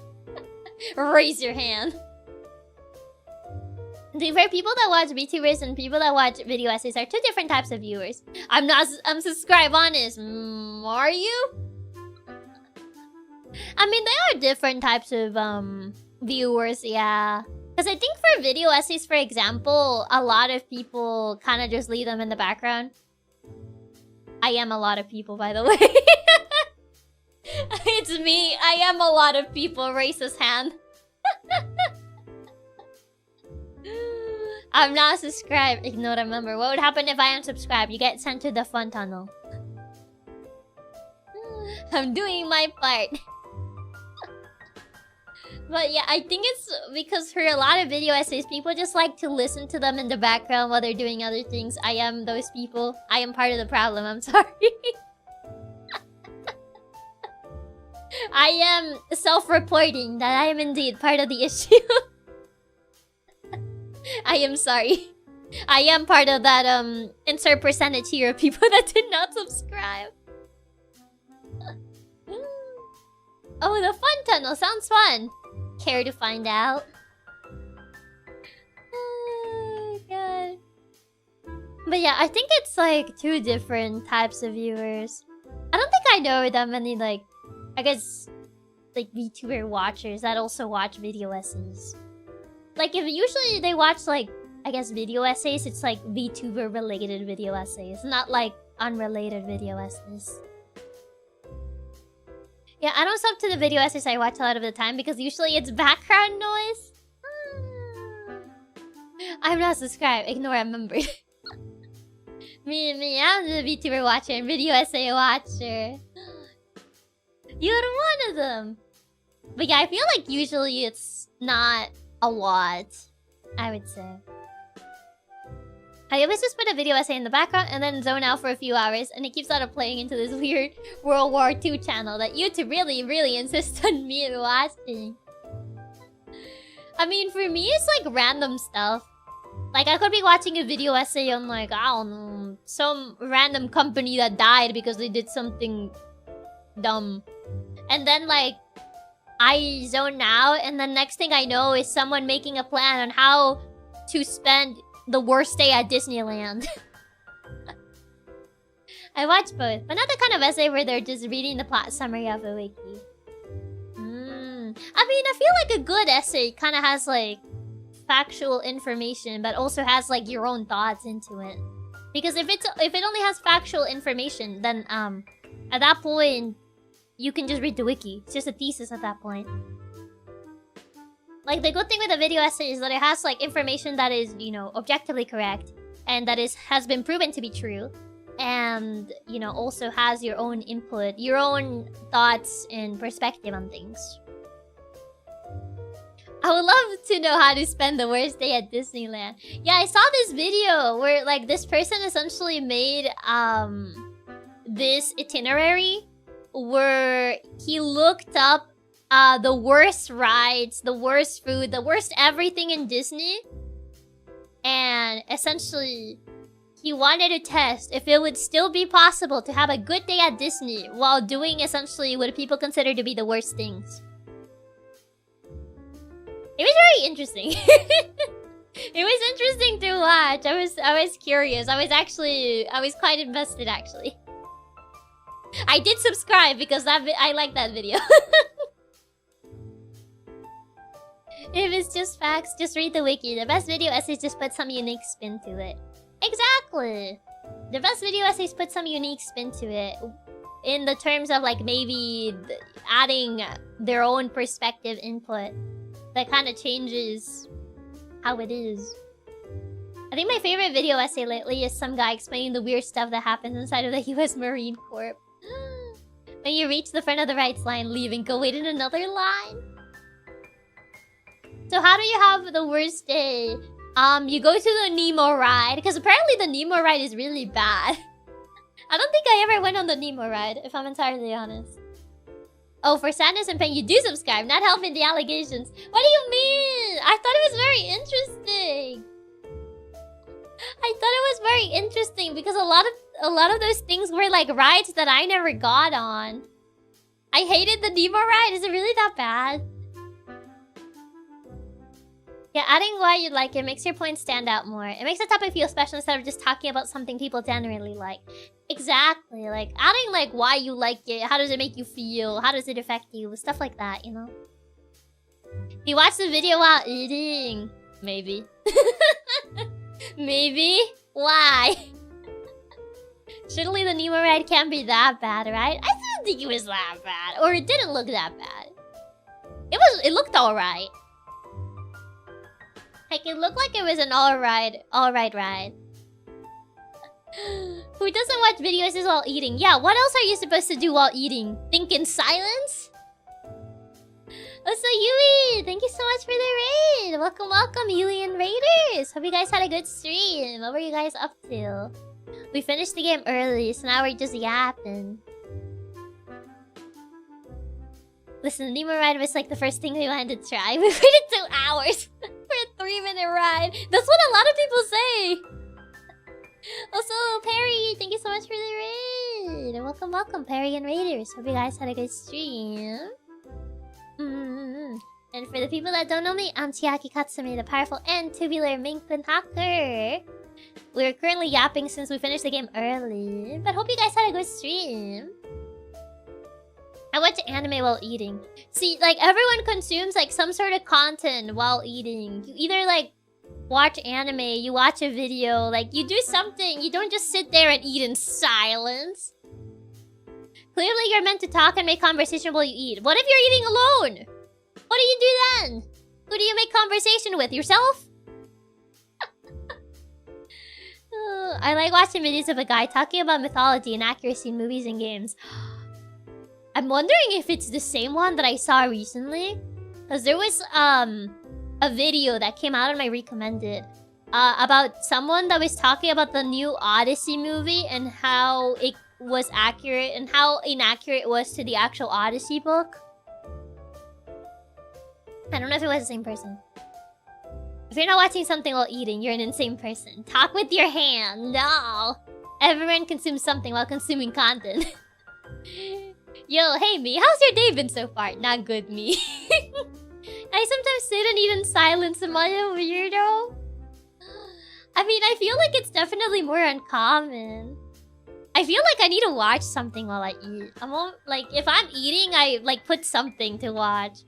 Raise your hand. To be fair, people that watch VTubers and people that watch video essays are two different types of viewers. I'm subscribed honest. Are you? I mean, they are different types of viewers, yeah. Because I think for video essays, for example, a lot of people kind of just leave them in the background. I am a lot of people, by the way. It's me. I am a lot of people. Raise his hand. I'm not subscribed. Ignore the member. What would happen if I am subscribed? You get sent to the fun tunnel. I'm doing my part. But yeah, I think it's because for a lot of video essays, people just like to listen to them in the background while they're doing other things. I am those people. I am part of the problem. I'm sorry. I am self-reporting that I am indeed part of the issue. I am sorry. I am part of that insert percentage here of people that did not subscribe. Oh, the fun tunnel sounds fun. Care to find out? Oh god. But yeah, I think it's like 2 different types of viewers. I don't think I know that many, like, I guess, like, VTuber watchers that also watch video essays. Like, if usually they watch, like, I guess video essays, it's like VTuber related video essays, not like unrelated video essays. Yeah, I don't sub to the video essays I watch a lot of the time because usually it's background noise. I'm not subscribed. Ignore a member. me, I'm the VTuber watcher and video essay watcher. You're one of them. But yeah, I feel like usually it's not a lot, I would say. I always just put a video essay in the background and then zone out for a few hours, and it keeps on playing into this weird World War II channel that YouTube really insists on me watching. I mean, for me, it's like random stuff. Like, I could be watching a video essay on, like, I don't know, some random company that died because they did something dumb. And then, like, I zone out, and the next thing I know is someone making a plan on how to spend the worst day at Disneyland. I watch both, but not the kind of essay where they're just reading the plot summary of a wiki. I mean, I feel like a good essay kind of has, like, factual information, but also has, like, your own thoughts into it. Because if it only has factual information, then, at that point, you can just read the wiki. It's just a thesis at that point. Like, the good thing with a video essay is that it has, like, information that is, you know, objectively correct. And that has been proven to be true. And, you know, also has your own input, your own thoughts and perspective on things. I would love to know how to spend the worst day at Disneyland. Yeah, I saw this video where, like, this person essentially made, this itinerary where he looked up the worst rides, the worst food, the worst everything in Disney. And essentially, he wanted to test if it would still be possible to have a good day at Disney while doing essentially what people consider to be the worst things. It was very interesting. It was interesting to watch. I was curious. I was quite invested actually. I did subscribe because I like that video. If it's just facts, just read the wiki. The best video essays just put some unique spin to it. Exactly! The best video essays put some unique spin to it. In the terms of, like, maybe adding their own perspective input. That kind of changes how it is. I think my favorite video essay lately is some guy explaining the weird stuff that happens inside of the US Marine Corps. When you reach the front of the rights line, leave and go wait in another line. So how do you have the worst day? You go to the Nemo ride, because apparently the Nemo ride is really bad. I don't think I ever went on the Nemo ride, if I'm entirely honest. Oh, for sadness and pain, you do subscribe, not helping the allegations. What do you mean? I thought it was very interesting. I thought it was very interesting because a lot of those things were like rides that I never got on. I hated the Nemo ride. Is it really that bad? Yeah, adding why you like it makes your point stand out more. It makes the topic feel special instead of just talking about something people generally like. Exactly, like adding like why you like it, how does it make you feel, how does it affect you, stuff like that, you know? You watch the video while eating. Maybe. Maybe? Why? Surely the Nemo ride can't be that bad, right? I didn't think it was that bad. Or it didn't look that bad. It looked alright. Like, it looked like it was an alright ride. Who doesn't watch videos while eating? Yeah, what else are you supposed to do while eating? Think in silence? Oh, so Yui! Thank you so much for the raid! Welcome, Yui and Raiders! Hope you guys had a good stream. What were you guys up to? We finished the game early, so now we're just yapping. Listen, the Nemo ride was like the first thing we wanted to try. We waited 2 hours for a 3-minute ride. That's what a lot of people say. Also, Perry, thank you so much for the raid. Welcome, welcome, Perry and Raiders. Hope you guys had a good stream. And for the people that don't know me, I'm Chiaki Katsumi, the powerful and tubular Maine Coon hacker. We're currently yapping since we finished the game early, but hope you guys had a good stream. I watch anime while eating. See, like, everyone consumes, like, some sort of content while eating. You either, like, watch anime, you watch a video, like, you do something. You don't just sit there and eat in silence. Clearly, you're meant to talk and make conversation while you eat. What if you're eating alone? What do you do then? Who do you make conversation with? Yourself? I like watching videos of a guy talking about mythology and accuracy in movies and games. I'm wondering if it's the same one that I saw recently. Because there was a video that came out on my recommended about someone that was talking about the new Odyssey movie and how it was accurate and how inaccurate it was to the actual Odyssey book. I don't know if it was the same person. If you're not watching something while eating, you're an insane person. Talk with your hand. No. Everyone consumes something while consuming content. Yo, hey me, how's your day been so far? Not good, me. I sometimes sit and eat in silence. Am I a weirdo? I mean, I feel like it's definitely more uncommon. I feel like I need to watch something while I eat. Like, if I'm eating, I, like, put something to watch.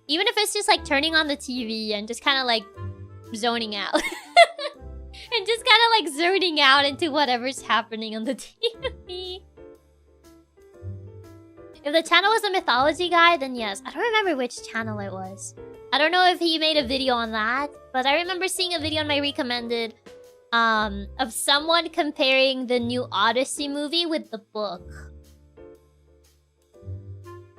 Even if it's just, like, turning on the TV and just kind of, like, zoning out. And just kind of, like, zoning out into whatever's happening on the TV. If the channel was a mythology guy, then yes. I don't remember which channel it was. I don't know if he made a video on that, but I remember seeing a video on my recommended of someone comparing the new Odyssey movie with the book.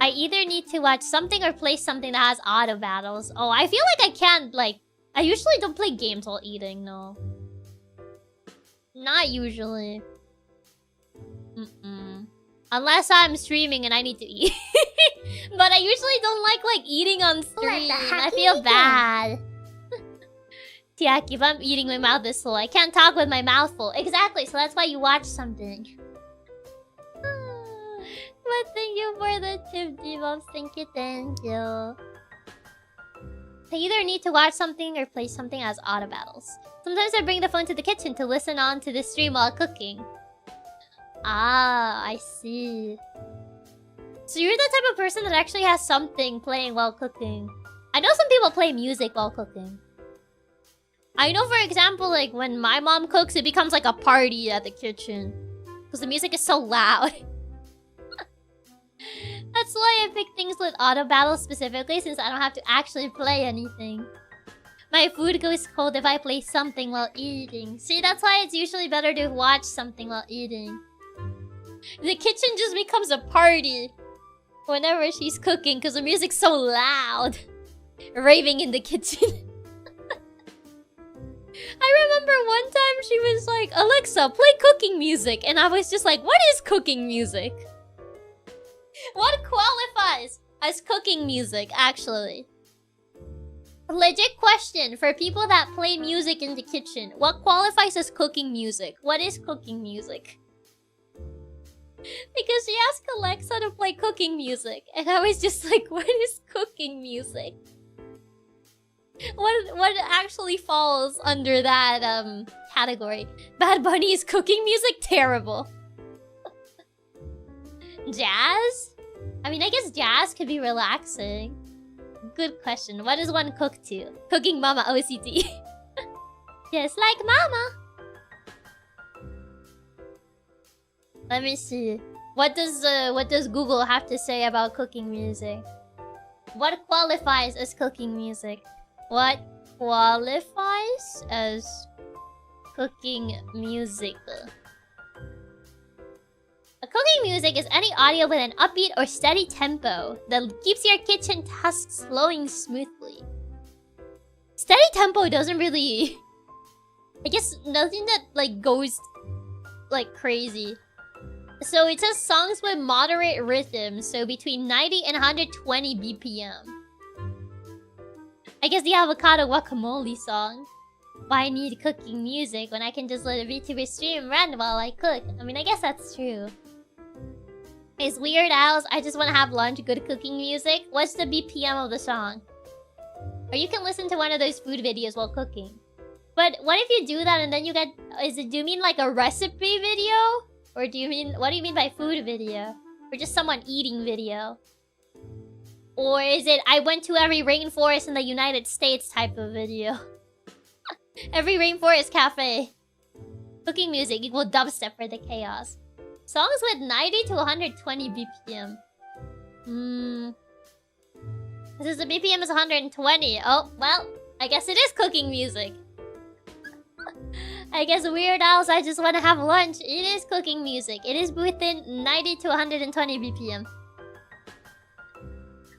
I either need to watch something or play something that has auto battles. Oh, I feel like I can't, like... I usually don't play games while eating, no. Not usually. Unless I'm streaming and I need to eat. But I usually don't like eating on stream. I feel bad. Chiaki, if I'm eating, my mouth is full. I can't talk with my mouth full. Exactly, so that's why you watch something. But thank you for the tip, G-Bobs. Thank you, thank you. I either need to watch something or play something as auto battles. Sometimes I bring the phone to the kitchen to listen on to the stream while cooking. Ah, I see. So you're the type of person that actually has something playing while cooking. I know some people play music while cooking. I know, for example, like when my mom cooks, it becomes like a party at the kitchen. Because the music is so loud. That's why I pick things with auto battle specifically, since I don't have to actually play anything. My food goes cold if I play something while eating. See, that's why it's usually better to watch something while eating. The kitchen just becomes a party whenever she's cooking because the music's so loud. Raving in the kitchen. I remember one time she was like, Alexa, play cooking music. And I was just like, what is cooking music? What qualifies as cooking music, actually? Legit question for people that play music in the kitchen. What qualifies as cooking music? What is cooking music? Because she asked Alexa to play cooking music. And I was just like, what is cooking music? What actually falls under that category? Bad Bunny is cooking music? Terrible. Jazz? I mean, I guess jazz could be relaxing. Good question. What does one cook to? Cooking Mama OCT. Just like Mama. Let me see. What does Google have to say about cooking music? What qualifies as cooking music? What qualifies as cooking music? A cooking music is any audio with an upbeat or steady tempo that keeps your kitchen tasks flowing smoothly. Steady tempo doesn't really... I guess nothing that like goes like crazy. So it says songs with moderate rhythm, so between 90 and 120 BPM. I guess the avocado guacamole song. Why need cooking music when I can just let a VTuber stream run while I cook? I mean, I guess that's true. Is Weird Al's I Just Wanna Have Lunch good cooking music? What's the BPM of the song? Or you can listen to one of those food videos while cooking. But what if you do that and then you get... do you mean like a recipe video? Or do you mean... What do you mean by food video? Or just someone eating video? Or is it I went to every rainforest in the United States type of video? Every rainforest cafe. Cooking music equal dubstep for the chaos. Songs with 90 to 120 BPM. This is the BPM is 120. Oh, well, I guess it is cooking music. I guess Weird Al's I Just Wanna Have Lunch. It is cooking music. It is within 90 to 120 BPM.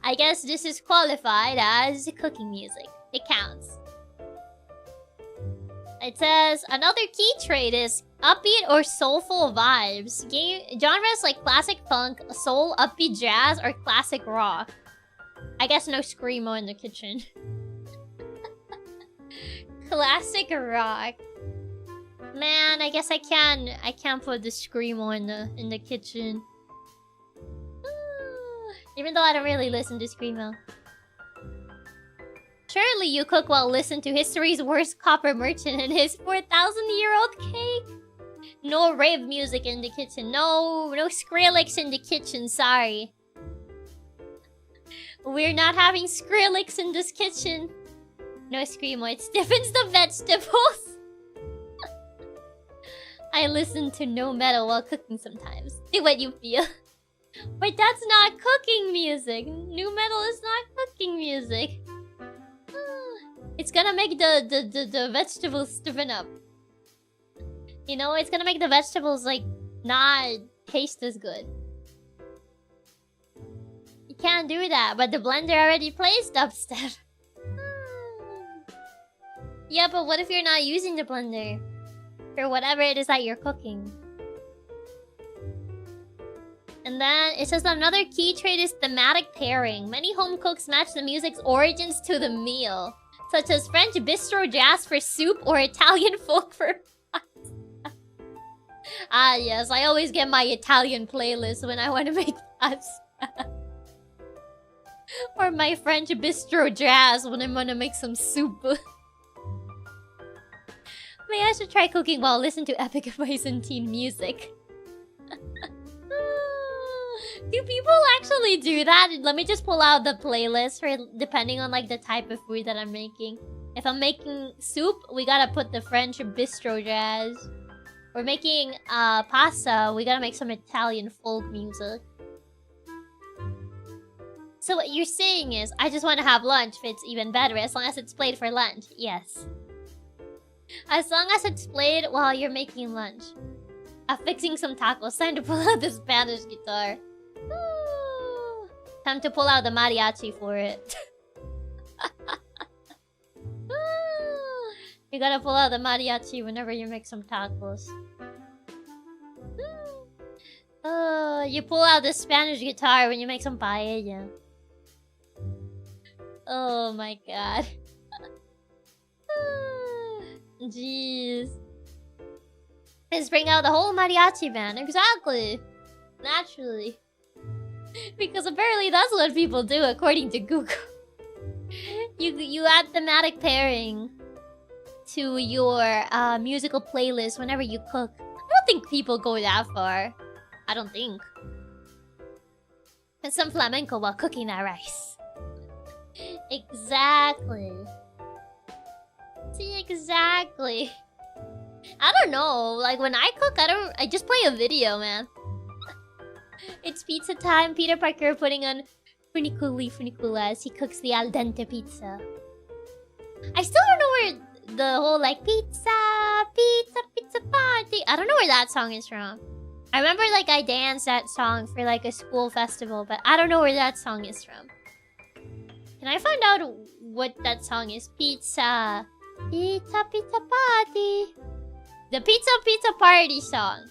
I guess this is qualified as cooking music. It counts. It says, another key trait is upbeat or soulful vibes. Genres like classic funk, soul, upbeat jazz, or classic rock. I guess no screamo in the kitchen. Classic rock. Man, I guess I can't put the screamo in the kitchen. Even though I don't really listen to screamo. Surely you cook while listen to history's worst copper merchant and his 4,000-year-old cake. No rave music in the kitchen. No Skrillex in the kitchen, sorry. We're not having Skrillex in this kitchen. No screamo, it stiffens the vegetables. I listen to no metal while cooking sometimes. Do what you feel. But that's not cooking music. Nu metal is not cooking music. It's gonna make the vegetables stiffen up. You know, it's gonna make the vegetables, like, not taste as good. You can't do that, but the blender already plays dubstep. Yeah, but what if you're not using the blender? For whatever it is that you're cooking. And then it says another key trait is thematic pairing. Many home cooks match the music's origins to the meal. Such as French bistro jazz for soup or Italian folk for pasta. Ah yes, I always get my Italian playlist when I want to make pasta. Or my French bistro jazz when I want to make some soup. Maybe I should try cooking while listening to epic Byzantine music. Do people actually do that? Let me just pull out the playlist for depending on like the type of food that I'm making. If I'm making soup, we gotta put the French bistro jazz. We're making pasta, we gotta make some Italian folk music. So what you're saying is, I just want to have lunch fits even better as long as it's played for lunch. Yes. As long as it's played while you're making lunch. Fixing some tacos. Time to pull out the Spanish guitar. Time to pull out the mariachi for it. You gotta pull out the mariachi whenever you make some tacos. You pull out the Spanish guitar when you make some paella. Oh my god. Jeez. Just bring out the whole mariachi band. Exactly. Naturally. Because apparently that's what people do according to Google. You add thematic pairing to your musical playlist whenever you cook. I don't think people go that far. I don't think. And some flamenco while cooking that rice. Exactly. See, exactly. I don't know. Like when I cook, I just play a video, man. It's pizza time. Peter Parker putting on funicula as he cooks the al dente pizza. I still don't know where the whole like pizza party. I don't know where that song is from. I remember like I danced that song for like a school festival, but I don't know where that song is from. Can I find out what that song is? Pizza party. The pizza party song.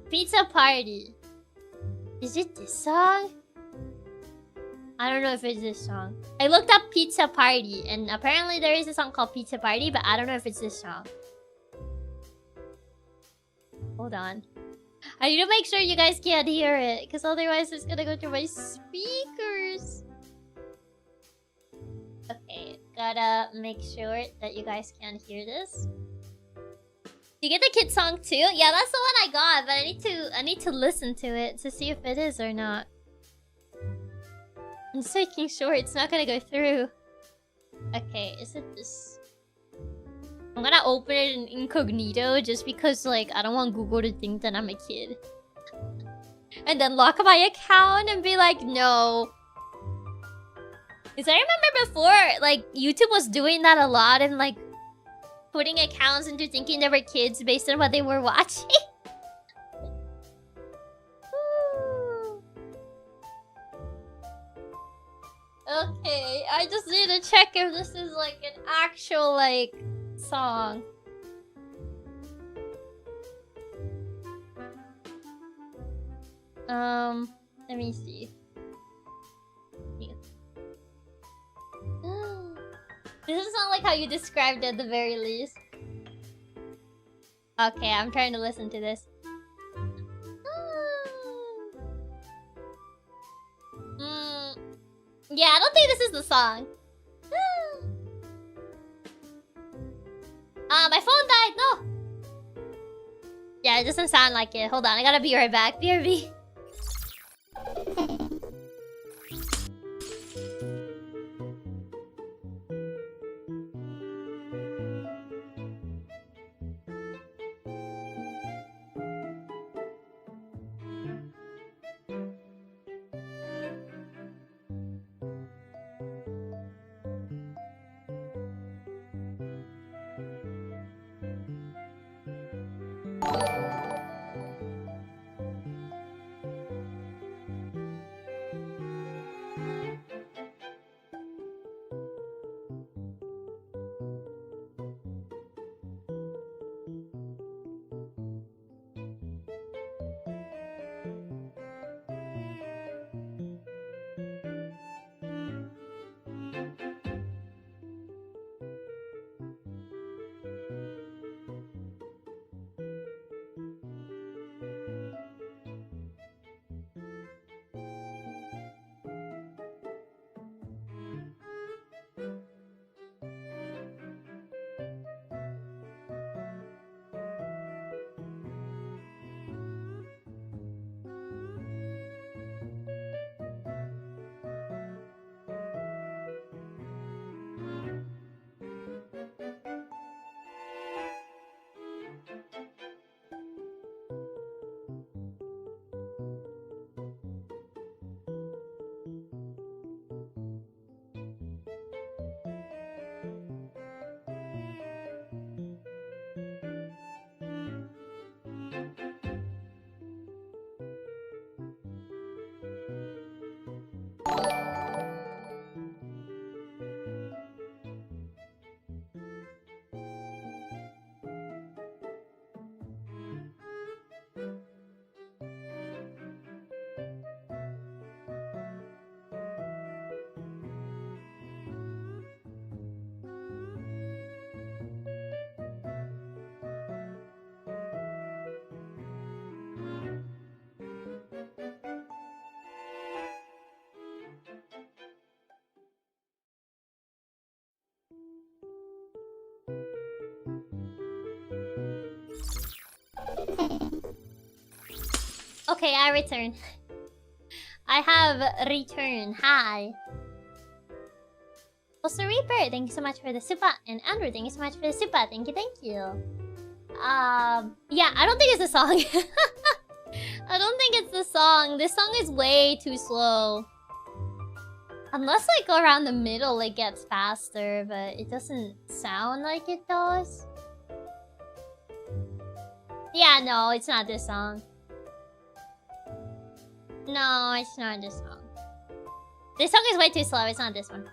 Pizza party. Is it this song? I don't know if it's this song. I looked up Pizza Party, and apparently there is a song called Pizza Party, but I don't know if it's this song. Hold on. I need to make sure you guys can't hear it, because otherwise it's gonna go through my speakers. Okay, gotta make sure that you guys can hear this. You get the kid song too? Yeah, that's the one I got, but I need to listen to it to see if it is or not. I'm just making sure it's not gonna go through. Okay, is it this? I'm gonna open it in incognito just because, like, I don't want Google to think that I'm a kid. And then lock my account and be like, no. Because I remember before, like, YouTube was doing that a lot and, like, putting accounts into thinking they were kids based on what they were watching. Okay, I just need to check if this is like an actual like song. Let me see. This doesn't sound like how you described it at the very least. Okay, I'm trying to listen to this. Yeah, I don't think this is the song. My phone died. No. Yeah, it doesn't sound like it. Hold on, I gotta be right back. BRB. Okay, I return. I have returned. Hi. Also, Reaper, thank you so much for the super. And Andrew, thank you so much for the super. Thank you, thank you. Yeah, I don't think it's the song. I don't think it's the song. This song is way too slow. Unless, like, around the middle it gets faster, but it doesn't sound like it does. Yeah, no, it's not this song. No, it's not this song. This song is way too slow. It's not this one.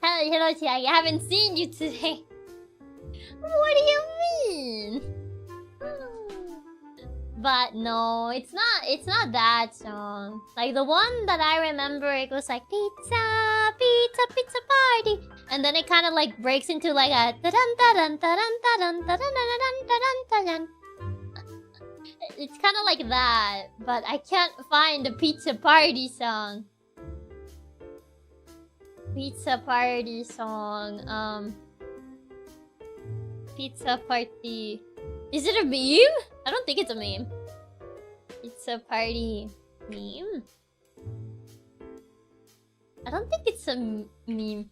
Hello, Chiaki. I haven't seen you today. What do you mean? But no, it's not that song. Like the one that I remember, it goes like pizza, pizza, pizza party, and then it kind of like breaks into like a ta-dun, ta-dun, ta-dun, ta-dun, ta-dun, ta-dun, ta-dun, ta-dun. It's kind of like that, but I can't find the pizza party song. Pizza party song. Pizza party. Is it a meme? I don't think it's a meme. Pizza party meme? I don't think it's a meme.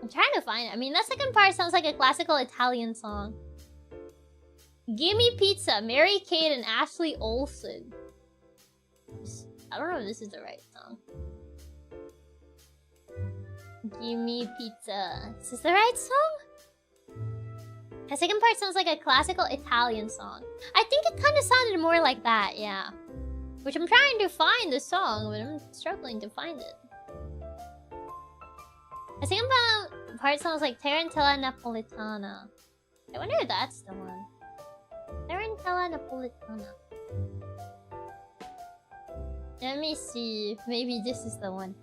I'm trying to find it. I mean, that second part sounds like a classical Italian song. Gimme Pizza, Mary Kate and Ashley Olsen. I don't know if this is the right song. Gimme Pizza. Is this the right song? The second part sounds like a classical Italian song. I think it kind of sounded more like that, yeah. Which I'm trying to find the song, but I'm struggling to find it. The second part sounds like Tarantella Napolitana. I wonder if that's the one. Tarantella Napolitana. Let me see. Maybe this is the one.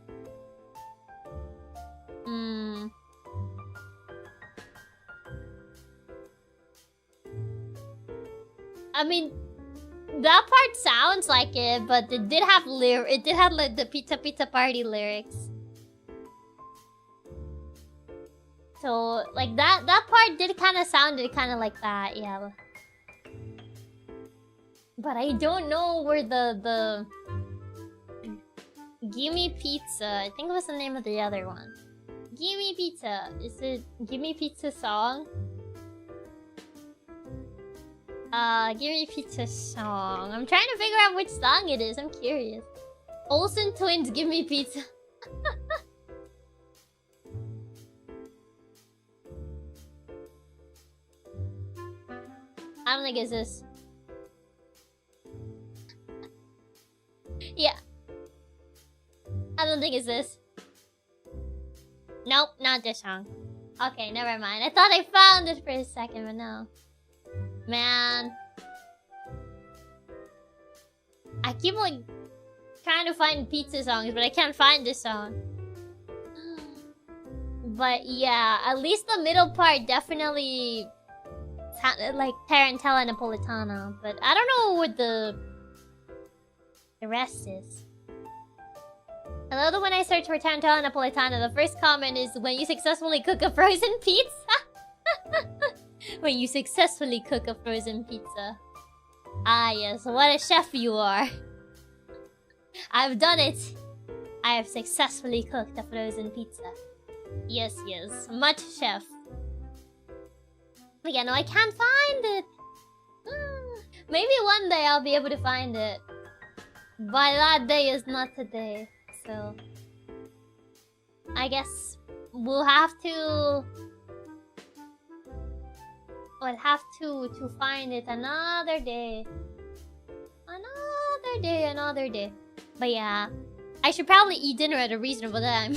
I mean, that part sounds like it, but it did have like the pizza party lyrics. So like that part did kind of sounded kind of like that, yeah. But I don't know where the Gimme Pizza. I think it was the name of the other one. Gimme Pizza. Is it Gimme Pizza song? Gimme Pizza song. I'm trying to figure out which song it is. I'm curious. Olsen Twins, Gimme Pizza. I don't think it's this. Yeah. I don't think it's this. Nope, not this song. Okay, never mind. I thought I found it for a second, but no. Man. I keep like trying to find pizza songs, but I can't find this song. But yeah, at least the middle part definitely sounded like Tarantella Napolitana. But I don't know what the rest is. I love that when I search for Tarantella Napolitana, the first comment is when you successfully cook a frozen pizza. When you successfully cook a frozen pizza. Ah yes, what a chef you are. I've done it. I have successfully cooked a frozen pizza. Yes, yes, much chef. But yeah, no, I can't find it. Maybe one day I'll be able to find it. But that day is not today. So I guess we'll have to find it another day. Another day. But yeah, I should probably eat dinner at a reasonable time.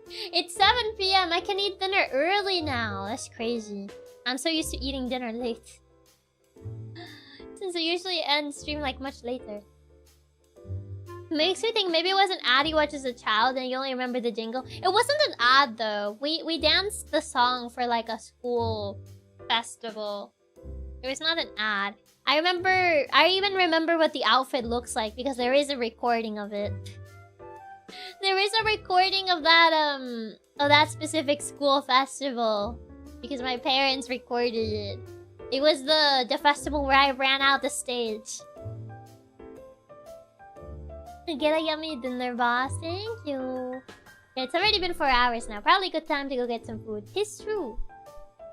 It's 7 PM. I can eat dinner early now. That's crazy. I'm so used to eating dinner late. Since I usually end stream like much later. Makes me think maybe it was an ad you watched as a child and you only remember the jingle. It wasn't an ad though. We danced the song for like a school festival. It was not an ad. I even remember what the outfit looks like because there is a recording of it. There is a recording of that specific school festival because my parents recorded it. It was the festival where I ran out the stage. Get a yummy dinner, boss. Thank you. Yeah, it's already been 4 hours now. Probably a good time to go get some food. It's true.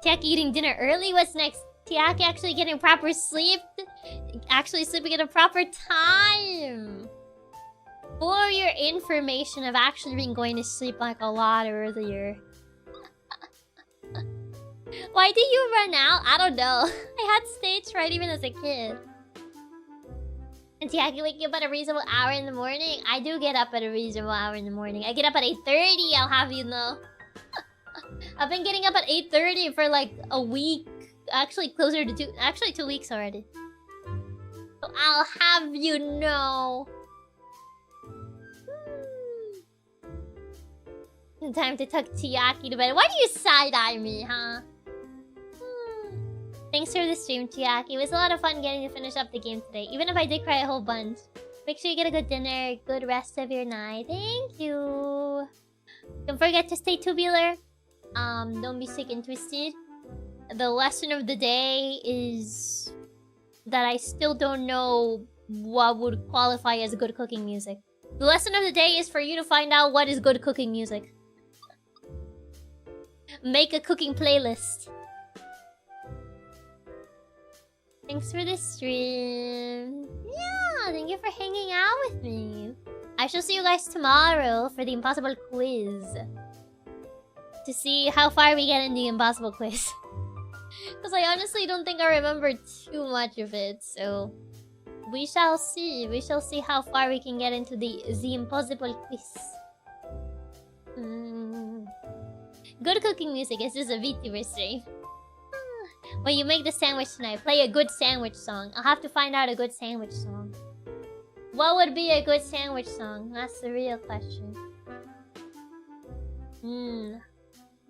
Chiaki eating dinner early? What's next? Chiaki actually getting proper sleep? Actually sleeping at a proper time. For your information, I've actually been going to sleep like a lot earlier. Why did you run out? I don't know. I had stage fright even as a kid. And Chiaki waking up at a reasonable hour in the morning? I do get up at a reasonable hour in the morning. I get up at 8:30, I'll have you know. I've been getting up at 8:30 for like a week. Actually, closer to 2 weeks already. So I'll have you know. Time to tuck Chiaki to bed. Why do you side-eye me, huh? Thanks for the stream, Chiaki. It was a lot of fun getting to finish up the game today, even if I did cry a whole bunch. Make sure you get a good dinner, good rest of your night. Thank you. Don't forget to stay tubular. Don't be sick and twisted. The lesson of the day is that I still don't know what would qualify as good cooking music. The lesson of the day is for you to find out what is good cooking music. Make a cooking playlist. Thanks for the stream. Yeah, thank you for hanging out with me. I shall see you guys tomorrow for the impossible quiz. To see how far we get in the impossible quiz. Because I honestly don't think I remember too much of it, so... We shall see. We shall see how far we can get into the impossible quiz. Good cooking music. Is this a Vtuber stream? When you make the sandwich tonight, play a good sandwich song. I'll have to find out a good sandwich song. What would be a good sandwich song? That's the real question.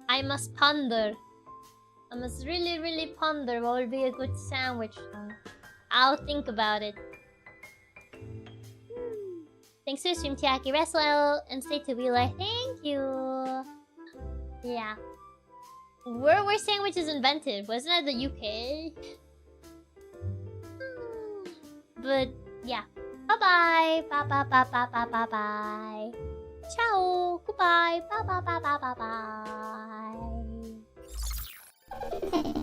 I must ponder. I must really, really ponder what would be a good sandwich song. I'll think about it. Thanks for the stream, Chiaki. Rest well and stay tubular. Thank you. Yeah. Where were sandwiches invented? Wasn't it the UK? But yeah. Bye bye. Bye bye bye bye bye bye bye. Ciao. Goodbye. Bye bye bye bye bye bye.